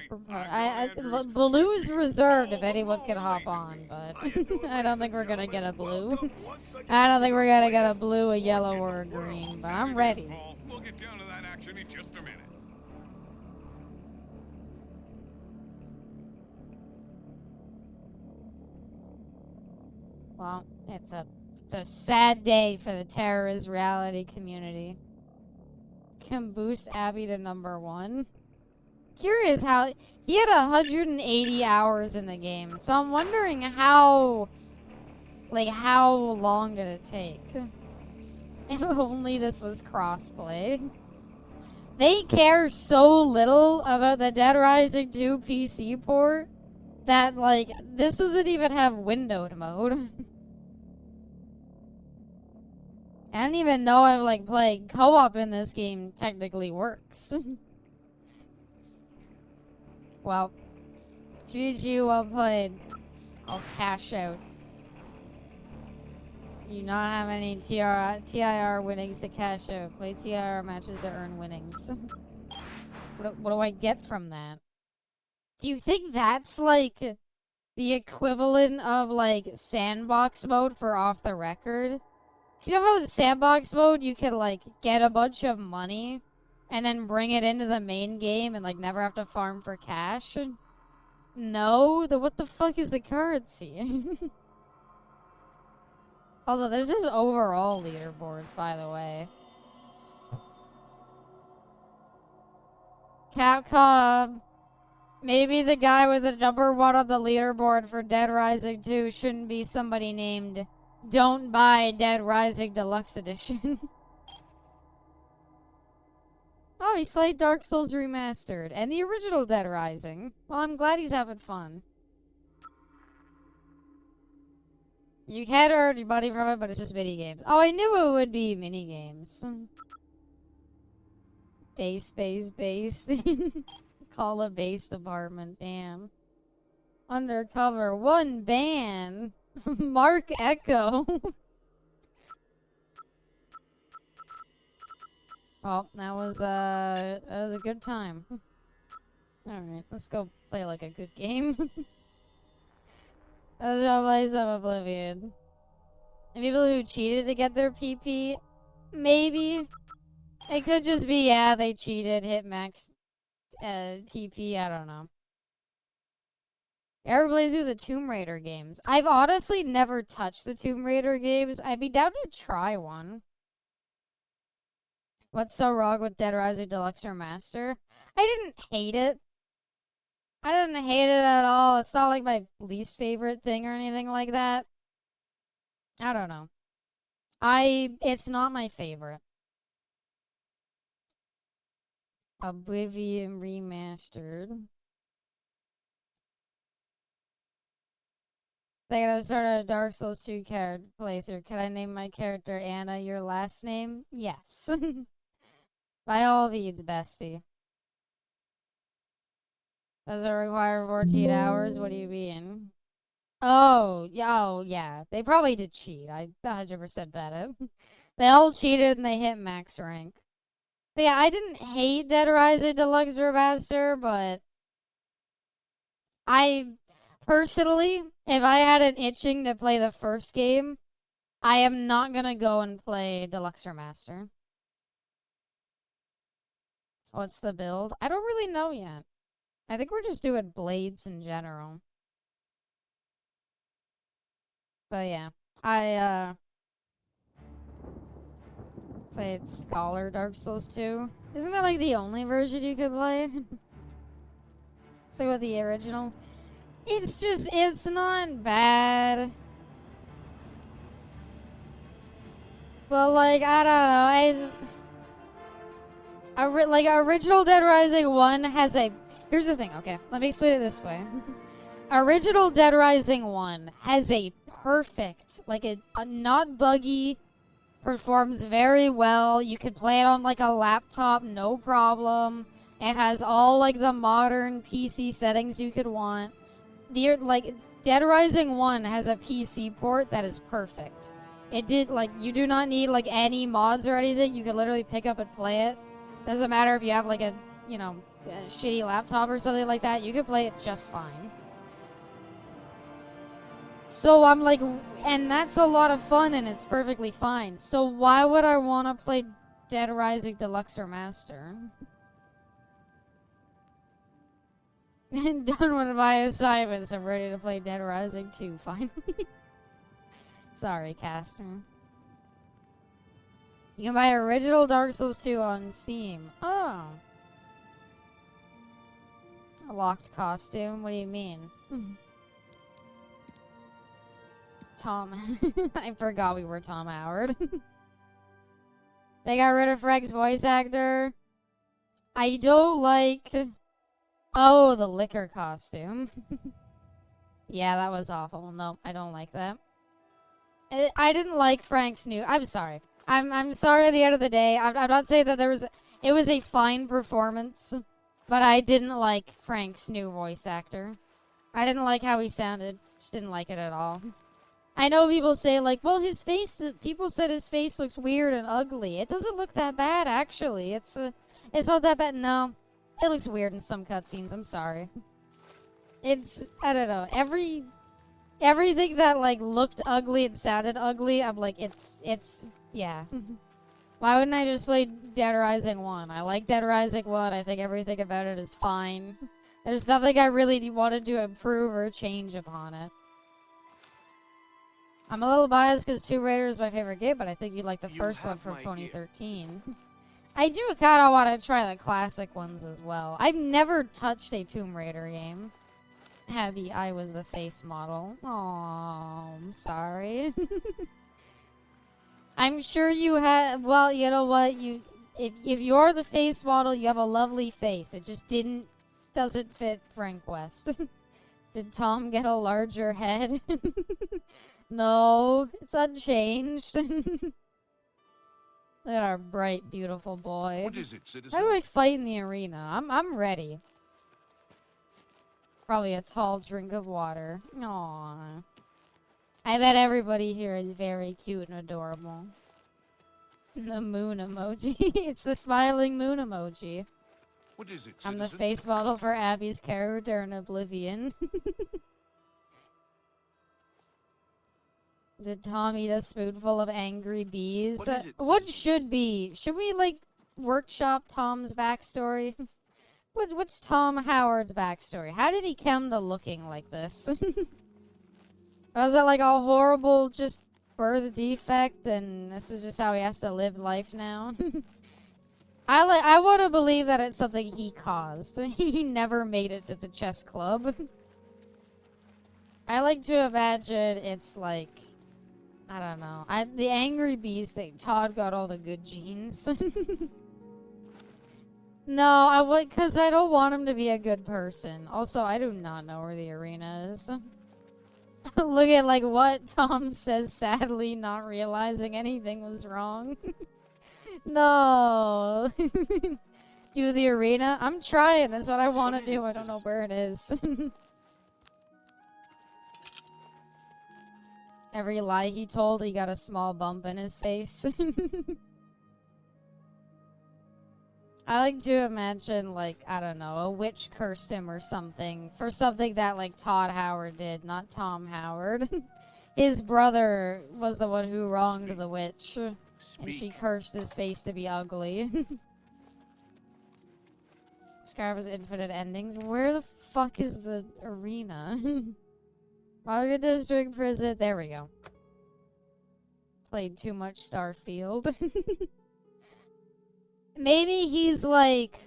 Blue's reserved if anyone can hop on, but I don't think we're gonna get a blue. I don't think we're gonna get a blue, a yellow, or a green, but I'm ready. We'll get down to that action in just a minute. Well, it's a sad day for the terrorist reality community. Can boost Abby to #1. Curious how he had 180 hours in the game, so I'm wondering how long did it take? If only this was crossplay. They care so little about the Dead Rising 2 PC port that like this doesn't even have windowed mode. I don't even know if like playing co-op in this game technically works. Well, GG, well played. I'll cash out. Do not have any TIR winnings to cash out. Play TIR matches to earn winnings. What do I get from that? Do you think that's like the equivalent of like sandbox mode for off the record? You know how in sandbox mode you can like get a bunch of money and then bring it into the main game and like never have to farm for cash? No? What the fuck is the currency? Also, there's just overall leaderboards, by the way. Capcom. Maybe the guy with the #1 on the leaderboard for Dead Rising 2 shouldn't be somebody named Don't Buy Dead Rising Deluxe Edition. Oh, he's played Dark Souls Remastered and the original Dead Rising. Well, I'm glad he's having fun. You can earn money from it, but it's just minigames. Oh, I knew it would be minigames. Base. Call a base department, damn. Undercover, 1 ban. Mark Echo. Well, that was a good time. Alright, let's go play like a good game. Let's go play some Oblivion. And people who cheated to get their PP, maybe. It could just be, yeah, they cheated, hit max PP, I don't know. Ever play through the Tomb Raider games? I've honestly never touched the Tomb Raider games. I'd be down to try one. What's so wrong with Dead Rising Deluxe Remaster? I didn't hate it. I didn't hate it at all. It's not like my least favorite thing or anything like that. I don't know. It's not my favorite. Oblivion Remastered. They gotta start a Dark Souls 2 character playthrough. Can I name my character Anna your last name? Yes. By all means, bestie. Does it require 14 hours? What do you mean? Oh, yeah. They probably did cheat. I 100% bet it. They all cheated and they hit max rank. But yeah, I didn't hate Dead Rising Deluxe Remaster, but I personally, if I had an itching to play the first game, I am not gonna go and play Deluxe Remaster. What's the build? I don't really know yet. I think we're just doing blades in general. But yeah, I played Scholar Dark Souls 2. Isn't that like the only version you could play? So with the original, it's not bad. But like, I don't know. Like original Dead Rising 1 has a. Here's the thing. Okay, let me explain it this way. Original Dead Rising 1 has a perfect, like a not buggy, performs very well. You could play it on like a laptop, no problem. It has all like the modern PC settings you could want. Like Dead Rising 1 has a PC port that is perfect. It did like you do not need like any mods or anything. You could literally pick up and play it. Doesn't matter if you have like a shitty laptop or something like that. You could play it just fine. So I'm like, and that's a lot of fun and it's perfectly fine. So why would I want to play Dead Rising Deluxe Remaster? Done with my assignments. I'm ready to play Dead Rising 2 finally. Sorry, Caster. You can buy original Dark Souls 2 on Steam. Oh. A locked costume? What do you mean? Tom. I forgot we were Tom Howard. They got rid of Frank's voice actor. I don't like... Oh, the liquor costume. Yeah, that was awful. No, I don't like that. I didn't like Frank's new... I'm sorry. I'm sorry at the end of the day. I'm not saying that it was a fine performance, but I didn't like Frank's new voice actor. I didn't like how he sounded. Just didn't like it at all. I know people say like, well, his face, people said his face looks weird and ugly. It doesn't look that bad, actually. It's not that bad. No, it looks weird in some cutscenes. I'm sorry. I don't know. Everything that like looked ugly and sounded ugly, I'm like, yeah. Why wouldn't I just play Dead Rising 1? I like Dead Rising 1. I think everything about it is fine. There's nothing I really wanted to improve or change upon it. I'm a little biased because Tomb Raider is my favorite game, but I think you like the first one from 2013. I do kind of want to try the classic ones as well. I've never touched a Tomb Raider game. Abby, I was the face model. Oh, I'm sorry. I'm sure you have. Well, you know what? If you're the face model, you have a lovely face. It just doesn't fit Frank West. Did Tom get a larger head? No, it's unchanged. Look at our bright, beautiful boy. What is it, citizen? How do I fight in the arena? I'm ready. Probably a tall drink of water. Aww. I bet everybody here is very cute and adorable. The moon emoji. It's the smiling moon emoji. What is it, I'm the citizen? face model for Abby's character in Oblivion. Did Tom eat a spoonful of angry bees? What is it, What citizen? should be? Should we, like, workshop Tom's backstory? What's Tom Howard's backstory? How did he come to looking like this? Was it like a horrible just birth defect and this is just how he has to live life now? I want to believe that it's something he caused. He never made it to the chess club. I like to imagine it's like, I don't know. The angry bees thing. Todd got all the good genes. No, because I don't want him to be a good person. Also, I do not know where the arena is. Look at, like, what Tom says, sadly, not realizing anything was wrong. No. Do the arena? I'm trying. That's what I want to do. I don't know where it is. Every lie he told, he got a small bump in his face. I like to imagine, like, I don't know, a witch cursed him or something. For something that, like, Todd Howard did, not Tom Howard. His brother was the one who wronged the witch. And she cursed his face to be ugly. Skyrim's infinite endings. Where the fuck is the arena? Margaret District Prison. There we go. Played too much Starfield. Maybe he's like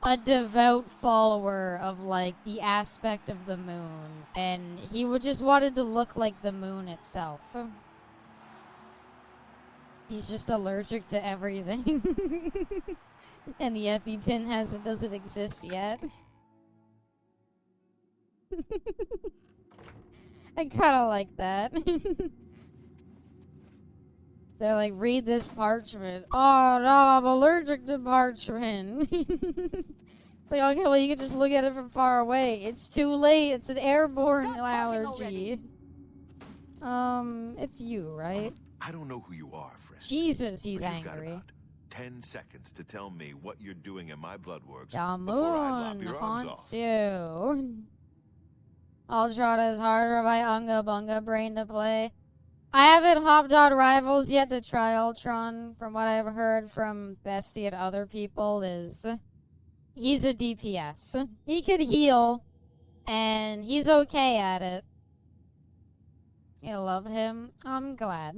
a devout follower of like the aspect of the moon, and he would just wanted to look like the moon itself. He's just allergic to everything. And the EpiPen doesn't exist yet. I kinda like that. They're like, read this parchment. Oh no, I'm allergic to parchment. It's like, okay, well you can just look at it from far away. It's too late, it's an airborne allergy. It's you, right? I don't know who you are, friend. Jesus, he's But you've got angry. about 10 seconds to tell me what you're doing in my bloodworks The before I lop moon your arms haunts off. you. Ultrada is harder by Unga Bunga brain to play. I haven't hopped on Rivals yet to try Ultron. From what I've heard from Bestie and other people is he's a DPS. He could heal, and he's okay at it. You love him? I'm glad.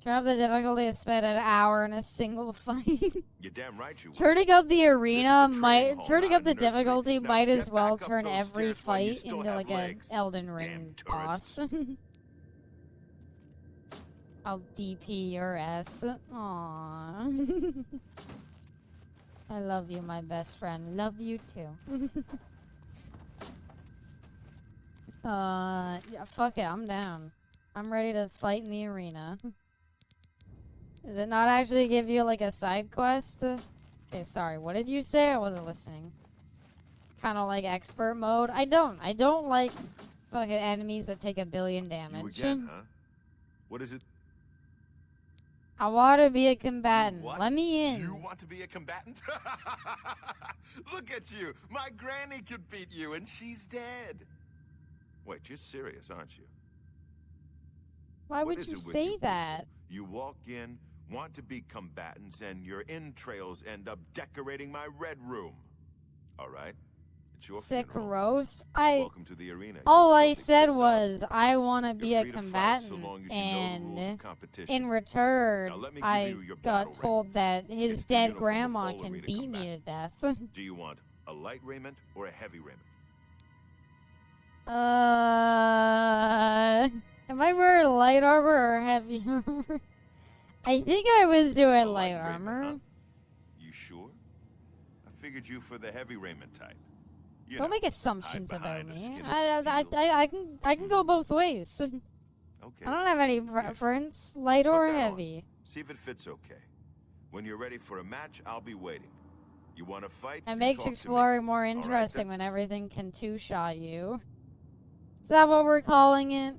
Turn up the difficulty to spend an hour in a single fight. You're damn right you will. Turning up the arena This is a might training hall, turning not up the a nursery. difficulty Now might get as well back up turn those every stairs while you fight still into have like an legs. Elden Damn Ring tourists. boss. I'll DP your ass. Aww. I love you, my best friend. Love you too. Yeah, fuck it, I'm down. I'm ready to fight in the arena. Does it not actually give you like a side quest? Okay, sorry, what did you say? I wasn't listening. Kind of like expert mode. I don't like fucking enemies that take 1 billion You damage. again, huh? What is it? I want to be a combatant. What? Let me in. You want to be a combatant? Look at you. My granny could beat you, and she's dead. Wait, you're serious, aren't you? Why What would is you it with say you that? people? You walk in, want to be combatants, and your entrails end up decorating my red room. All right? It's your Sick funeral. roast. Welcome to the arena. All You I filthy said kid dog. was I want to be You're a free to fight combatant, so long as you know the rules and of competition. in return, Now let me give I you your got battle told that his It's the dead uniform of grandma all can arena beat me to death. Do you want a light raiment or a heavy raiment? Am I wearing light armor or heavy armor? I think I was doing A light raiment, armor. huh? You sure? I figured you for the heavy raiment type. You Don't know, make assumptions hide about behind a me. skin of I can go both ways. Okay. I don't have any preference, light Put or that on. heavy. See if it fits okay. When you're ready for a match, I'll be waiting. You want to fight? It you makes talk to me. exploring more right, interesting then. when everything can two-shot you. Is that what we're calling it?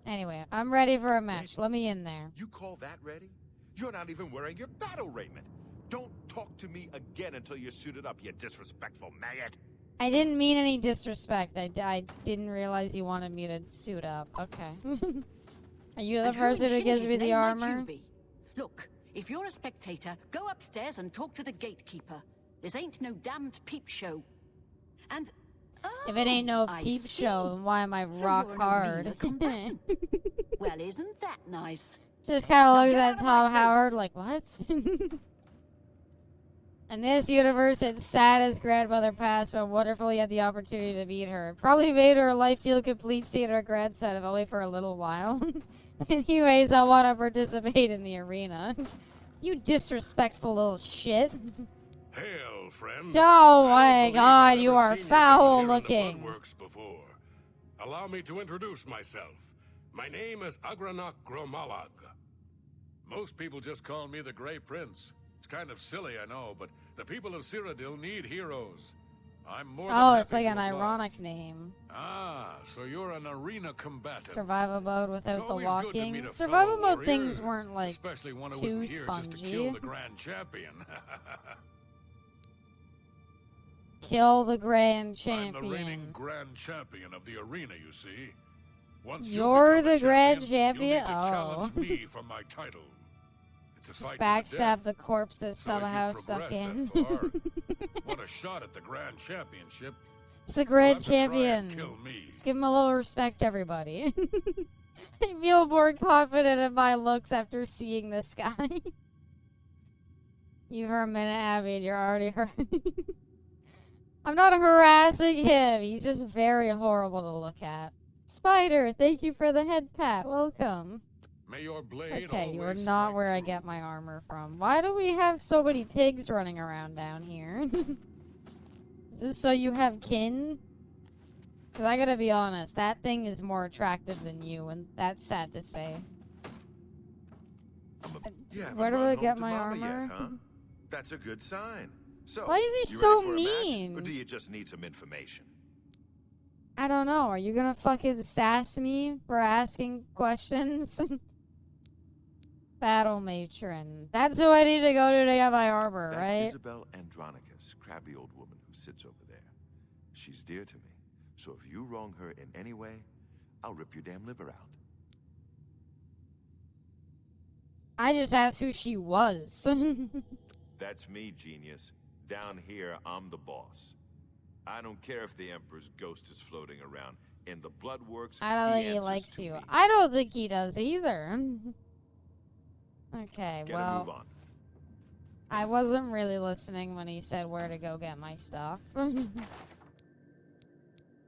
Anyway, I'm ready for a match. Let me in there. You call that ready? You're not even wearing your battle raiment. Don't talk to me again until you're suited up, you disrespectful maggot. I didn't mean any disrespect. I didn't realize you wanted me to suit up. Okay. Are you the And who person in who gives Shinity's me the name might armor? you be? Look, if you're a spectator, go upstairs and talk to the gatekeeper. This ain't no damned peep show. And If it ain't no I peep see. show, then why am I So rock you're an hard? arena combatant. Well, isn't that nice? Just kind of Now looks get at out of Tom my Howard face. like, what? In this universe, it's sad as grandmother passed, but wonderful you had the opportunity to meet her. Probably made her life feel complete seeing her grandson, if only for a little while. Anyways, I want to participate in the arena. You disrespectful little shit. Hail, friend. Oh I my don't god, believe you I've are ever seen foul down here in the looking. Bloodworks before. Allow me to introduce myself. My name is Agranok Gromalag. Most people just call me the Grey Prince. It's kind of silly, I know, but the people of Cyrodiil need heroes. I'm more than Oh, it's happy like to an oblige. ironic name. Ah, so you're an arena combatant. Survival mode It's without the always good to walking. meet a Survival fellow mode things warrior, weren't like especially one who too isn't here just to spongy. kill the grand champion. Kill the grand I'm champion. the reigning grand champion of the arena, you see. Once you You're become a the grand you'll champion? need to Oh. challenge me for my title. It's a Just fight to the backstab death. the corpse that So if you somehow stuck progress in. that far, want a shot at the grand championship? It's the you'll grand have to try and champion. kill me. Let's give him a little respect, everybody. I feel more confident in my looks after seeing this guy. You for a minute, Abby, and you're already hurt. I'm not harassing him. He's just very horrible to look at. Spider, thank you for the head pat. Welcome. May your blade Okay, you are always not strike where I true. get my armor from. Why do we have so many pigs running around down here? Is this so you have kin? Because I gotta be honest, that thing is more attractive than you, and that's sad to say. You haven't Where do run I home get to my Mama armor? Yet, huh? That's a good sign. So, Why is he you so ready for a match, mean? or do you just need some information? I don't know. Are you gonna fucking sass me for asking questions? Battle matron. That's who I need to go to get my armor, That's right? Isabel Andronicus, crabby old woman who sits over there. She's dear to me, so if you wrong her in any way, I'll rip your damn liver out. I just asked who she was. That's me, genius. Down here, I'm the boss. I don't care if the Emperor's ghost is floating around. In the Bloodworks, I don't think he answers likes to you. me. I don't think he does either. Okay, Get a move well, on. I wasn't really listening when he said where to go get my stuff.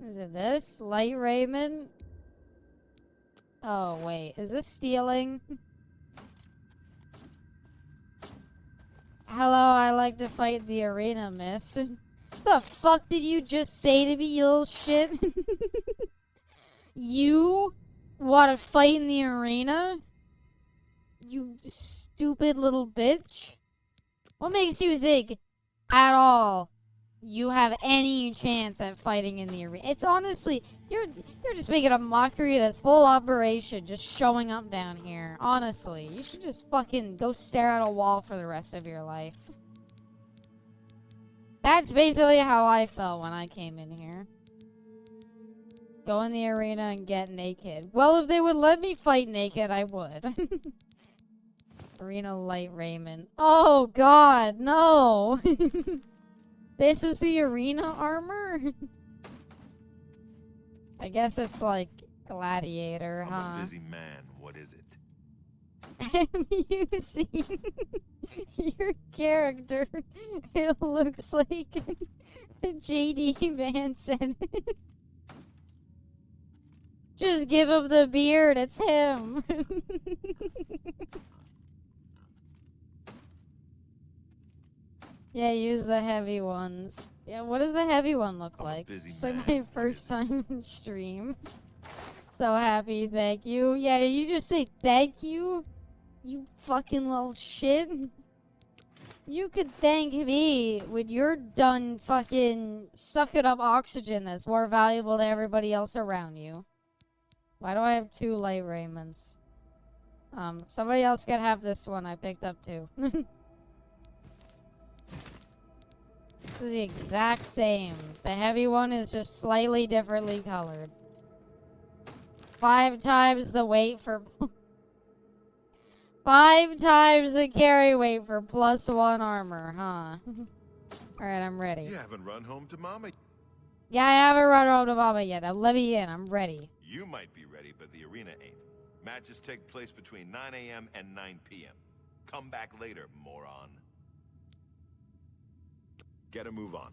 Is it this? Light raiment? Oh, wait. Is this stealing? Hello, I like to fight in the arena, miss. The fuck did you just say to me, you little shit? You want to fight in the arena? You stupid little bitch. What makes you think at all you have any chance at fighting in the arena? It's honestly, you're just making a mockery of this whole operation, just showing up down here. Honestly, you should just fucking go stare at a wall for the rest of your life. That's basically how I felt when I came in here. Go in the arena and get naked. Well, if they would let me fight naked, I would. Arena light raiment. Oh, God, no. This is the arena armor? I guess it's like gladiator, I'm huh? a busy man. What is it? Have you seen your character? It looks like J.D. Manson. Just give him the beard, it's him. Yeah, use the heavy ones. Yeah, what does the heavy one look I'm a like? busy It's like man. my What first is time in stream. So happy, thank you. Yeah, did you just say thank you? You fucking little shit. You could thank me when you're done fucking sucking up oxygen that's more valuable to everybody else around you. Why do I have 2 light Raymonds? Somebody else can have this one. I picked up 2. This is the exact same. The heavy one is just slightly differently colored. 5 times the weight for... 5 times the carry weight for +1 armor, huh? Alright, I'm ready. You haven't run home to Mama. Yeah, I haven't run home to Mama yet. Now let me in. I'm ready. You might be ready, but the arena ain't. Matches take place between 9 a.m. and 9 p.m. Come back later, moron. Get a move on.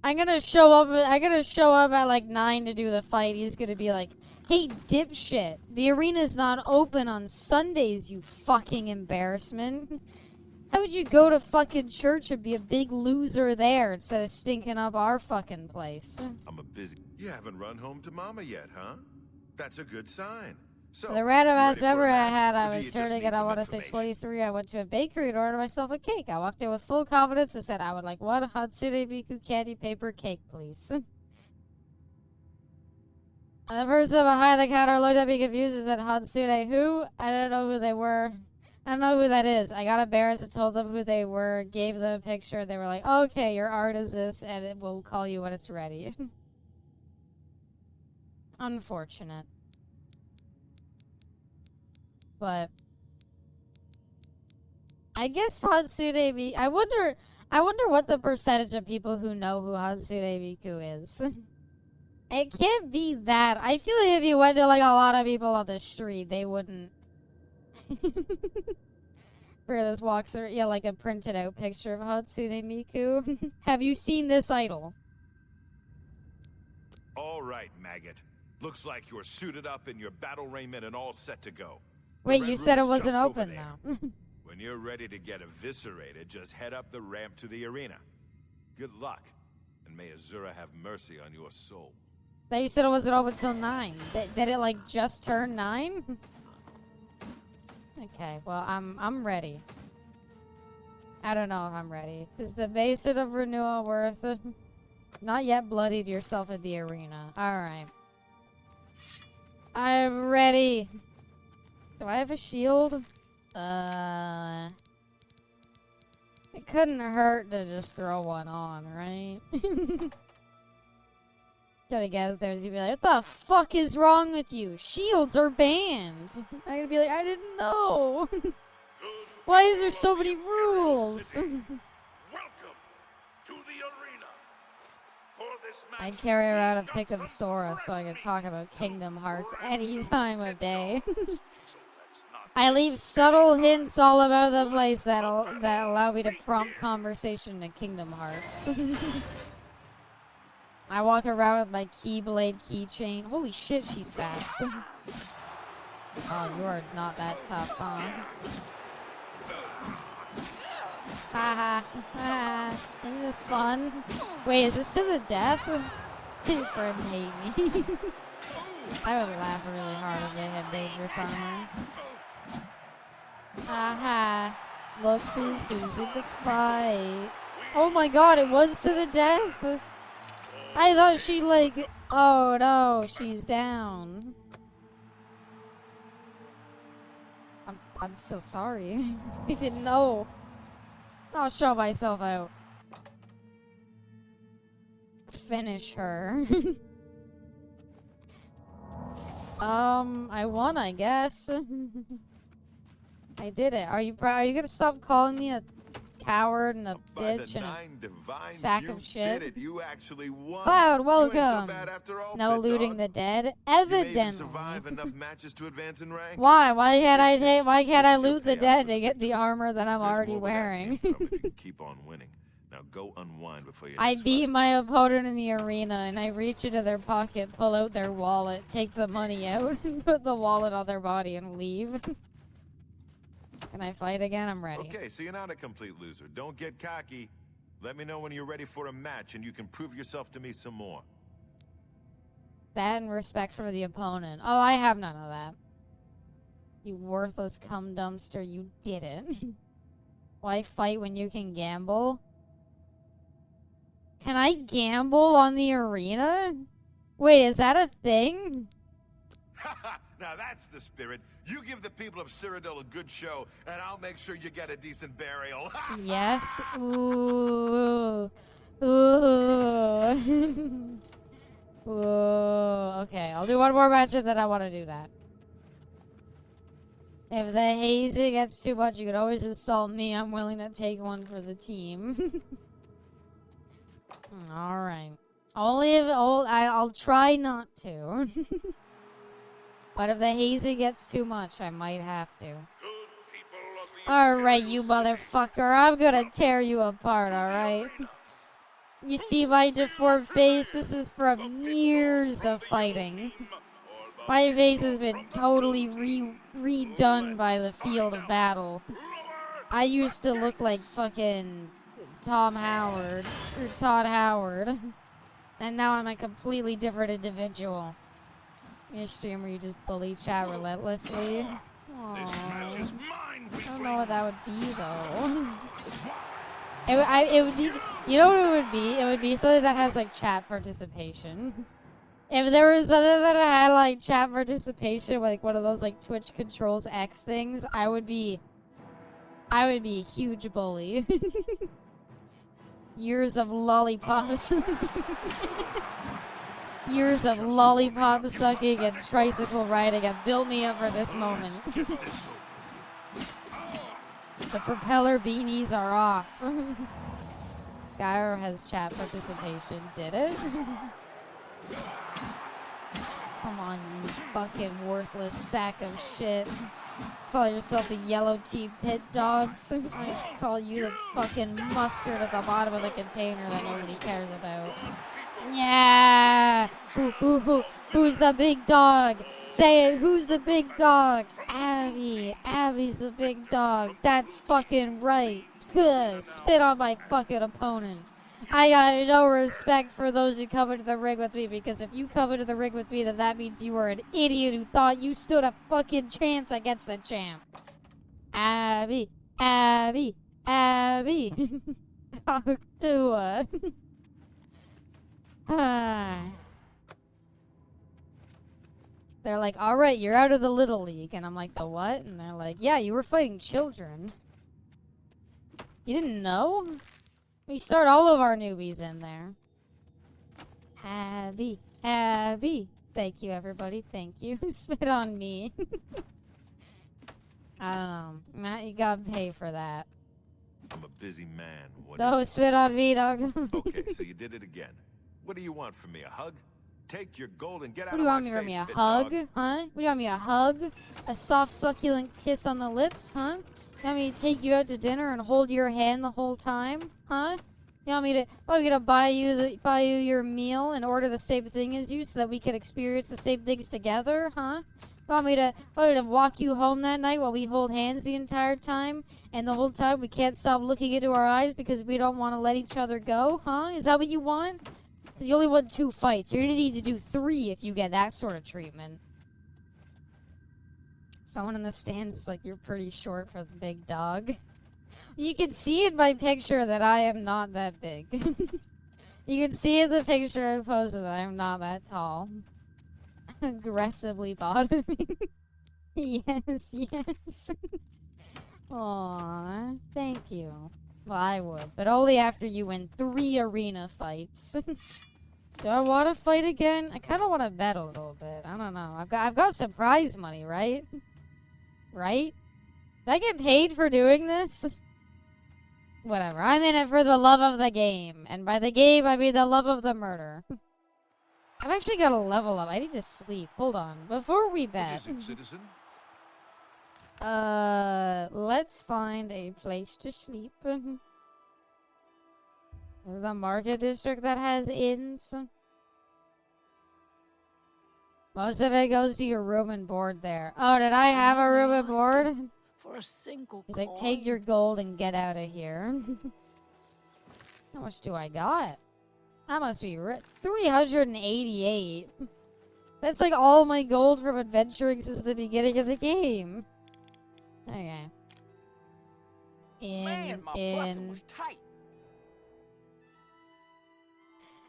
I'm gonna show up at like 9 to do the fight. He's gonna be like, hey, dipshit. The arena's not open on Sundays, you fucking embarrassment. How would you go to fucking church and be a big loser there instead of stinking up our fucking place? I'm a busy... You haven't run home to Mama yet, huh? That's a good sign. So, The random ass ready for memory a I match, had, or I do you was just turning need it, I some want to say information? 23. I went to a bakery and ordered myself a cake. I walked in with full confidence and said, I would like one Hatsune Miku candy paper cake, please. And the person behind the counter looked at me confused and said, Hatsune who? I don't know who they were. I don't know who that is. I got embarrassed and told them who they were, gave them a picture. They were like, okay, your art is this, and it will call you when it's ready. Unfortunate. But I guess Hatsune Miku... I wonder what the percentage of people who know who Hatsune Miku is. It can't be that. I feel like if you went to like a lot of people on the street, they wouldn't... For this walkthrough, yeah, like a printed out picture of Hatsune Miku. Have you seen this idol? All right, maggot. Looks like you're suited up in your battle raiment and all set to go. The Wait, red you room said it is wasn't just over open there. though. When you're ready to get eviscerated, just head up the ramp to the arena. Good luck, and may Azura have mercy on your soul. Thought you said it wasn't open till 9. Did it like just turn 9? Okay, well I'm ready. I don't know if I'm ready. Is the Basin of Renewal worth it? Not yet bloodied yourself at the arena. Alright. I'm ready. Do I have a shield? It couldn't hurt to just throw one on, right? Gotta get there, you'd be like, what the fuck is wrong with you? Shields are banned. I'm gonna be like, I didn't know. Why is there so many rules? Welcome to the arena. For this match, I carry around a pic of Sora so I can talk about Kingdom Hearts any time of day. I leave subtle hints all about the place that allow me to prompt conversation to Kingdom Hearts. I walk around with my Keyblade keychain. Holy shit, she's fast. Oh, you are not that tough, huh? Haha. Haha. Isn't this fun? Wait, is this to the death? My friends hate me. I would laugh really hard if they had danger coming. Haha. Look who's losing the fight. Oh my god, it was to the death. I thought she like... Oh no, she's down. I'm so sorry. I didn't know. I'll show myself out. Finish her. I won, I guess. I did it. Are you gonna stop calling me a coward and a bitch and a sack of shit? Did it. You actually won. Cloud, You ain't so welcome. bad after all, No pet looting dog. the dead. You may even Evidently. survive enough matches to advance in rank. Why? Why can't I It's your loot the payout dead for to get the armor that I'm There's already more where that wearing? came from if you can keep on winning. Now go unwind before you. I beat my opponent in the arena and I reach into their pocket, pull out their wallet, take the money out, and put the wallet on their body and leave. Can I fight again? I'm ready. Okay, so you're not a complete loser. Don't get cocky. Let me know when you're ready for a match and you can prove yourself to me some more. That and respect for the opponent. Oh, I have none of that. You worthless cum dumpster, you didn't. Why fight when you can gamble? Can I gamble on the arena? Wait, is that a thing? Now that's the spirit. You give the people of Cyrodiil a good show, and I'll make sure you get a decent burial. Yes. Ooh. Ooh. Ooh. Okay, I'll do one more match and then I want to do that. If the hazing gets too much, you can always insult me. I'm willing to take one for the team. Alright. I'll try not to. But if the hazing gets too much, I might have to. Alright, you motherfucker. I'm gonna tear you apart, alright? You see my deformed face? This is from years of fighting. My face has been totally redone by the field of battle. I used to look like fucking Todd Howard. And now I'm a completely different individual. You're a streamer, you just bully chat relentlessly. Aww. I don't know what that would be, though. It would be, you know what it would be? It would be something that has, like, chat participation. If there was something that had, like, chat participation, like one of those, like, Twitch controls X things, I would be a huge bully. Years of lollipops. Years of lollipop sucking and tricycle riding have built me up for this moment. The propeller beanies are off. Skyrim has chat participation. Did it? Come on, you fucking worthless sack of shit. Call yourself the yellow tea pit dogs. I call you the fucking mustard at the bottom of the container that nobody cares about. Yeah! Who's the big dog? Say it, who's the big dog? Abby. Abby's the big dog. That's fucking right. Spit on my fucking opponent. I got no respect for those who come into the ring with me, because if you come into the ring with me, then that means you were an idiot who thought you stood a fucking chance against the champ. Abby. Abby. Abby. Octua. They're like, alright, you're out of the Little League. And I'm like, the what? And they're like, yeah, you were fighting children. You didn't know? We start all of our newbies in there. Abby. Abby. Thank you, everybody. Thank you. Spit on me. I don't know. Matt, you gotta pay for that. I'm a busy man. No, spit on me, dog. Okay, so you did it again. What do you want from me? A hug? Take your gold and get out What do you of want my me from face, me? A bit hug? dog. Huh? What do you want me? A hug? A soft, succulent kiss on the lips? Huh? You want me to take you out to dinner and hold your hand the whole time? Huh? You want me to? Oh, you gonna buy you your meal and order the same thing as you so that we can experience the same things together? Huh? You want me to walk you home that night while we hold hands the entire time, and the whole time we can't stop looking into our eyes because we don't want to let each other go? Huh? Is that what you want? Because you only want 2 fights. You're gonna need to do 3 if you get that sort of treatment. Someone in the stands is like, you're pretty short for the big dog. You can see in my picture that I am not that big. You can see in the picture I posted that I'm not that tall. Aggressively bottoming. Yes, yes. Aww, thank you. Well, I would, but only after you win 3 arena fights. Do I want to fight again? I kind of want to bet a little bit. I don't know. I've got some prize money, right? Right? Did I get paid for doing this? Whatever. I'm in it for the love of the game, and by the game I mean the love of the murder. I've actually got to level up. I need to sleep. Hold on. Before we bet. What is it, citizen? Let's find a place to sleep. The market district that has inns. Most of it goes to your room and board there. Oh, did I have a room and board? For a single He's like, take your gold and get out of here. How much do I got? That must be 388. That's like all my gold from adventuring since the beginning of the game. Okay. Man, my bustle was tight.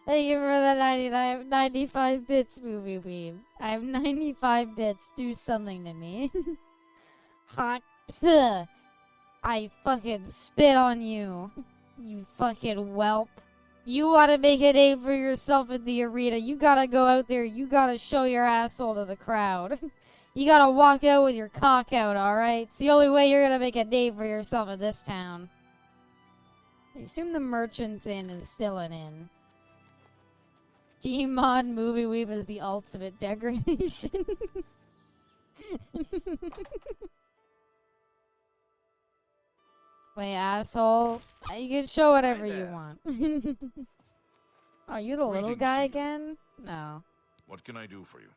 Thank you for the 95 bits, movie weeb. I have 95 bits. Do something to me. Hot. I fucking spit on you. You fucking whelp. You want to make a name for yourself in the arena. You gotta go out there. You gotta show your asshole to the crowd. You gotta walk out with your cock out, alright? It's the only way you're gonna make a name for yourself in this town. I assume the Merchant's Inn is still an inn. Gmod Movie Weeb is the ultimate degradation. Wait, asshole. You can show whatever you want. Are you the little Greetings guy to you. again? No. What can I do for you?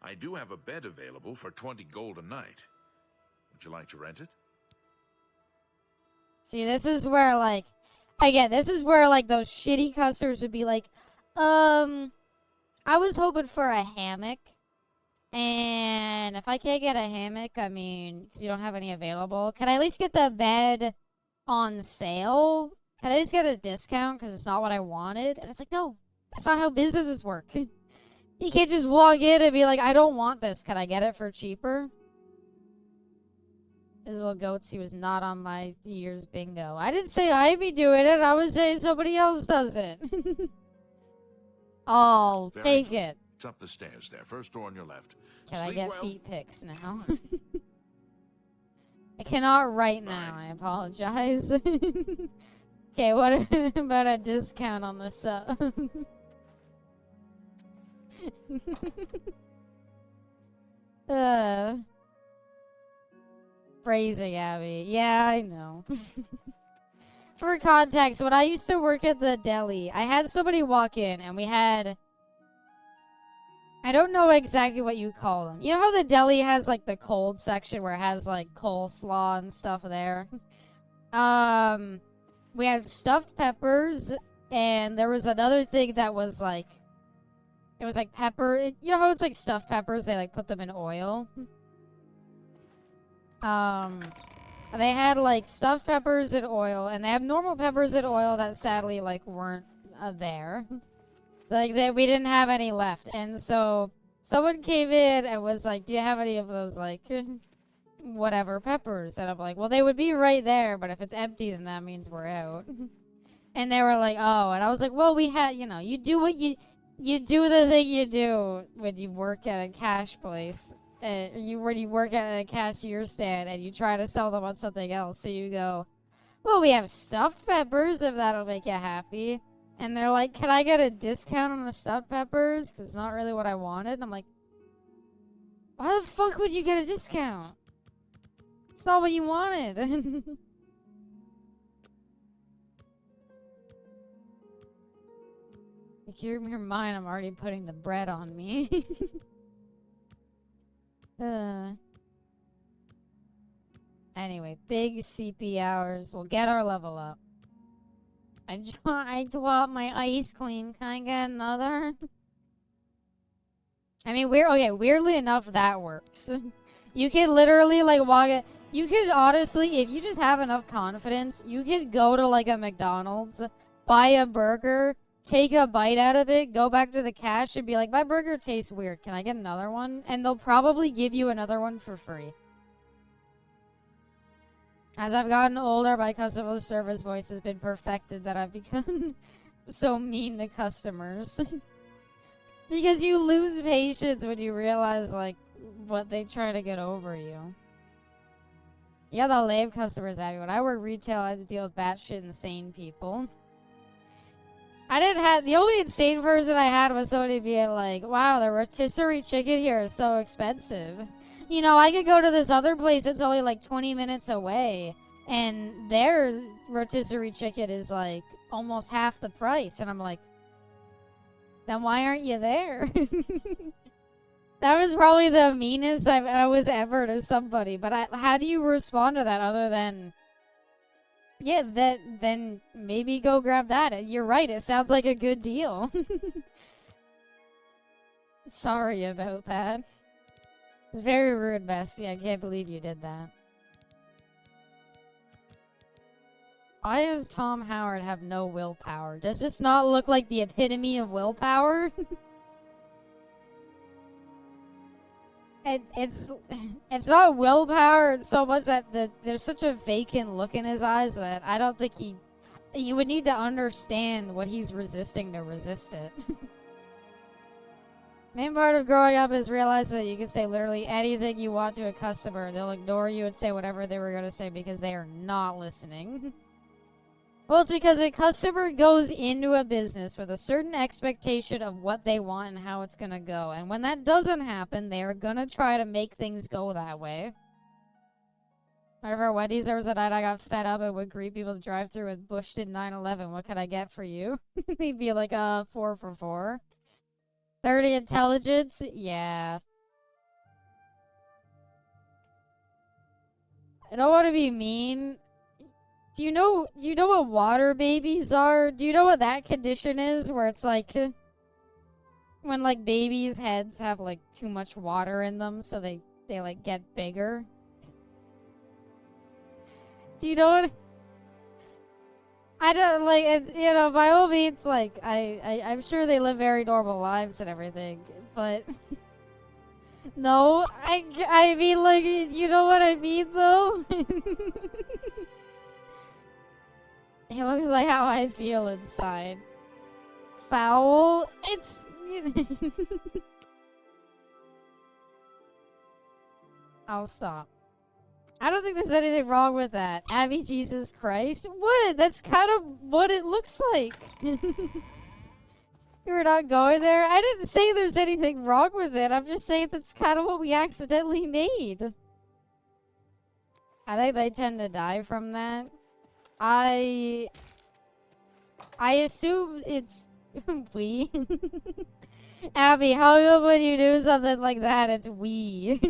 I do have a bed available for 20 gold a night. Would you like to rent it? See, this is where, like, again, this is where, like, those shitty customers would be like, I was hoping for a hammock. And if I can't get a hammock, I mean, because you don't have any available, can I at least get the bed on sale? Can I at least get a discount because it's not what I wanted? And it's like, no, that's not how businesses work. You can't just walk in and be like, I don't want this. Can I get it for cheaper? Isabel Goats, he was not on my year's bingo. I didn't say I'd be doing it. I was saying somebody else does it. I'll Very take good. it. It's up the stairs there. First door on your left. Can I Sleep get well. feet pics now? I cannot right now. I apologize. Okay, what about a discount on the sub? Phrasing, Abby. Yeah, I know. For context, when I used to work at the deli, I had somebody walk in and we had... I don't know exactly what you call them. You know how the deli has like the cold section where it has like coleslaw and stuff there? We had stuffed peppers and there was another thing that was like... It was like pepper. You know how it's like stuffed peppers? They like put them in oil. They had like stuffed peppers in oil, and they have normal peppers in oil that sadly like weren't there. Like we didn't have any left, and so someone came in and was like, "Do you have any of those like whatever peppers?" And I'm like, "Well, they would be right there, but if it's empty, then that means we're out." And they were like, "Oh," and I was like, "Well, we had, you know, you do what you do the thing you do when you work at a cash place." When you work at a cashier stand and you try to sell them on something else. So you go, well, we have stuffed peppers if that'll make you happy. And they're like, can I get a discount on the stuffed peppers? Because it's not really what I wanted. And I'm like, why the fuck would you get a discount? It's not what you wanted. If you're in your mind, I'm already putting the bread on me. Anyway, big CP hours. We'll get our level up. I want my ice cream. Can I get another? I mean, weirdly enough, that works. You can literally, like, walk it. You could, honestly, if you just have enough confidence, you could go to, like, a McDonald's, buy a burger, take a bite out of it, go back to the cash, and be like, my burger tastes weird. Can I get another one? And they'll probably give you another one for free. As I've gotten older, my customer service voice has been perfected that I've become so mean to customers. Because you lose patience when you realize, like, what they try to get over you. Yeah, the lame customers, Abby. When I work retail, I had to deal with batshit insane people. The only insane person I had was somebody being like, wow, the rotisserie chicken here is so expensive. You know, I could go to this other place that's only like 20 minutes away, and their rotisserie chicken is like almost half the price. And I'm like, then why aren't you there? That was probably the meanest I was ever to somebody. But how do you respond to that other than... Yeah, then maybe go grab that. You're right, it sounds like a good deal. Sorry about that. It's very rude, Bestie. I can't believe you did that. Why does Tom Howard have no willpower? Does this not look like the epitome of willpower? It's not willpower. It's so much that there's such a vacant look in his eyes that I don't think you would need to understand what he's resisting to resist it. Main part of growing up is realizing that you can say literally anything you want to a customer and they'll ignore you and say whatever they were going to say because they are not listening. Well, it's because a customer goes into a business with a certain expectation of what they want and how it's going to go. And when that doesn't happen, they are going to try to make things go that way. Remember at Wendy's, there was a night I got fed up and would greet people to drive through with Bush did 9/11. What can I get for you? He'd be like, 4 for 4. 30 intelligence? Yeah. I don't want to be mean. Do you know what water babies are? Do you know what that condition is? Where it's like when like babies' heads have like too much water in them, so they like get bigger. Do you know what? I don't like it's by all means like I'm sure they live very normal lives and everything, but no, I mean like you know what I mean though. It looks like how I feel inside. Foul? It's... I'll stop. I don't think there's anything wrong with that. Abby, Jesus Christ. What? That's kind of what it looks like. You're not going there? I didn't say there's anything wrong with it. I'm just saying that's kind of what we accidentally made. I think they tend to die from that. I assume it's we. Abby, how come when you do something like that, it's we?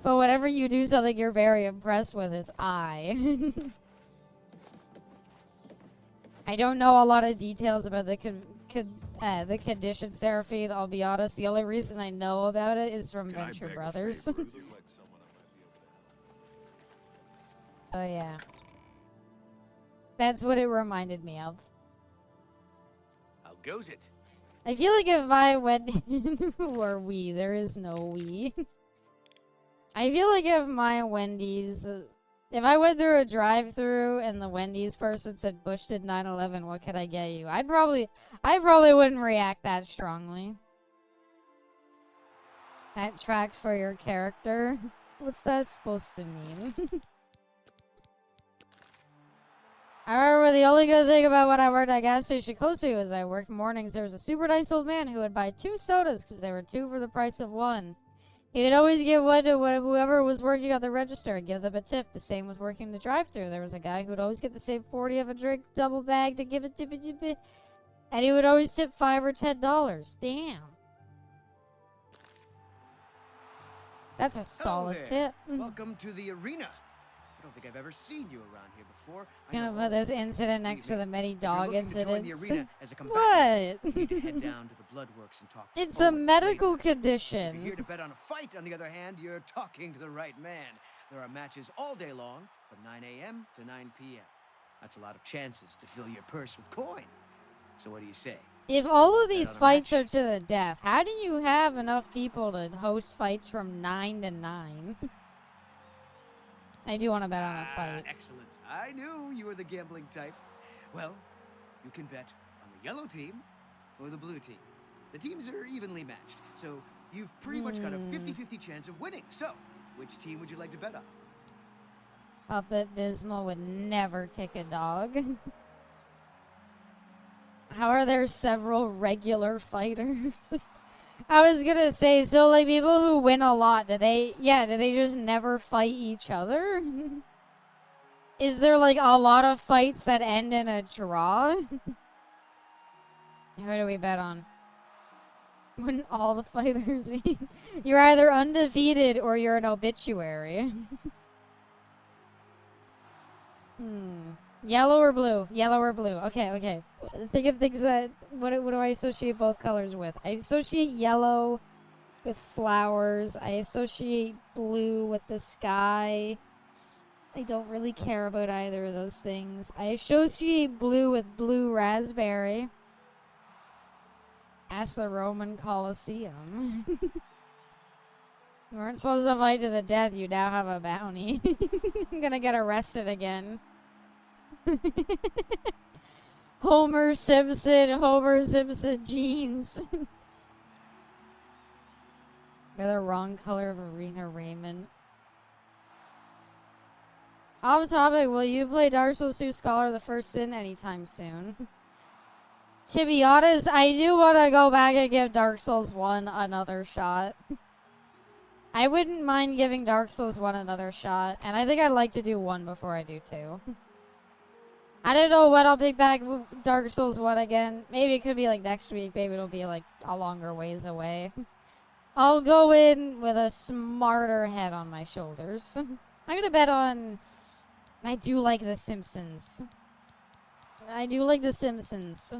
But whenever you do something you're very impressed with, it's I. I don't know a lot of details about the condition, Seraphine, I'll be honest. The only reason I know about it is from Venture Brothers. Oh, yeah. That's what it reminded me of. How goes it? I feel like if I went... or we, there is no we. I feel like if my Wendy's... If I went through a drive-thru and the Wendy's person said, Bush did 9/11, what could I get you? I probably wouldn't react that strongly. That tracks for your character. What's that supposed to mean? I remember the only good thing about when I worked at a gas station close to was I worked mornings. There was a super nice old man who would buy 2 sodas because they were 2 for the price of 1. He would always give one to whoever was working on the register and give them a tip. The same with working the drive-thru. There was a guy who would always get the same 40 of a drink double bag to give it tip. And he would always tip $5 or $10. Damn. That's a solid tip. Welcome to the arena. I don't think I've ever seen you around here before. Gonna put this incident next to the many dog incidents. What? What? Head down to the Bloodworks and talk. It's a medical If you're condition. here to bet on a fight, on the other hand, you're talking to the right man. There are matches all day long from 9 a.m. to 9 p.m. That's a lot of chances to fill your purse with coin. So what do you say? If all of these fights are to the death, how do you have enough people to host fights from 9 to 9? I do want to bet on a fight. Excellent. I knew you were the gambling type. Well, you can bet on the yellow team or the blue team. The teams are evenly matched, so you've pretty much got a 50-50 chance of winning. So, which team would you like to bet on? Puppet Bismal would never kick a dog. How are there several regular fighters? I was gonna say, so like people who win a lot, do they just never fight each other? Is there like a lot of fights that end in a draw? Who do we bet on? Wouldn't all the fighters be? You're either undefeated or you're an obituary. Yellow or blue? Yellow or blue? Okay. Think of things that... What do I associate both colors with? I associate yellow with flowers. I associate blue with the sky. I don't really care about either of those things. I associate blue with blue raspberry. Ask the Roman Colosseum. You weren't supposed to fight to the death. You now have a bounty. I'm gonna get arrested again. Homer Simpson jeans. They're the wrong color of arena raiment. Off topic, will you play Dark Souls 2 Scholar the First Sin anytime soon? To be honest, I do want to go back and give Dark Souls 1 another shot. I wouldn't mind giving Dark Souls 1 another shot, and I think I'd like to do 1 before I do 2. I don't know when I'll pick back Dark Souls 1 again. Maybe it could be like next week, maybe it'll be like a longer ways away. I'll go in with a smarter head on my shoulders. I'm gonna bet on... I do like The Simpsons. I do like The Simpsons.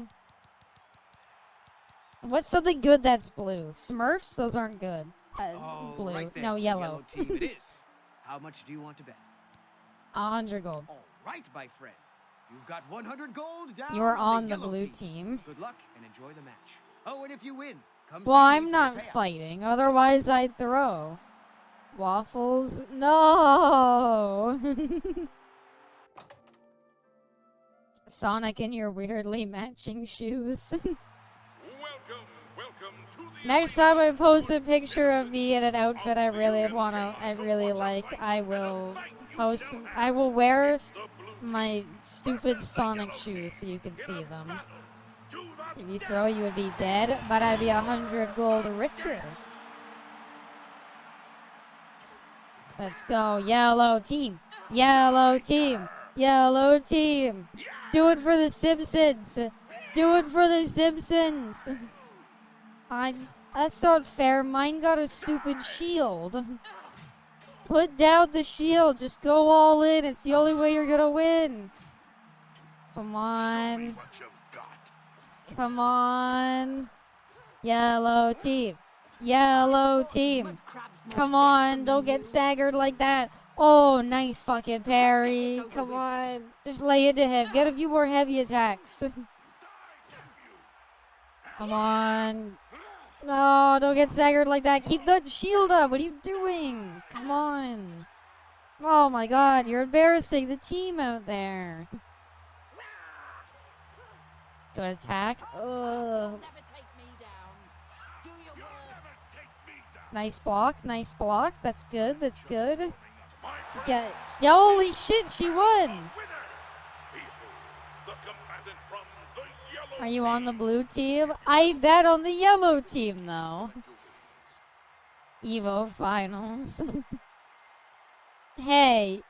What's something good that's blue? Smurfs? Those aren't good. Blue. Right there, No, the yellow. team it is. How much do you want to bet? 100 gold. All right, my friend. You've got 100 gold down. You're on the yellow blue team. Good luck and enjoy the match. Oh, and if you win, come Well, see me I'm for not the payout. fighting. Otherwise, I'd throw. Waffles? No! Sonic in your weirdly matching shoes. Welcome to the Next time I post a picture of me in an outfit I really like, I will wear my stupid Sonic shoes so you can see them. If you throw, you would be dead, but I'd be 100 gold richer. Let's go, yellow team, yellow team, yellow team. Do it for the Simpsons. Do it for the Simpsons. That's not fair. Mine got a stupid shield. Put down the shield. Just go all in. It's the only way you're gonna win. Come on. Come on. Yellow team. Yellow team. Come on. Don't get staggered like that. Oh, nice fucking parry. Come on. Just lay into him. Get a few more heavy attacks. Come on. No, don't get staggered like that. Keep that shield up. What are you doing? Come on. Oh my god, you're embarrassing the team out there. Good attack. Ugh. Nice block, nice block. That's good, that's good. Get, yeah, holy shit, she won! Are you on the blue team? I bet on the yellow team, though. Evo Finals. Hey,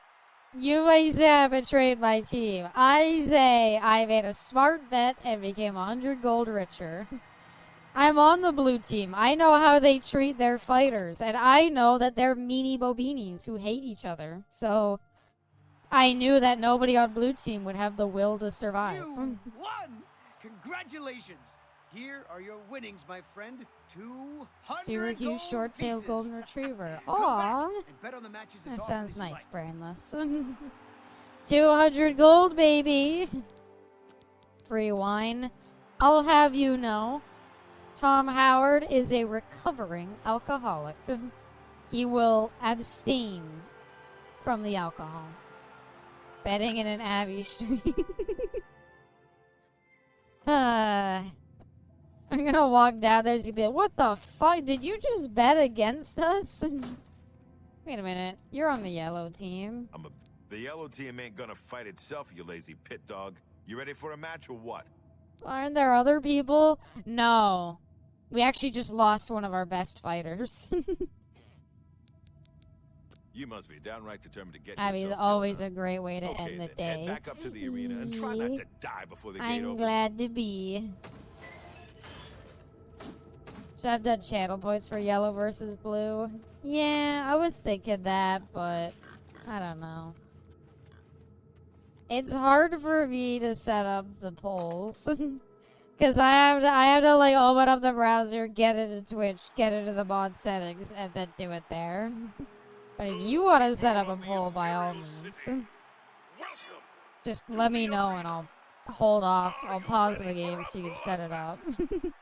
you may say I betrayed my team. I say I made a smart bet and became 100 gold richer. I'm on the blue team. I know how they treat their fighters, and I know that they're meanie bobinis who hate each other. So, I knew that nobody on blue team would have the will to survive. You won! Congratulations! Here are your winnings, my friend. 200 Syracuse gold short-tailed pieces. golden retriever. Go back Aww. and bet on the matches as That often sounds as you nice, like. brainless. 200 gold, baby. Free wine. I'll have you know, Tom Howard is a recovering alcoholic. He will abstain from the alcohol. Betting in an Abbey Street. I'm gonna walk down there's gonna be like, what the fuck? Did you just bet against us? Wait a minute. You're on the yellow team. The yellow team ain't gonna fight itself, you lazy pit dog. You ready for a match or what? Aren't there other people? No. We actually just lost one of our best fighters. You must be downright determined to get Abby's yourself always killed, a great way to huh? Okay, end the then, day. head back up to the arena and try not to die before the gate I'm opens. glad to be. Should I have done channel points for yellow versus blue? Yeah, I was thinking that, but I don't know. It's hard for me to set up the polls. Because I have to like open up the browser, get into Twitch, get into the mod settings, and then do it there. But if you want to set up a poll, by all means, just let me know and I'll hold off. I'll pause the game so you can set it up. If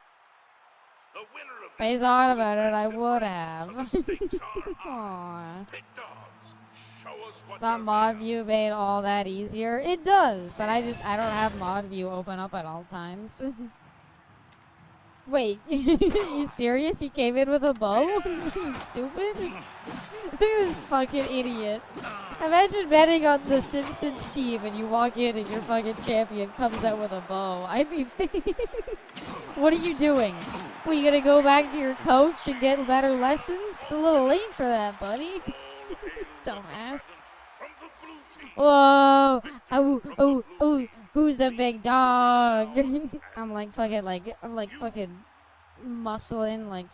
I thought about it, I would have. Aww. That mod view made all that easier. It does, but I don't have mod view open up at all times. Wait, you serious? You came in with a bow? You stupid? Look at this fucking idiot. Imagine betting on the Simpsons team and you walk in and your fucking champion comes out with a bow. I'd be What are you doing? Well, you gonna go back to your coach and get better lessons? It's a little late for that, buddy. Dumbass. Whoa! Oh! Who's the big dog? I'm like fucking muscling, like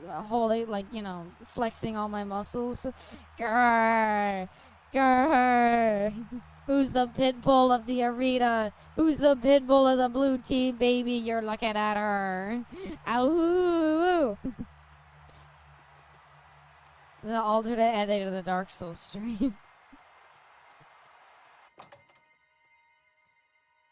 holding, like, you know, flexing all my muscles. Grrr! Grrr! Who's the pit bull of the arena? Who's the pit bull of the blue team, baby? You're looking at her. Ow! The alternate ending of the Dark Souls stream.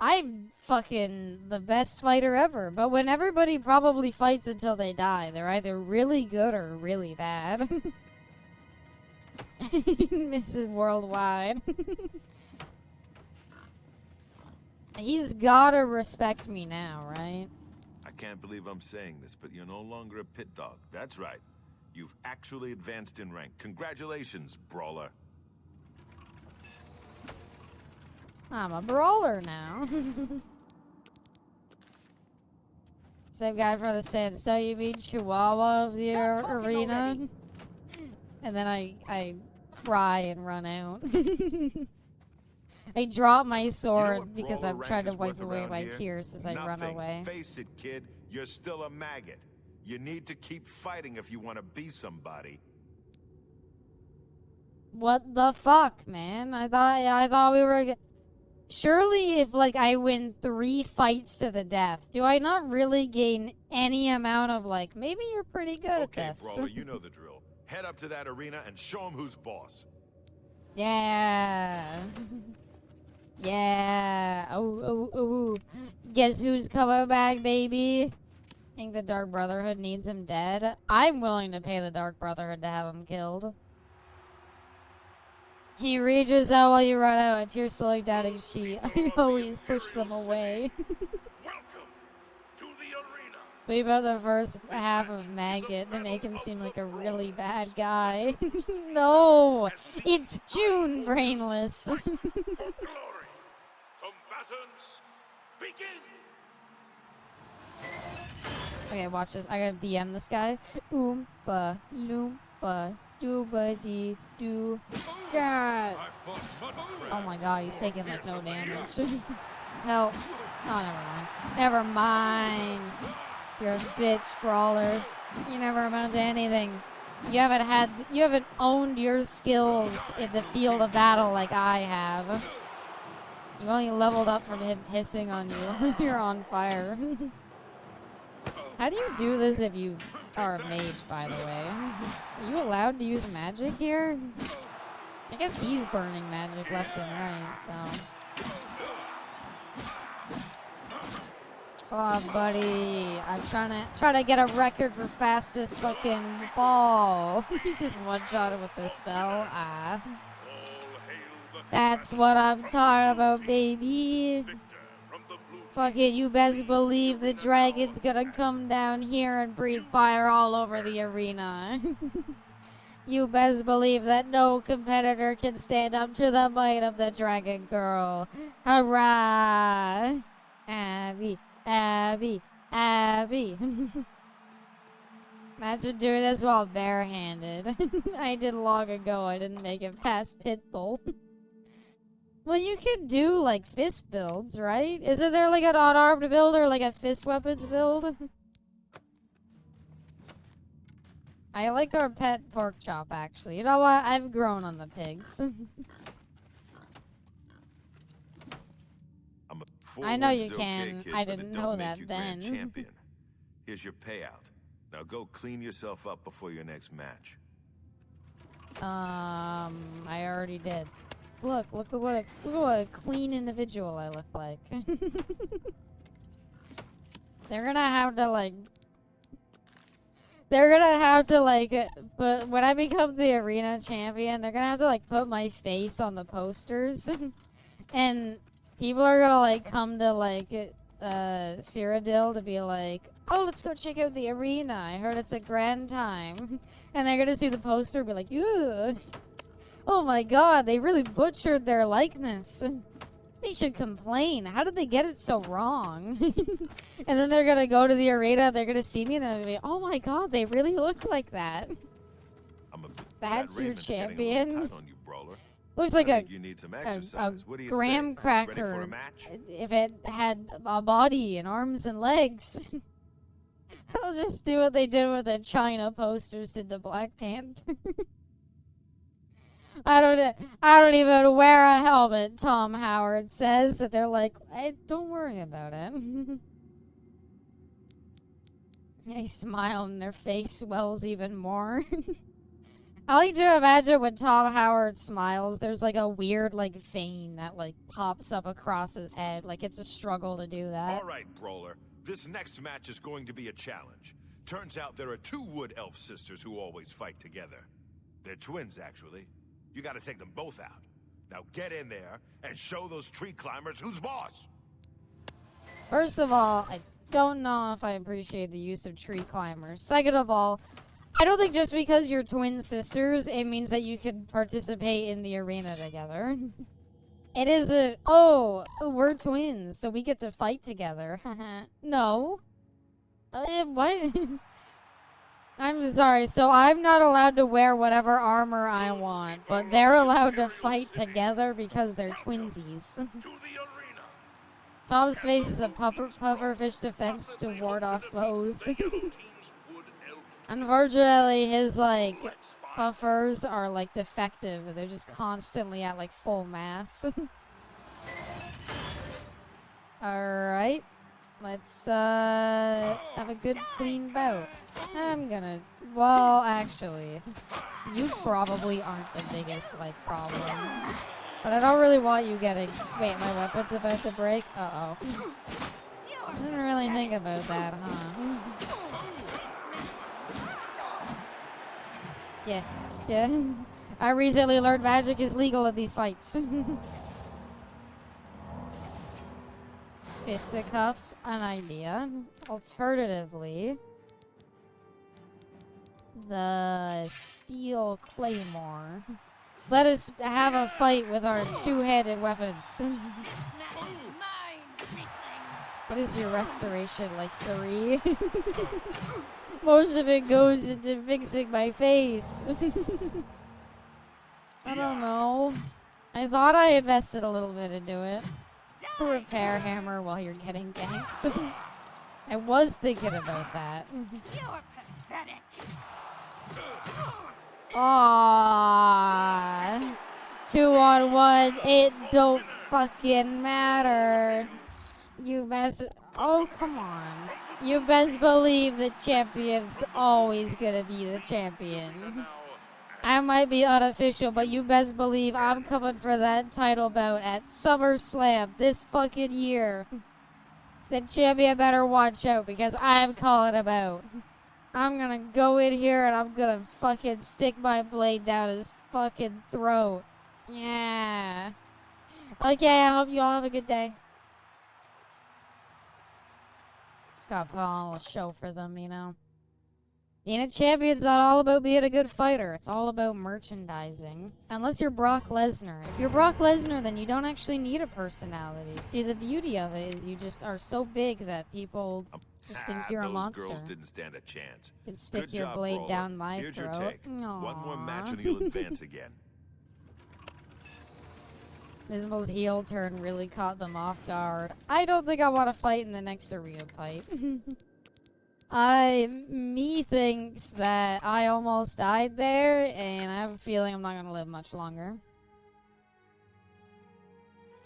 I'm fucking the best fighter ever, but when everybody probably fights until they die, they're either really good or really bad. Mrs. Worldwide. He's gotta respect me now, right? I can't believe I'm saying this, but you're no longer a pit dog. That's right. You've actually advanced in rank. Congratulations, brawler. I'm a brawler now. Same guy for the stands. Don't you mean Chihuahua of the arena? And then I cry and run out. I drop my sword because I'm trying to wipe away my tears as I run away. Face it, kid. You're still a maggot. You need to keep fighting if you want to be somebody. What the fuck, man? I thought we were. Surely, if like I win 3 fights to the death, do I not really gain any amount of like? Maybe you're pretty good at this. Okay, brawler, you know the drill. Head up to that arena and show him who's boss. Yeah. Yeah. Oh. Guess who's coming back, baby? Think the Dark Brotherhood needs him dead? I'm willing to pay the Dark Brotherhood to have him killed. He reaches out while you run out, and tears slowing down his cheek. I always push them away. Welcome to the arena. We about the first half of Maggot to make him seem like a really bad guy. No! It's June, brainless. For glory. Combatants, begin. Okay, watch this. I gotta BM this guy. Oompa, loompa, dooba dee doo. God. Oh my god, he's taking like no damage. Help. Oh, never mind. You're a bitch, brawler. You never amount to anything. You haven't owned your skills in the field of battle like I have. You've only leveled up from him pissing on you. You're on fire. How do you do this if you are a mage, by the way? Are you allowed to use magic here? I guess he's burning magic left and right, so... Come on, buddy. I'm trying to get a record for fastest fucking fall. He's just one-shotted with this spell. Ah. That's what I'm talking about, baby. Fuck it, you best believe the dragon's gonna come down here and breathe fire all over the arena. You best believe that no competitor can stand up to the might of the dragon girl. Hurrah! Abby. Imagine doing this while barehanded. I did long ago, I didn't make it past Pitbull. Well, you could do, like, fist builds, right? Isn't there, like, an unarmed build or, like, a fist weapons build? I like our pet pork chop, actually. You know what? I've grown on the pigs. I know you can. Okay, kid, I didn't know that then. Champion. Here's your payout. Now go clean yourself up before your next match. I already did. Look at what a clean individual I look like. They're gonna have to like. But when I become the arena champion, they're gonna have to like put my face on the posters, and people are gonna like come to like Cyrodiil to be like, oh, let's go check out the arena. I heard it's a grand time, and they're gonna see the poster and be like, ugh. Oh my god, they really butchered their likeness. They should complain. How did they get it so wrong? And then they're gonna go to the arena, they're gonna see me, and they're gonna be, oh my god, they really look like that. That's your champion. Looks like a graham cracker if it had a body and arms and legs. I'll just do what they did with the China posters did to Black Panther. I don't even wear a helmet, Tom Howard says. And they're like, hey, don't worry about it. They smile and their face swells even more. I like to imagine when Tom Howard smiles, there's like a weird like vein that like pops up across his head. Like it's a struggle to do that. All right, Brawler. This next match is going to be a challenge. Turns out there are two wood elf sisters who always fight together. They're twins, actually. You gotta take them both out. Now get in there and show those tree climbers who's boss. First of all, I don't know if I appreciate the use of tree climbers. Second of all, I don't think just because you're twin sisters, it means that you can participate in the arena together. It is we're twins, so we get to fight together. No. What? I'm sorry, so I'm not allowed to wear whatever armor I want, but they're allowed to fight together because they're twinsies. Tom's face is a pufferfish defense to ward off foes. Unfortunately, his, like, puffers are, like, defective. They're just constantly at, like, full mass. Alright. Let's, have a good, clean bout. Well, actually, you probably aren't the biggest, like, problem. But I don't really want you getting... Wait, my weapon's about to break? Uh-oh. I didn't really think about that, huh? Yeah. I recently learned magic is legal in these fights. Fisticuffs, an idea. Alternatively, the steel claymore. Let us have a fight with our two-handed weapons. What is your restoration, like 3? Most of it goes into fixing my face. I don't know. I thought I invested a little bit into it. A repair hammer while you're getting ganked. I was thinking about that. You're pathetic. Aww. 2-on-1. It don't fucking matter. You best... Oh, come on. You best believe the champion's always gonna be the champion. I might be unofficial, but you best believe I'm coming for that title bout at SummerSlam this fucking year. The champion better watch out because I'm calling him out. I'm gonna go in here and I'm gonna fucking stick my blade down his fucking throat. Yeah. Okay, I hope you all have a good day. Just gotta put on a little show for them, you know. Being a champion's not all about being a good fighter. It's all about merchandising. Unless you're Brock Lesnar. If you're Brock Lesnar, then you don't actually need a personality. See, the beauty of it is you just are so big that people just think you're a monster. Those girls didn't stand a chance. You can stick your blade Brawler. down my Here's throat. Your take. One more match and you'll advance again. Mizmo's heel turn really caught them off guard. I don't think I want to fight in the next arena fight. Me thinks that I almost died there, and I have a feeling I'm not going to live much longer.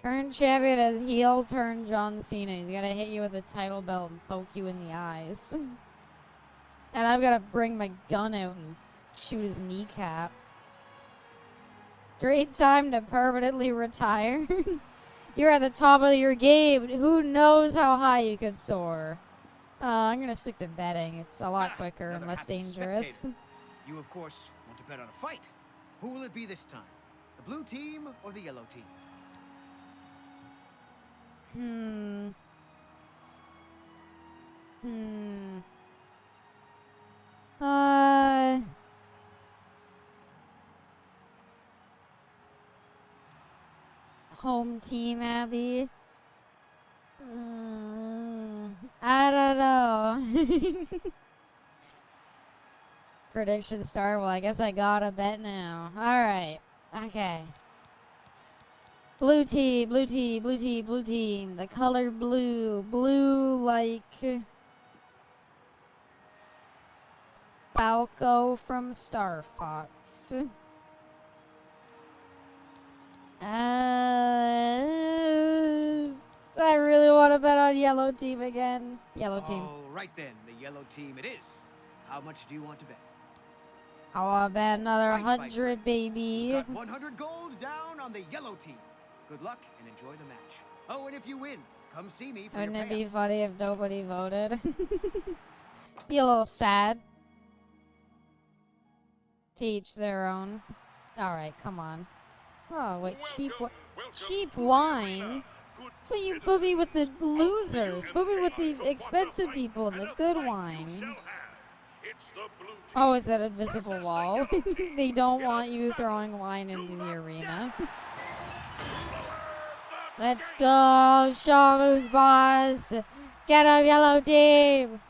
Current champion has heel turn John Cena. He's going to hit you with a title belt and poke you in the eyes. And I've got to bring my gun out and shoot his kneecap. Great time to permanently retire. You're at the top of your game. Who knows how high you could soar? I'm gonna stick to betting. It's a lot quicker and Another less happy dangerous. spectator. You, of course, want to bet on a fight. Who will it be this time? The blue team or the yellow team? Home team, Abby. I don't know. Prediction start. Well, I guess I gotta bet now. Alright. Okay. Blue team, blue team, blue team, blue team. The color blue. Blue like Falco from Star Fox. I really want to bet on yellow team again. Yellow team. All right then, the yellow team it is. How much do you want to bet? I want to bet another Fight, fight, 100, fight. baby. Got 100 gold down on the yellow team. Good luck and enjoy the match. Oh, and if you win, come see me for Wouldn't your it be payout. funny if nobody voted? Be a little sad. To each their own. Alright, come on. Oh, wait, cheap wine? But you put me with the losers. Put me with the expensive people and the good wine. Oh, it's an invisible wall. They don't want you throwing wine into the arena. Let's go, show who's boss. Get up, yellow team.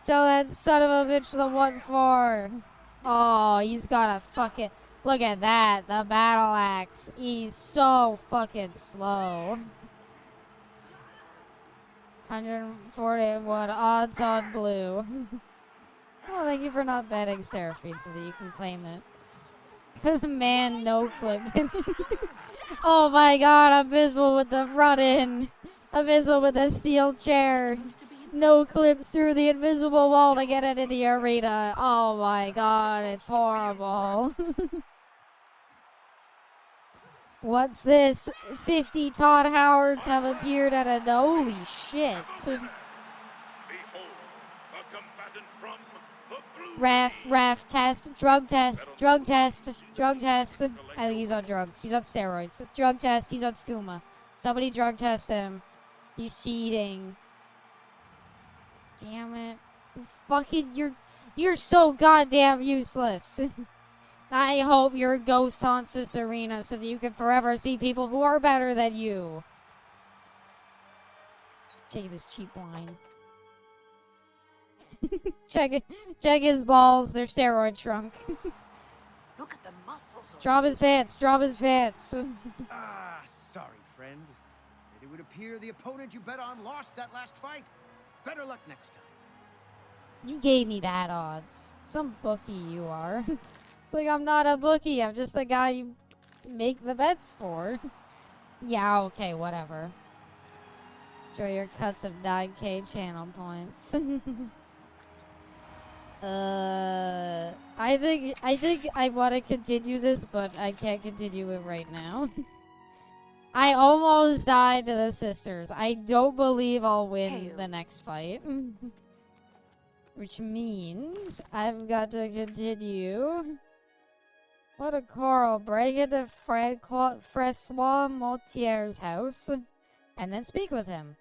Show that son of a bitch the 1-4. Oh, he's got a fucking... Look at that, the battle axe. He's so fucking slow. 141 odds on blue. Oh, thank you for not betting Seraphine so that you can claim it. Man, no clip. Oh my god, Abysmal with the run-in. Abysmal with the steel chair. No clips through the invisible wall to get into the arena. Oh my god, it's horrible. What's this? 50 Todd Howards have appeared at a... Holy shit. Ref, test, drug test. I think he's on drugs. He's on steroids. Drug test, he's on skooma. Somebody drug test him. He's cheating. Damn it. Fucking, you're so goddamn useless. I hope your ghost haunts this arena so that you can forever see people who are better than you. Take this cheap wine. Check his balls. They're steroid shrunk. Look at the muscles. Drop his pants. Ah, sorry, friend. It would appear the opponent you bet on lost that last fight. Better luck next time. You gave me bad odds. Some bookie you are. It's like I'm not a bookie. I'm just the guy you make the bets for. Yeah, okay, whatever. Enjoy your cuts of 9K channel points. I think I want to continue this, but I can't continue it right now. I almost died to the sisters. I don't believe I'll win the next fight. Which means I've got to continue. What a coral. Break into Francois Montier's house and then speak with him.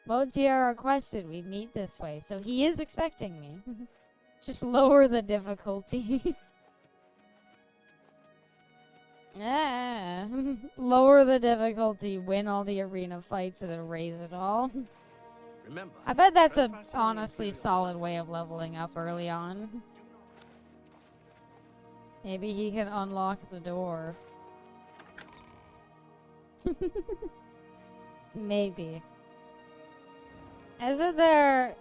Montier requested we meet this way, so he is expecting me. Just lower the difficulty. Yeah. Lower the difficulty, win all the arena fights, and then raise it all. Remember, I bet that's a honestly solid way of leveling up early on. Maybe he can unlock the door. Maybe. Isn't there...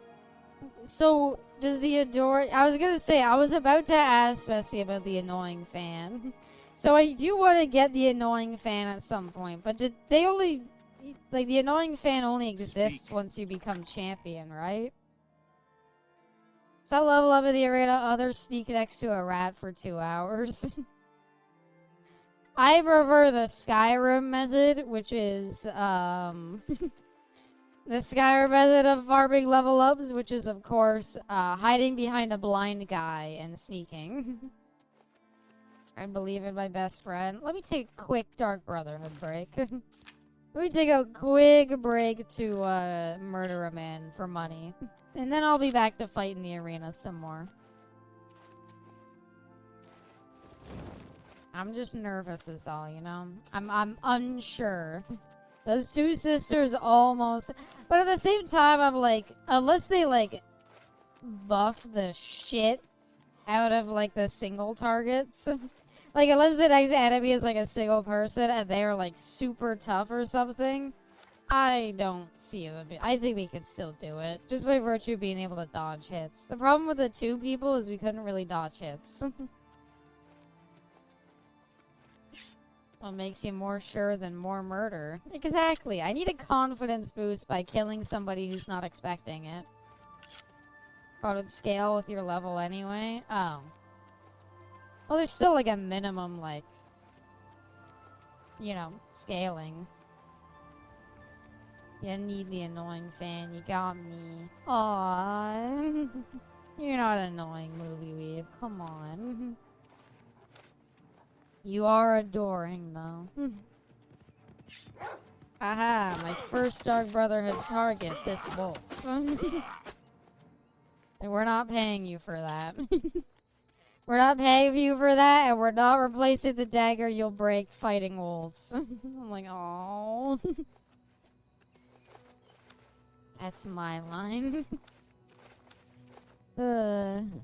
So, does the adore... I was gonna say, I was about to ask Bessie about the annoying fan. So I do want to get the annoying fan at some point, but did they only... Like, the annoying fan only exists once you become champion, right? So level up in the arena, others sneak next to a rat for 2 hours. I prefer the Skyrim method, which is, the Skyrim method of farming level ups, which is, of course, hiding behind a blind guy and sneaking. I believe in my best friend. Let me take a quick Dark Brotherhood break. Let me take a quick break to, murder a man for money. And then I'll be back to fight in the arena some more. I'm just nervous is all, you know? I'm unsure. Those two sisters almost... But at the same time, I'm like... Unless they, like, buff the shit out of, like, the single targets. Like, unless the next enemy is, like, a single person and they are, like, super tough or something. I don't see them. I think we could still do it. Just by virtue of being able to dodge hits. The problem with the two people is we couldn't really dodge hits. What makes you more sure than more murder? Exactly. I need a confidence boost by killing somebody who's not expecting it. But it'd scale with your level anyway? Oh. Well, there's still like a minimum, like, you know, scaling. You need the annoying fan. You got me. Aww. You're not annoying, movie weeb. Come on. You are adoring, though. Aha, my first Dark Brotherhood target, this wolf. And we're not paying you for that. We're not paying you for that, and we're not replacing the dagger you'll break fighting wolves. I'm like, oh. That's my line. I'm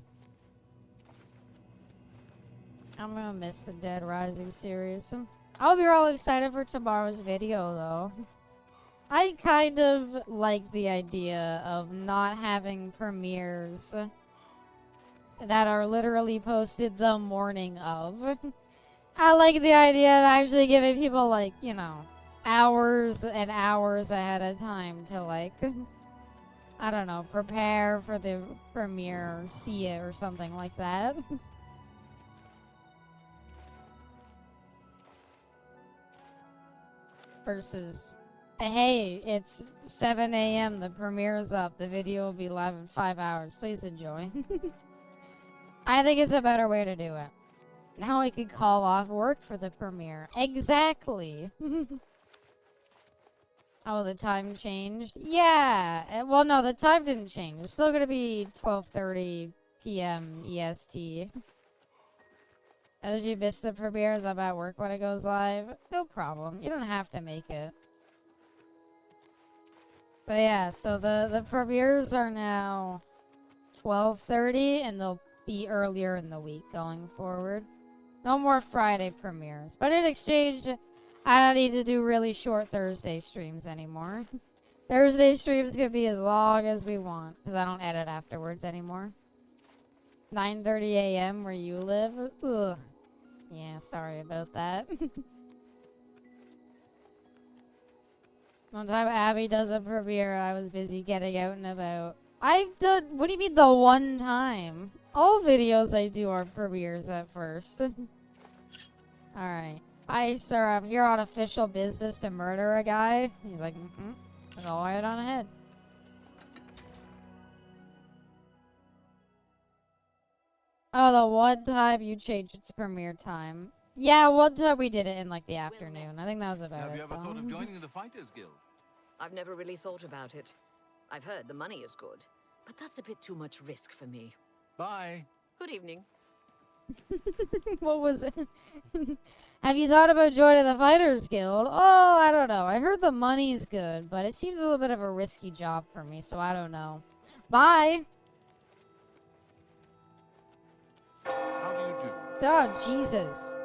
gonna miss the Dead Rising series. I'll be all excited for tomorrow's video, though. I kind of like the idea of not having premieres that are literally posted the morning of. I like the idea of actually giving people, like, you know, hours and hours ahead of time to, like, I don't know, prepare for the premiere or see it or something like that. Versus, hey, it's 7 a.m., the premiere's up, the video will be live in 5 hours, please enjoy. I think it's a better way to do it. Now I could call off work for the premiere. Exactly. Oh, the time changed? Yeah. Well, no, the time didn't change. It's still gonna be 12:30 p.m. EST. As you miss the premieres, I'm at work when it goes live. No problem. You don't have to make it. But yeah, so the premieres are now 12:30, and they'll be earlier in the week going forward. No more Friday premieres. But in exchange, I don't need to do really short Thursday streams anymore. Thursday streams can be as long as we want, because I don't edit afterwards anymore. 9:30 a.m. where you live? Ugh. Yeah, sorry about that. One time Abby does a premiere, I was busy getting out and about. I've done... What do you mean the one time? All videos I do are premieres at first. Alright. Hi, sir. I'm here on official business to murder a guy. He's like, go right on ahead. Oh, the one time you changed its premiere time. Yeah, one time we did it in, like, the afternoon. I think that was about it. Have you ever thought of joining the Fighters Guild? I've never really thought about it. I've heard the money is good, but that's a bit too much risk for me. Bye. Good evening. What was it? Have you thought about joining the Fighters Guild? Oh, I don't know. I heard the money's good, but it seems a little bit of a risky job for me, so I don't know. Bye! How do you do? Oh, Jesus.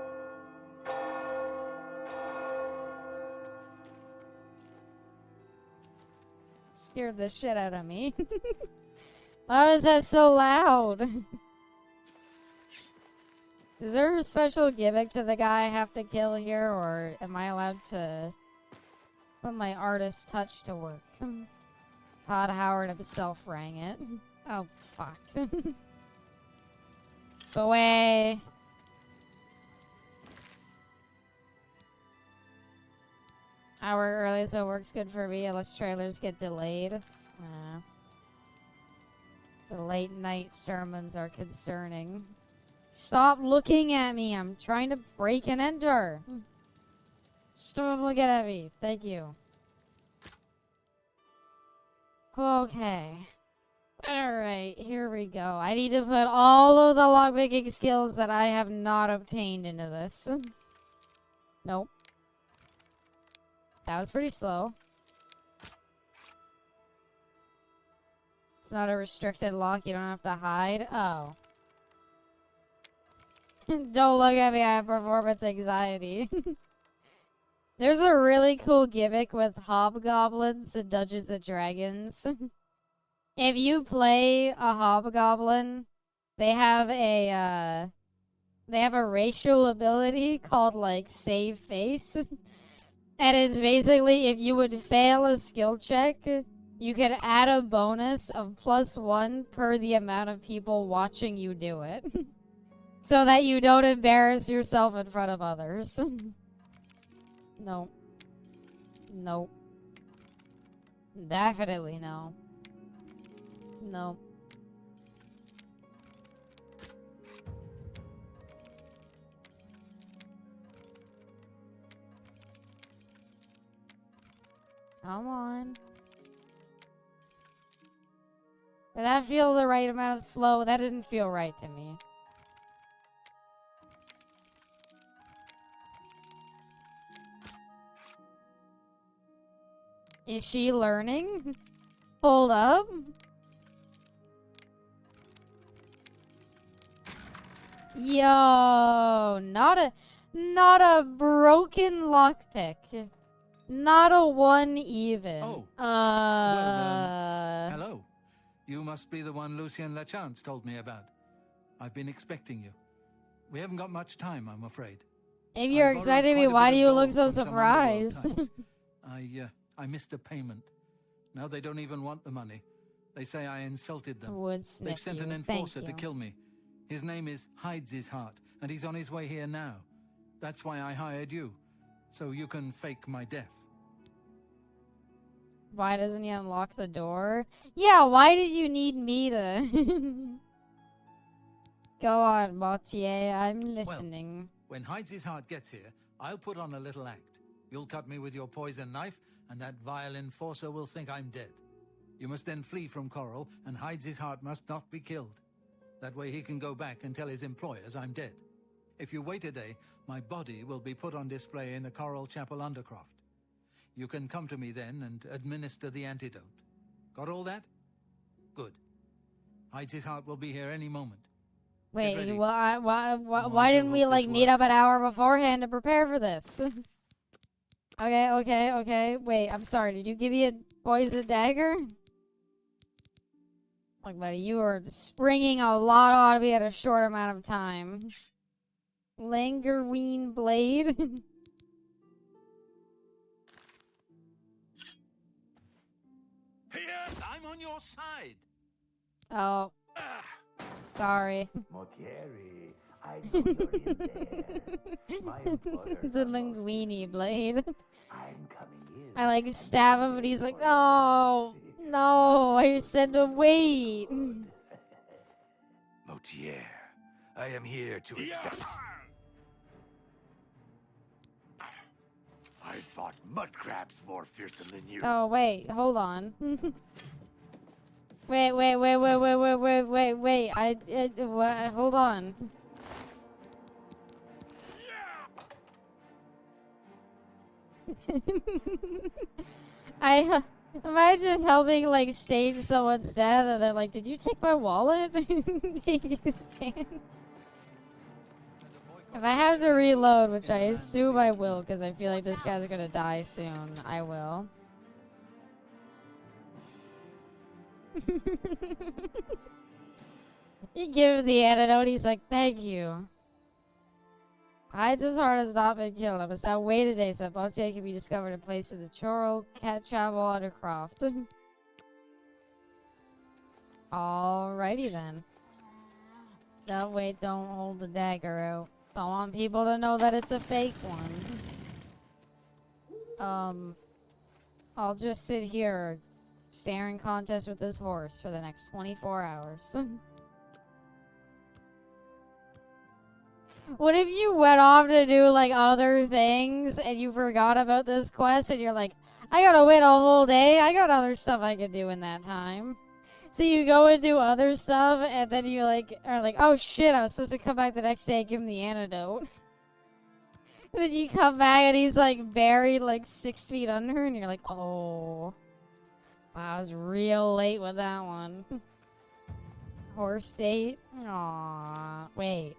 Scared the shit out of me. Why was that so loud? Is there a special gimmick to the guy I have to kill here, or am I allowed to put my artist touch to work? Todd Howard himself rang it. Oh, fuck. Go away. Hour early, so it works good for me unless trailers get delayed. The late night sermons are concerning. Stop looking at me. I'm trying to break and enter. Stop looking at me. Thank you. Okay. Alright, here we go. I need to put all of the lockpicking skills that I have not obtained into this. Nope. That was pretty slow. It's not a restricted lock. You don't have to hide. Oh. Don't look at me. I have performance anxiety. There's a really cool gimmick with hobgoblins and Dungeons and Dragons. If you play a hobgoblin, they have a racial ability called like save face. And it's basically if you would fail a skill check, you can add a bonus of +1 per the amount of people watching you do it. So that you don't embarrass yourself in front of others. No. Nope. Definitely no. No. Come on. Did that feel the right amount of slow? That didn't feel right to me. Is she learning? Hold up. Yo, not a broken lockpick. Not a 1 even. Oh. Hello. You must be the one Lucien Lachance told me about. I've been expecting you. We haven't got much time, I'm afraid. If you're expecting me, why do you look so surprised? I missed a payment. Now they don't even want the money. They say I insulted them. They've sent an enforcer to kill me. His name is Hides His Heart, and he's on his way here now. That's why I hired you, so you can fake my death. Why doesn't he unlock the door? Yeah, why did you need me to... Go on, Mortier, I'm listening. Well, when Hides His Heart gets here, I'll put on a little act. You'll cut me with your poison knife, and that vile enforcer will think I'm dead. You must then flee from Coral, and Hides His Heart must not be killed. That way he can go back and tell his employers I'm dead. If you wait a day, my body will be put on display in the Coral Chapel Undercroft. You can come to me then and administer the antidote. Got all that? Good. Hides His Heart will be here any moment. Wait, why didn't we, like, meet up an hour beforehand to prepare for this? Okay. Wait, I'm sorry. Did you give me a poison dagger? Like, buddy, you were springing a lot on me at a short amount of time. Langerween blade? I'm on your side. Oh. Sorry. Mortieri, I know you're in there. My The linguini blade. I'm coming in. I like stab him and he's like, oh, no, I said to wait. Mortier, I am here to accept. I fought mud crabs more fearsome than you. Oh, wait, hold on. Wait. Hold on. I imagine helping like stage someone's death and they're like, did you take my wallet? Take his pants. If I have to reload, which I assume I will because I feel like this guy's gonna die soon, I will. You give him the antidote, he's like, thank you. Hides His Heart has not been killed. I must now wait a day so Mortier can be discovered and placed in the Chorrol Cat Travel Undercroft. Alrighty then. No, wait, don't hold the dagger out. Don't want people to know that it's a fake one. I'll just sit here staring contest with this horse for the next 24 hours. What if you went off to do, like, other things and you forgot about this quest and you're like, I gotta wait a whole day? I got other stuff I could do in that time. So you go and do other stuff and then you, like, are like, oh shit, I was supposed to come back the next day and give him the antidote. And then you come back and he's, like, buried, like, 6 feet under and you're like, oh. Wow, I was real late with that one. Horse date? Aww. Wait.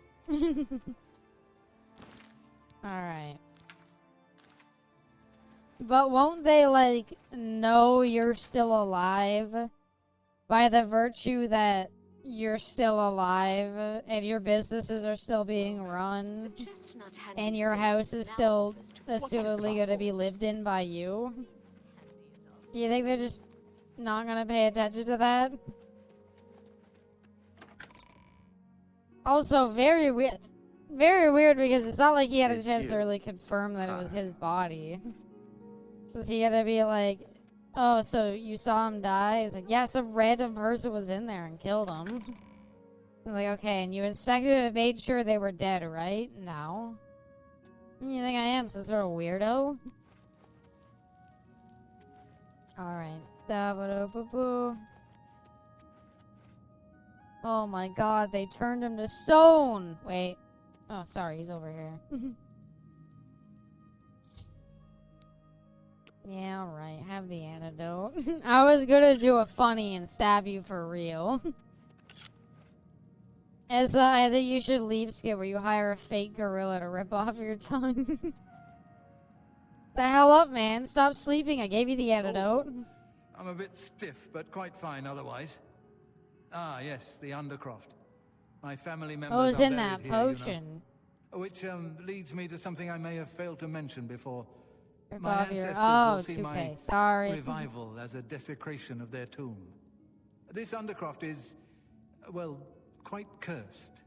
Alright. But won't they, like, know you're still alive by the virtue that you're still alive and your businesses are still being run and your house is still assumedly going to be lived in by you? Do you think they're just not going to pay attention to that? Also, very weird. Very weird because it's not like he had a chance to really confirm that it was his body. So is he gonna be like, oh, so you saw him die? He's like, yeah, some random person was in there and killed him. He's like, okay, and you inspected and made sure they were dead, right? No. You think I am some sort of weirdo? Alright. Da-ba-da-ba-boo. Oh my god, they turned him to stone! Wait. Oh, sorry, he's over here. Yeah, alright, have the antidote. I was gonna do a funny and stab you for real. As I think you should leave Skip where you hire a fake gorilla to rip off your tongue. The hell up, man. Stop sleeping. I gave you the antidote. I'm a bit stiff, but quite fine otherwise. Ah, yes, the Undercroft. My family members What was are in buried that here, potion? you know. Which leads me to something I may have failed to mention before. Rip My off your... ancestors Oh, will see my toupee. Sorry. revival as a desecration of their tomb. This Undercroft is, well, quite cursed.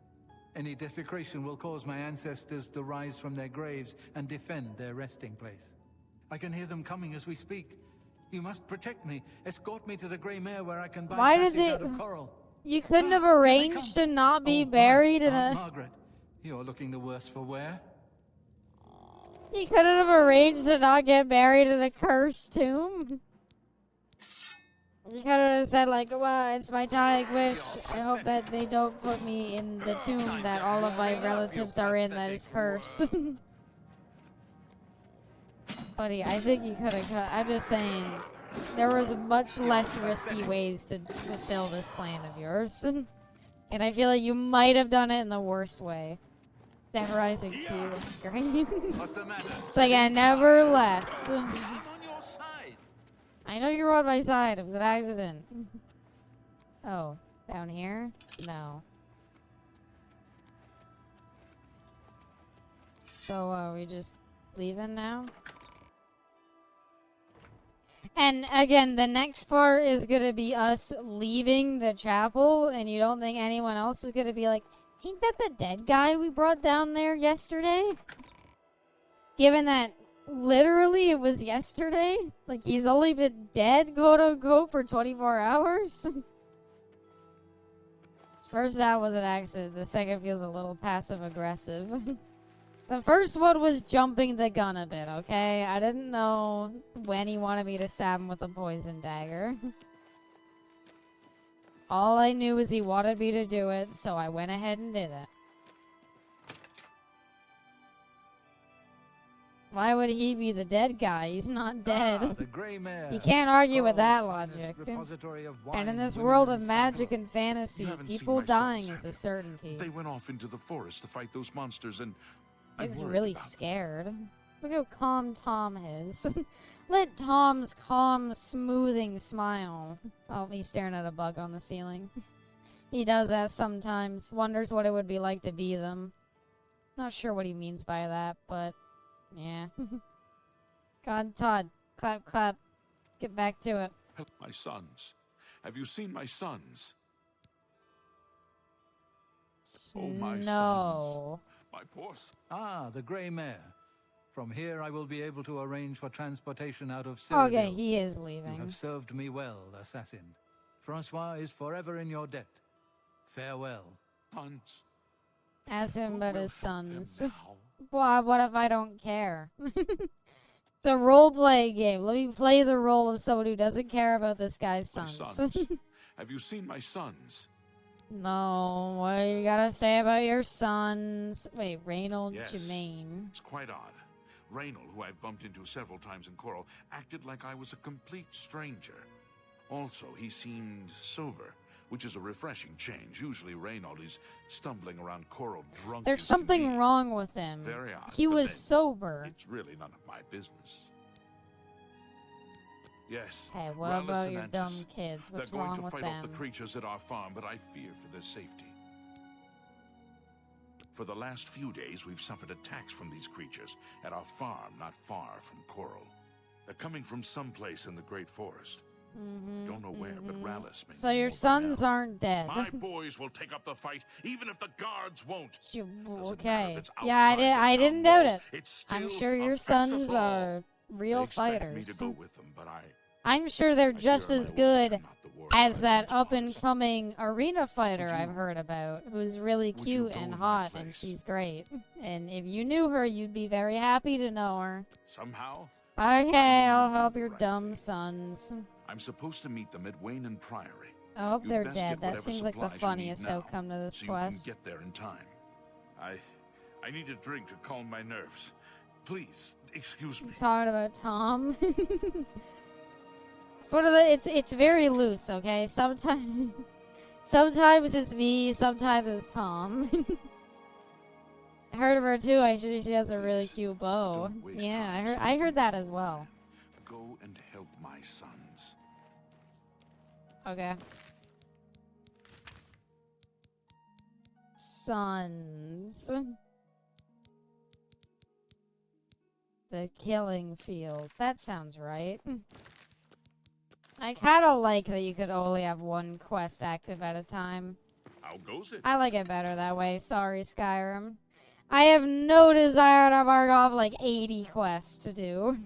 Any desecration will cause my ancestors to rise from their graves and defend their resting place. I can hear them coming as we speak. You must protect me. Escort me to the Grey Mare where I can buy passage out of Coral. You couldn't have arranged to not be buried in a... Margaret, you're looking the worse for wear. You couldn't have arranged to not get buried in a cursed tomb? You could have said, like, well, it's my dying wish. I hope that they don't put me in the tomb that all of my relatives are in that is cursed. Buddy, I think you could have cut. I'm just saying, there was much less risky ways to fulfill this plan of yours. And I feel like you might have done it in the worst way. Dead Rising 2 looks great. What's the matter? It's like I never left. I'm on your side. I know you're on my side. It was an accident. Oh, down here? No. So, are we just leaving now? And again, the next part is gonna be us leaving the chapel, and you don't think anyone else is gonna be like, ain't that the dead guy we brought down there yesterday? Given that literally it was yesterday? Like, he's only been dead, quote unquote, for 24 hours? This first shot was an accident. The second feels a little passive aggressive. The first one was jumping the gun a bit, okay? I didn't know when he wanted me to stab him with a poison dagger. All I knew was he wanted me to do it, so I went ahead and did it. Why would he be the dead guy? He's not dead. The Grey Mare. You can't argue with that Coral's logic. repository of And in wine, this women, world of and magic saddle. and fantasy, You haven't seen people my dying sons, is a have you? certainty. They went off into the forest to fight those monsters, and He I'm was worried really about them. scared. Look how calm Tom is. Let Tom's calm, smoothing smile. Oh, he's staring at a bug on the ceiling. He does that sometimes. Wonders what it would be like to be them. Not sure what he means by that, but yeah. God, Todd. Clap, clap. Get back to it. My sons. Have you seen my sons? Oh, my No. sons. My poor sons. Ah, the Grey Mare. From here, I will be able to arrange for transportation out of Okay, Cyrodiil. he is You leaving. have served me well, assassin. Francois is forever in your debt. Farewell. Sons. Ask him about Who his will help them sons. now? Well, what if I don't care? It's a role-playing game. Let me play the role of someone who doesn't care about this guy's My sons. sons. Have you seen my sons? No, what do you gotta say about your sons? Wait, Reynold Yes. Jermaine. It's quite odd. Reynold, who I've bumped into several times in Coral, acted like I was a complete stranger. Also, he seemed sober, which is a refreshing change. Usually Reynold is stumbling around Coral drunk. There's as can something be. wrong with him. Very odd. He but was then, sober. It's really none of my business. Yes. Hey, what Rallis about and your Antis, dumb kids? What's they're going wrong to with fight off them? the creatures at our farm, but I fear for their safety. For the last few days, we've suffered attacks from these creatures at our farm not far from Coral. They're coming from someplace in the Great Forest. Don't know where, but Rallis may So know your more by sons now. aren't dead. My boys will take up the fight, even if the guards won't. You- Doesn't matter okay. if it's Yeah, I outside did. the I town didn't doubt walls, it. it's I'm still sure a your fact sons of all. are real They expect me fighters. to go with them, but I'm sure they're just fear as my good words are not the words as my that sons up and promised. coming arena fighter Would I've you- heard about, who's really would you cute go and in my hot, and place? she's great. And if you knew her, you'd be very happy to know her. Somehow, Okay, I I'll will help do your the right dumb thing. sons. I'm supposed to meet them at Wayne and Priory. I hope You'd they're best dead. get That whatever seems like the supplies you need funniest now, outcome to this so quest. you can get there in time. I need a drink to calm my nerves. Please, excuse me. He's talking about Tom. It's one of the. It's very loose. Okay, sometimes it's me. Sometimes it's Tom. I heard of her too. Actually, she has a really cute bow. Don't waste Yeah, time I heard that as well. Go and help my sons. Okay. Sons. The killing field. That sounds right. I kind of like that you could only have one quest active at a time. How goes it? I like it better that way. Sorry, Skyrim. I have no desire to mark off like 80 quests to do.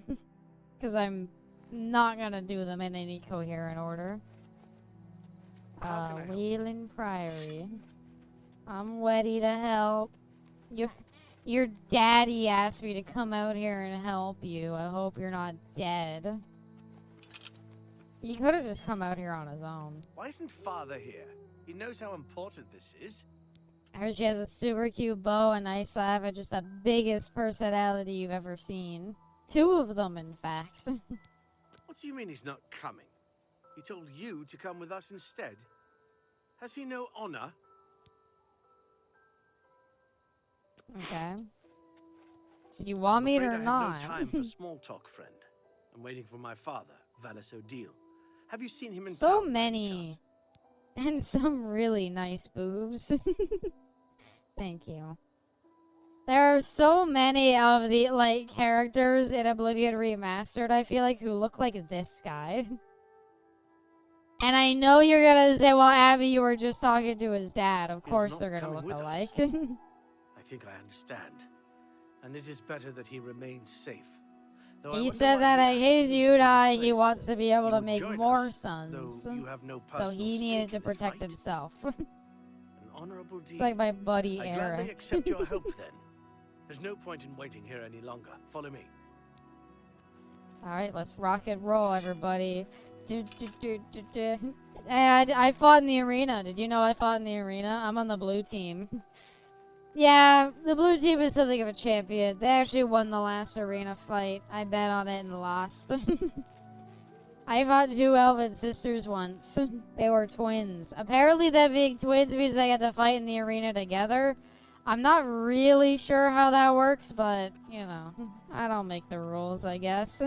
Because I'm not going to do them in any coherent order. Wheeling Priory. I'm ready to help. Your daddy asked me to come out here and help you. I hope you're not dead. He could have just come out here on his own. Why isn't Father here? He knows how important this is. I heard she has a super cute bow, a nice laugh, and just the biggest personality you've ever seen. 2 of them, in fact. What do you mean he's not coming? He told you to come with us instead. Has he no honor? Okay. So do you want me I'm or afraid I not? have no time for small talk, friend. I'm waiting for my father, Valis O'Deal. Have you seen him in So town by any many. chance? And some really nice boobs. Thank you. There are so many of the, like, characters in Oblivion Remastered, I feel like, who look like this guy. And I know you're gonna say, well, Abby, you were just talking to his dad. Of He is course not they're gonna coming look with us. alike. I think I understand. And it is better that he remains safe. Though I He wonder said why that at asked his you to take Yudai, his he place. wants to be able You to would make join more us, sons. though you have no So personal he stake needed to in this protect fight. himself. An honorable deed. It's like my buddy I Eric. gladly accept your help then. There's no point in waiting here any longer. Follow me. Alright, let's rock and roll, everybody. I fought in the arena. Did you know I fought in the arena? I'm on the blue team. Yeah, the blue team is something of a champion. They actually won the last arena fight. I bet on it and lost. I fought 2 elven sisters once. They were twins. Apparently them being twins means they get to fight in the arena together. I'm not really sure how that works, but, you know, I don't make the rules, I guess.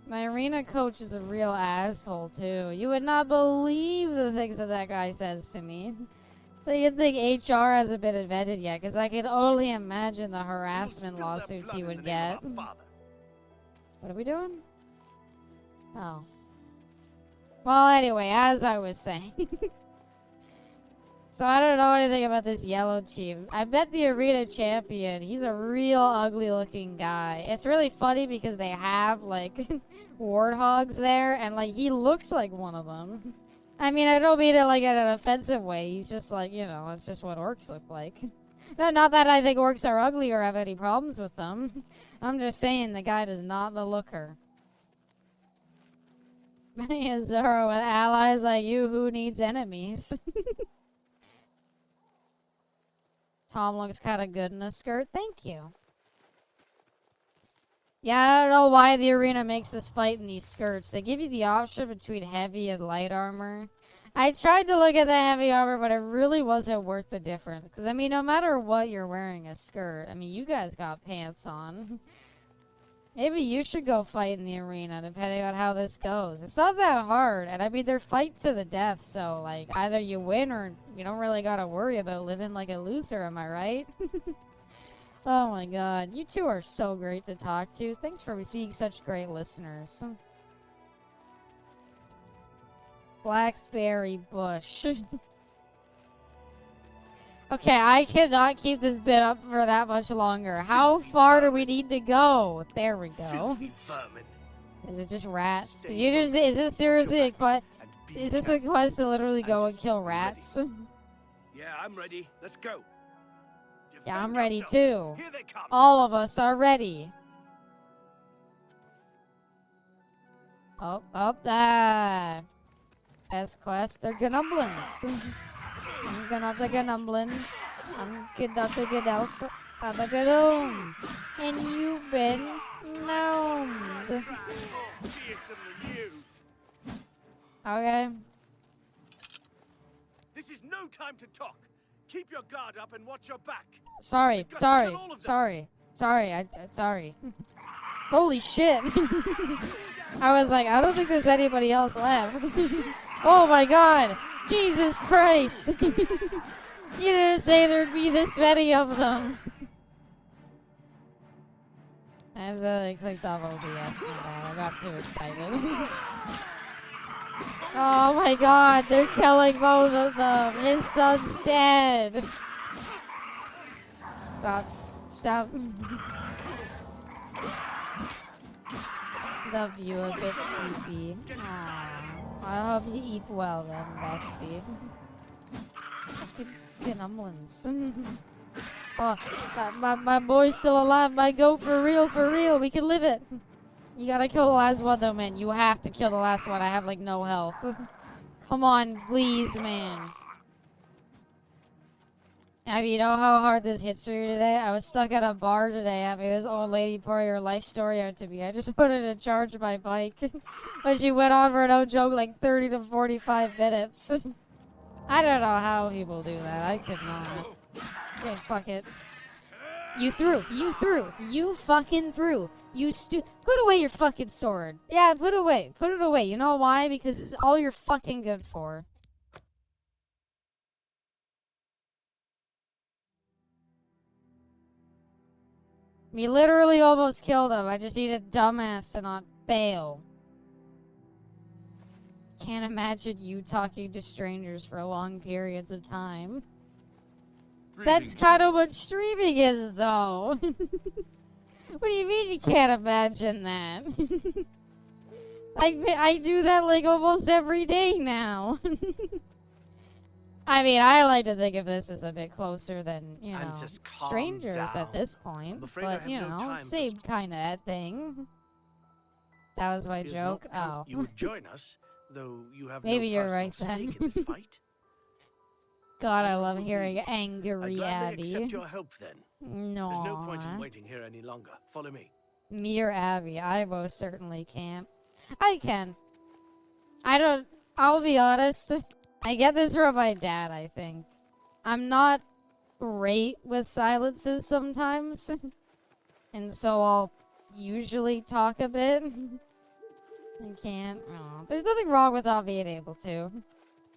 My arena coach is a real asshole, too. You would not believe the things that guy says to me. So you'd think HR hasn't been invented yet, because I can only imagine the harassment lawsuits he would get. What are we doing? Oh. Well, anyway, as I was saying. So I don't know anything about this yellow team. I bet the arena champion, he's a real ugly looking guy. It's really funny because they have like warthogs there and like he looks like one of them. I mean, I don't mean it like in an offensive way. He's just like, you know, it's just what orcs look like. Not that I think orcs are ugly or have any problems with them. I'm just saying the guy does not the looker. Zoro with allies like you, who needs enemies? Tom looks kind of good in a skirt. Thank you. Yeah, I don't know why the arena makes us fight in these skirts. They give you the option between heavy and light armor. I tried to look at the heavy armor, but it really wasn't worth the difference. Because, I mean, no matter what, you're wearing a skirt. I mean, you guys got pants on. Maybe you should go fight in the arena, depending on how this goes. It's not that hard, and I mean, they're fight to the death, so, like, either you win or you don't really gotta worry about living like a loser, am I right? Oh my god, you two are so great to talk to. Thanks for being such great listeners. Blackberry bush. Okay, I cannot keep this bit up for that much longer. How far do we need to go? There we go. Is it just rats? Did you just? Is this seriously a quest? Is this a quest to literally go and kill rats? Yeah, I'm ready. Let's go. Yeah, I'm ready too. All of us are ready. Oh, there. Best quest, they're gnumblins. I'm gonna the gnumblin. I'm gonna the good elf. I'm a good gnome. And you've been gnomed. Okay. This is no time to talk. Keep your guard up and watch your back. Sorry. Sorry. Holy shit. I was like, I don't think there's anybody else left. Oh my god. Jesus Christ. You didn't say there'd be this many of them. As I clicked off OBS, my bad. I got too excited. Oh my god, they're killing both of them. His son's dead. Stop. Love you, a bit sleepy. Aww. I hope you eat well then, bestie. Gnumblins. Oh, my boy's still alive. My goat for real. We can live it. You gotta kill the last one though, man. You have to kill the last one. I have like no health. Come on, please, man. I mean, you know how hard this hits for you today? I was stuck at a bar today having this old lady pour her life story out to me. I just put her to charge my bike. But she went on for no joke like 30 to 45 minutes. I don't know how people do that. I could not. Okay, fuck it. You fucking threw. Put away your fucking sword. Yeah, put it away. You know why? Because it's all you're fucking good for. We literally almost killed him. I just need a dumbass to not fail. Can't imagine you talking to strangers for long periods of time. That's kind of what streaming is, though. What do you mean you can't imagine that? I do that like almost every day now. I mean, I like to think of this as a bit closer than, you know, strangers at this point. But, you know, same kind of thing. That was my joke. Oh. You would join us, though you have maybe no you're right stake then. in this fight. God, I love hearing angry I'd gladly Abby. accept your help then. No. There's no point in waiting here any longer. Follow me. Me or Abby? I most certainly can't. I can. I'll be honest. I get this from my dad, I think. I'm not great with silences sometimes. And so I'll usually talk a bit. I can't. Oh, there's nothing wrong with not being able to.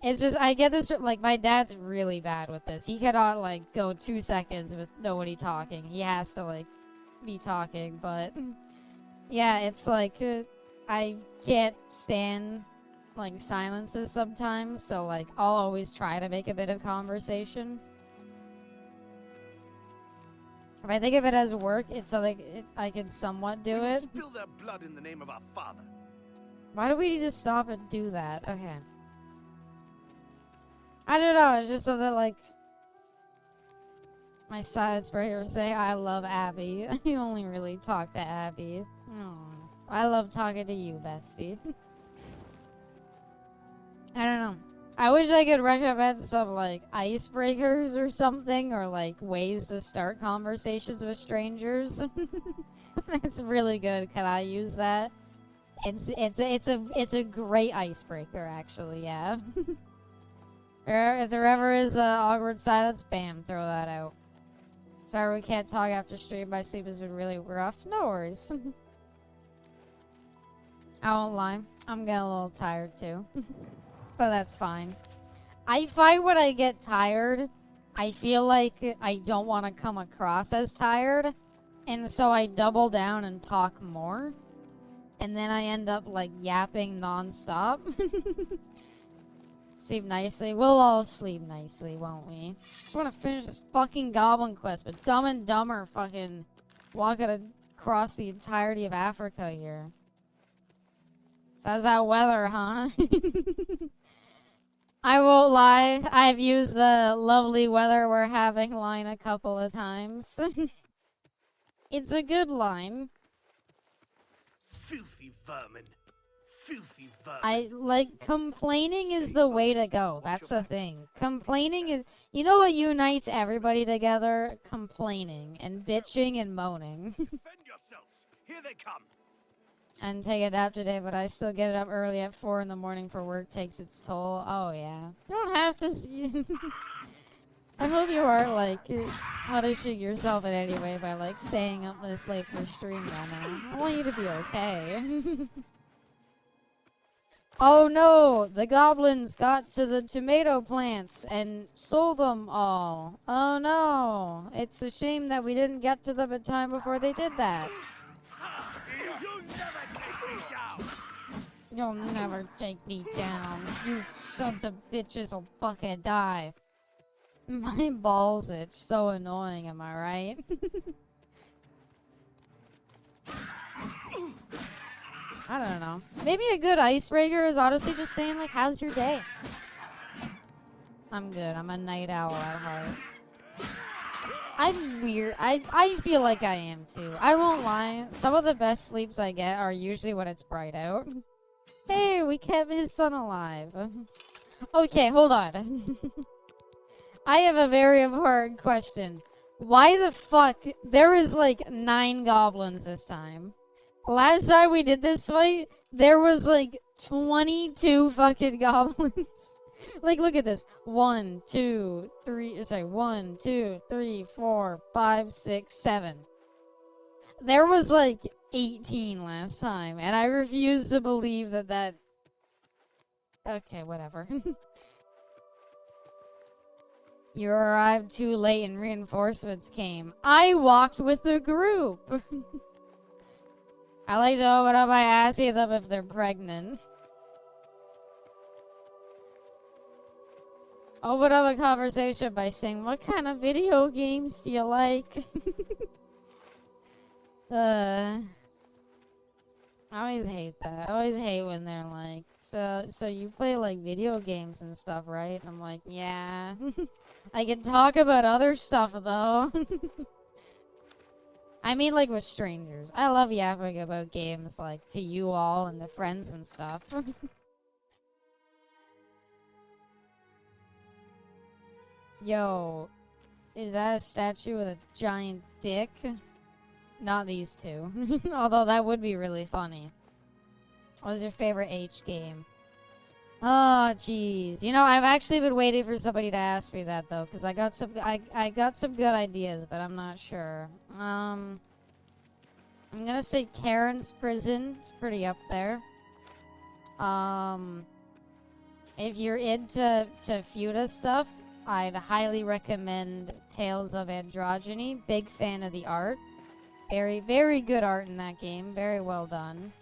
It's just, I get this, like, my dad's really bad with this. He cannot, like, go 2 seconds with nobody talking. He has to, like, be talking, but... Yeah, it's like, I can't stand like silences sometimes, so like I'll always try to make a bit of conversation. If I think of it as work, it's so like I can somewhat do it. Spill their blood in the name of our father. Why do we need to stop and do that? Okay. I don't know, it's just so that like my side sprayers say I love Abby. You only really talk to Abby. Oh, I love talking to you, bestie. I don't know. I wish I could recommend some, like, icebreakers or something, or, like, ways to start conversations with strangers. That's really good. Can I use that? It's a great icebreaker, actually, yeah. If there ever is awkward silence, bam, throw that out. Sorry we can't talk after stream. My sleep has been really rough. No worries. I won't lie. I'm getting a little tired, too. But that's fine. I find when I get tired, I feel like I don't want to come across as tired. And so I double down and talk more. And then I end up, like, yapping nonstop. Sleep nicely. We'll all sleep nicely, won't we? Just want to finish this fucking Goblin Quest, but Dumb and Dumber fucking walking across the entirety of Africa here. So how's that weather, huh? I won't lie, I've used the lovely weather we're having line a couple of times. It's a good line. Filthy vermin. Filthy vermin. Complaining is the way to go. That's the thing. Complaining is... You know what unites everybody together? Complaining and bitching and moaning. Defend yourselves. Here they come. I didn't take a nap today, but I still get it up early at 4 in the morning for work. Takes its toll. Oh, yeah. You don't have to see... I hope you aren't, like, punishing yourself in any way by, like, staying up this late for stream right now. I want you to be okay. Oh, no! The goblins got to the tomato plants and sold them all. Oh, no! It's a shame that we didn't get to them in time before they did that. You'll never take me down. You sons of bitches will fucking die. My balls itch. So annoying, am I right? I don't know. Maybe a good icebreaker is honestly just saying, like, how's your day? I'm good. I'm a night owl at heart. I'm weird. I feel like I am, too. I won't lie. Some of the best sleeps I get are usually when it's bright out. Hey, we kept his son alive. Okay, hold on. I have a very important question. Why the fuck? There was like 9 goblins this time. Last time we did this fight, there was like 22 fucking goblins. Like, look at this. 1, 2, 3, sorry, 1, 2, 3, 4, 5, 6, 7. There was like 18 last time, and I refuse to believe that... Okay, whatever. You arrived too late and reinforcements came. I walked with the group. I like to open up my ass to them if they're pregnant. Open up a conversation by saying, what kind of video games do you like? I always hate that. I always hate when they're like, so you play like video games and stuff, right? And I'm like, yeah. I can talk about other stuff though. I mean, like with strangers. I love yapping about games like to you all and the friends and stuff. Yo, is that a statue with a giant dick? Not these two. Although that would be really funny. What was your favorite H game? Oh, jeez. You know, I've actually been waiting for somebody to ask me that, though. Because I got some good ideas, but I'm not sure. I'm gonna say Karen's Prison. It's pretty up there. If you're into Futa stuff, I'd highly recommend Tales of Androgyny. Big fan of the art. Very, very good art in that game. Very well done.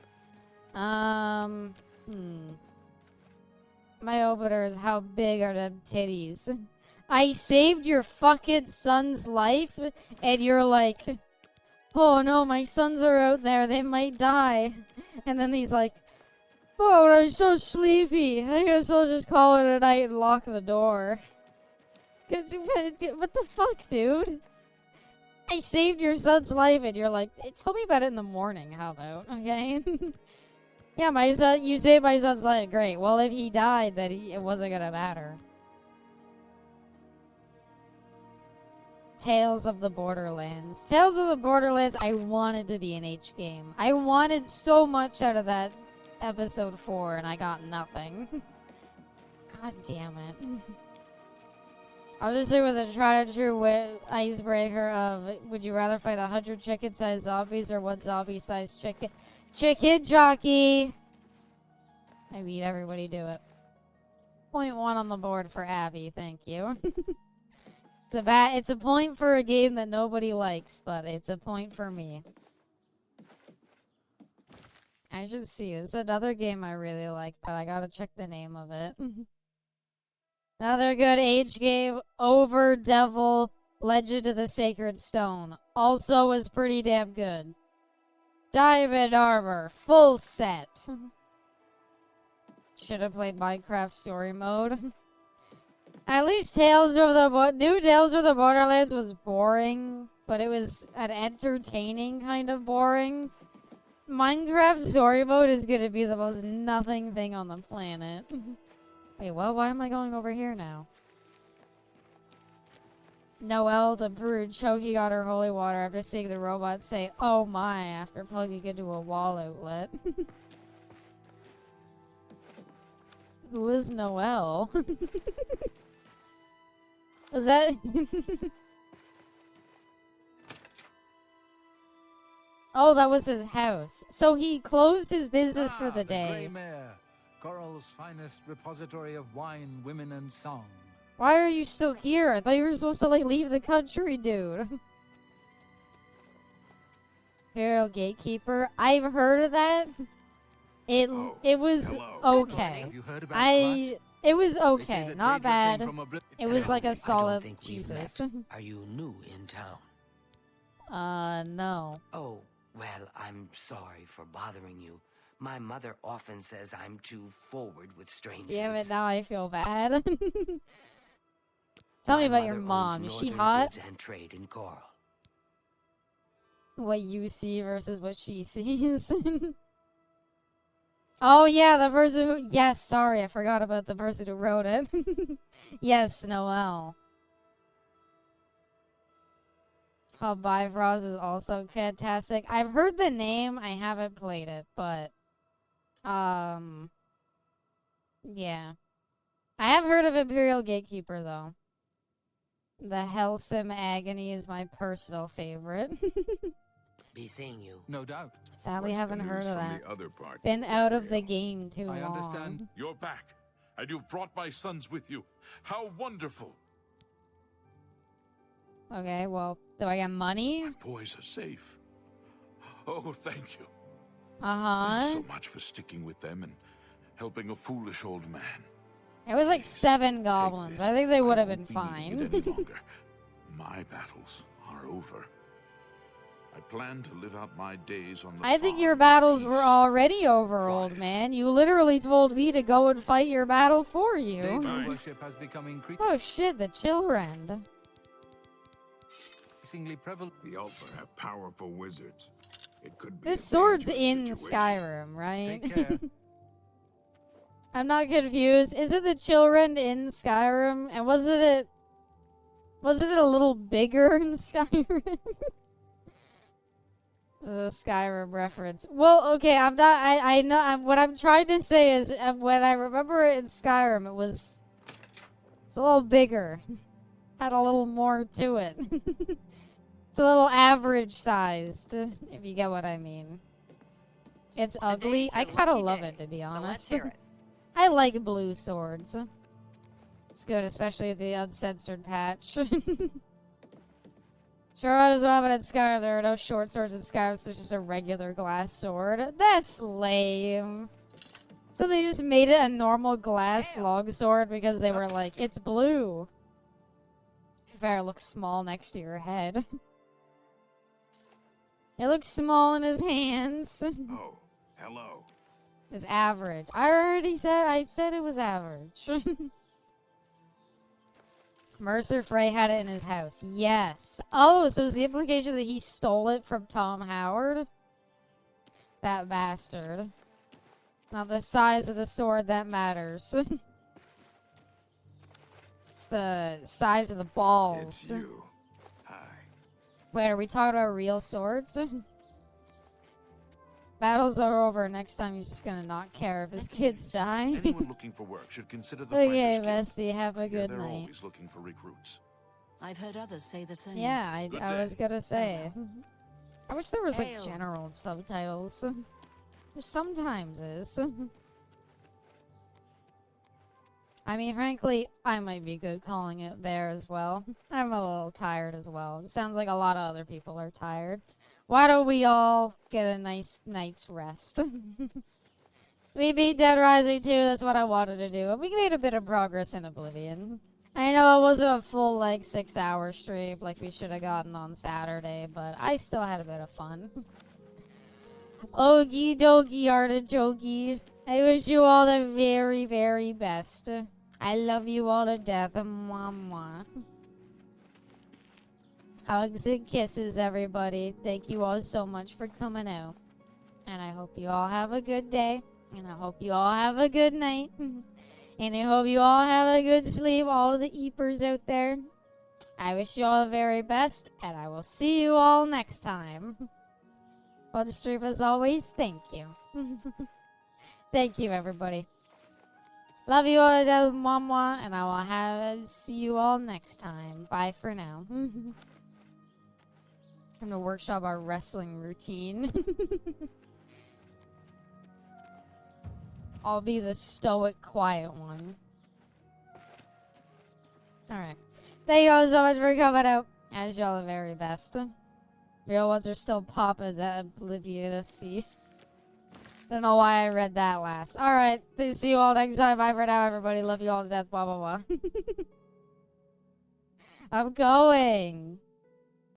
My opener is how big are them titties? I saved your fucking son's life, and you're like, oh no, my sons are out there, they might die. And then he's like, oh, I'm so sleepy. I guess I'll just call it a night and lock the door. What the fuck, dude? I saved your son's life, and you're like, tell me about it in the morning, how about, okay? Yeah, my son, you saved my son's life, great. Well, if he died, then it wasn't gonna matter. Tales of the Borderlands. Tales of the Borderlands, I wanted to be an H game. I wanted so much out of that episode 4, and I got nothing. God damn it. I'll just say with a tried and true icebreaker of, would you rather fight 100 chicken-sized zombies or one zombie-sized chicken? Chicken jockey! I beat everybody to it. 0.1 on the board for Abby, thank you. It's a point for a game that nobody likes, but it's a point for me. I should see. There's another game I really like, but I gotta check the name of it. Another good age game, Over Devil, Legend of the Sacred Stone. Also was pretty damn good. Diamond Armor, full set. Should have played Minecraft Story Mode. At least new Tales of the Borderlands was boring, but it was an entertaining kind of boring. Minecraft Story Mode is gonna be the most nothing thing on the planet. Wait, well, why am I going over here now? Noelle, the brood, choking on her holy water after seeing the robot say, oh my, after plugging into a wall outlet. Who is Noelle? Was that... Oh, that was his house. So he closed his business for the day. Grey Mare, Coral's finest repository of wine, women, and song. Why are you still here? I thought you were supposed to, like, leave the country, dude. Imperial Gatekeeper. I've heard of that. It was okay. Have you heard about It was They okay, say that not Daedra came bad. from Oblivion. It was like a I don't solid think we've Jesus. met. Are you new in town? No. Oh, well, I'm sorry for bothering you. My mother often says I'm too forward with strangers. Damn it, now I feel bad. Tell me about your mom. Is she hot? And trade in coral. What you see versus what she sees. Oh yeah, the person who... Yes, sorry, I forgot about the person who wrote it. Yes, Noelle. Called Bifrost is also fantastic. I've heard the name, I haven't played it, but... Yeah. I have heard of Imperial Gatekeeper, though. The Hellsim Agony is my personal favorite. Be seeing you. No doubt. Sadly, haven't heard of that. The other parts Been out of the game too long. I understand. You're back, and you've brought my sons with you. How wonderful! Okay, well, do I get money? My boys are safe. Oh, thank you. Uh-huh. Thanks so much for sticking with them and helping a foolish old man. It was like 7 goblins. I think they would have been Fine. Any fine. longer. My battles are over. I plan to live out my days on the I think farm your in battles peace. were already over, old man. You literally told me to go and fight your battle for you. Daedra worship has become Oh shit, the Chillrend. increasingly prevalent. The Ultra have powerful wizards. It could be This a sword's dangerous in situation. Skyrim, right? Take care. I'm not confused. Is it the Chillrend in Skyrim? And wasn't it a little bigger in Skyrim? This is a Skyrim reference. Well, okay, I'm not. I know. What I'm trying to say is, when I remember it in Skyrim, it's a little bigger, had a little more to it. It's a little average sized, if you get what I mean. It's ugly. I kind of love it, to be honest. I like blue swords. It's good, especially the uncensored patch. Sure, as well, but in Skyrim, there are no short swords in Skyrim, so it's just a regular glass sword. That's lame. So they just made it a normal glass longsword because they were like, it's blue. Fair, it looks small next to your head. It looks small in his hands. Oh, hello. It's average. I said it was average. Mercer Frey had it in his house. Yes. Oh, so is the implication that he stole it from Tom Howard? That bastard. Not the size of the sword that matters. It's the size of the balls. It's you. Hi. Wait, are we talking about real swords? Battles are over. Next time he's just gonna not care if his kids die. Anyone looking for work should consider the Okay, Finders Bestie, have a good they're night. always looking for recruits. I've heard others say the same. Yeah, I was gonna say. I wish there was like Hail. general subtitles. There sometimes is. I mean, frankly, I might be good calling it there as well. I'm a little tired as well. It sounds like a lot of other people are tired. Why don't we all get a nice night's rest? We beat Dead Rising 2, that's what I wanted to do. And we made a bit of progress in Oblivion. I know it wasn't a full, like, 6-hour stream like we should have gotten on Saturday, but I still had a bit of fun. Okie dokie, artichoke. I wish you all the very, very best. I love you all to death. Mwah, mwah. Hugs and kisses, everybody. Thank you all so much for coming out. And I hope you all have a good day. And I hope you all have a good night. And I hope you all have a good sleep, all of the eepers out there. I wish you all the very best. And I will see you all next time. For the stream, as always, thank you. Thank you, everybody. Love you all to death, Mama, and I will see you all next time. Bye for now. I'm gonna workshop our wrestling routine. I'll be the stoic, quiet one. Alright. Thank you all so much for coming out. As y'all the very best. Real ones are still popping that Oblivion see. Don't know why I read that last. Alright, see you all next time. Bye for now, everybody. Love you all to death. Blah, blah, blah. I'm going.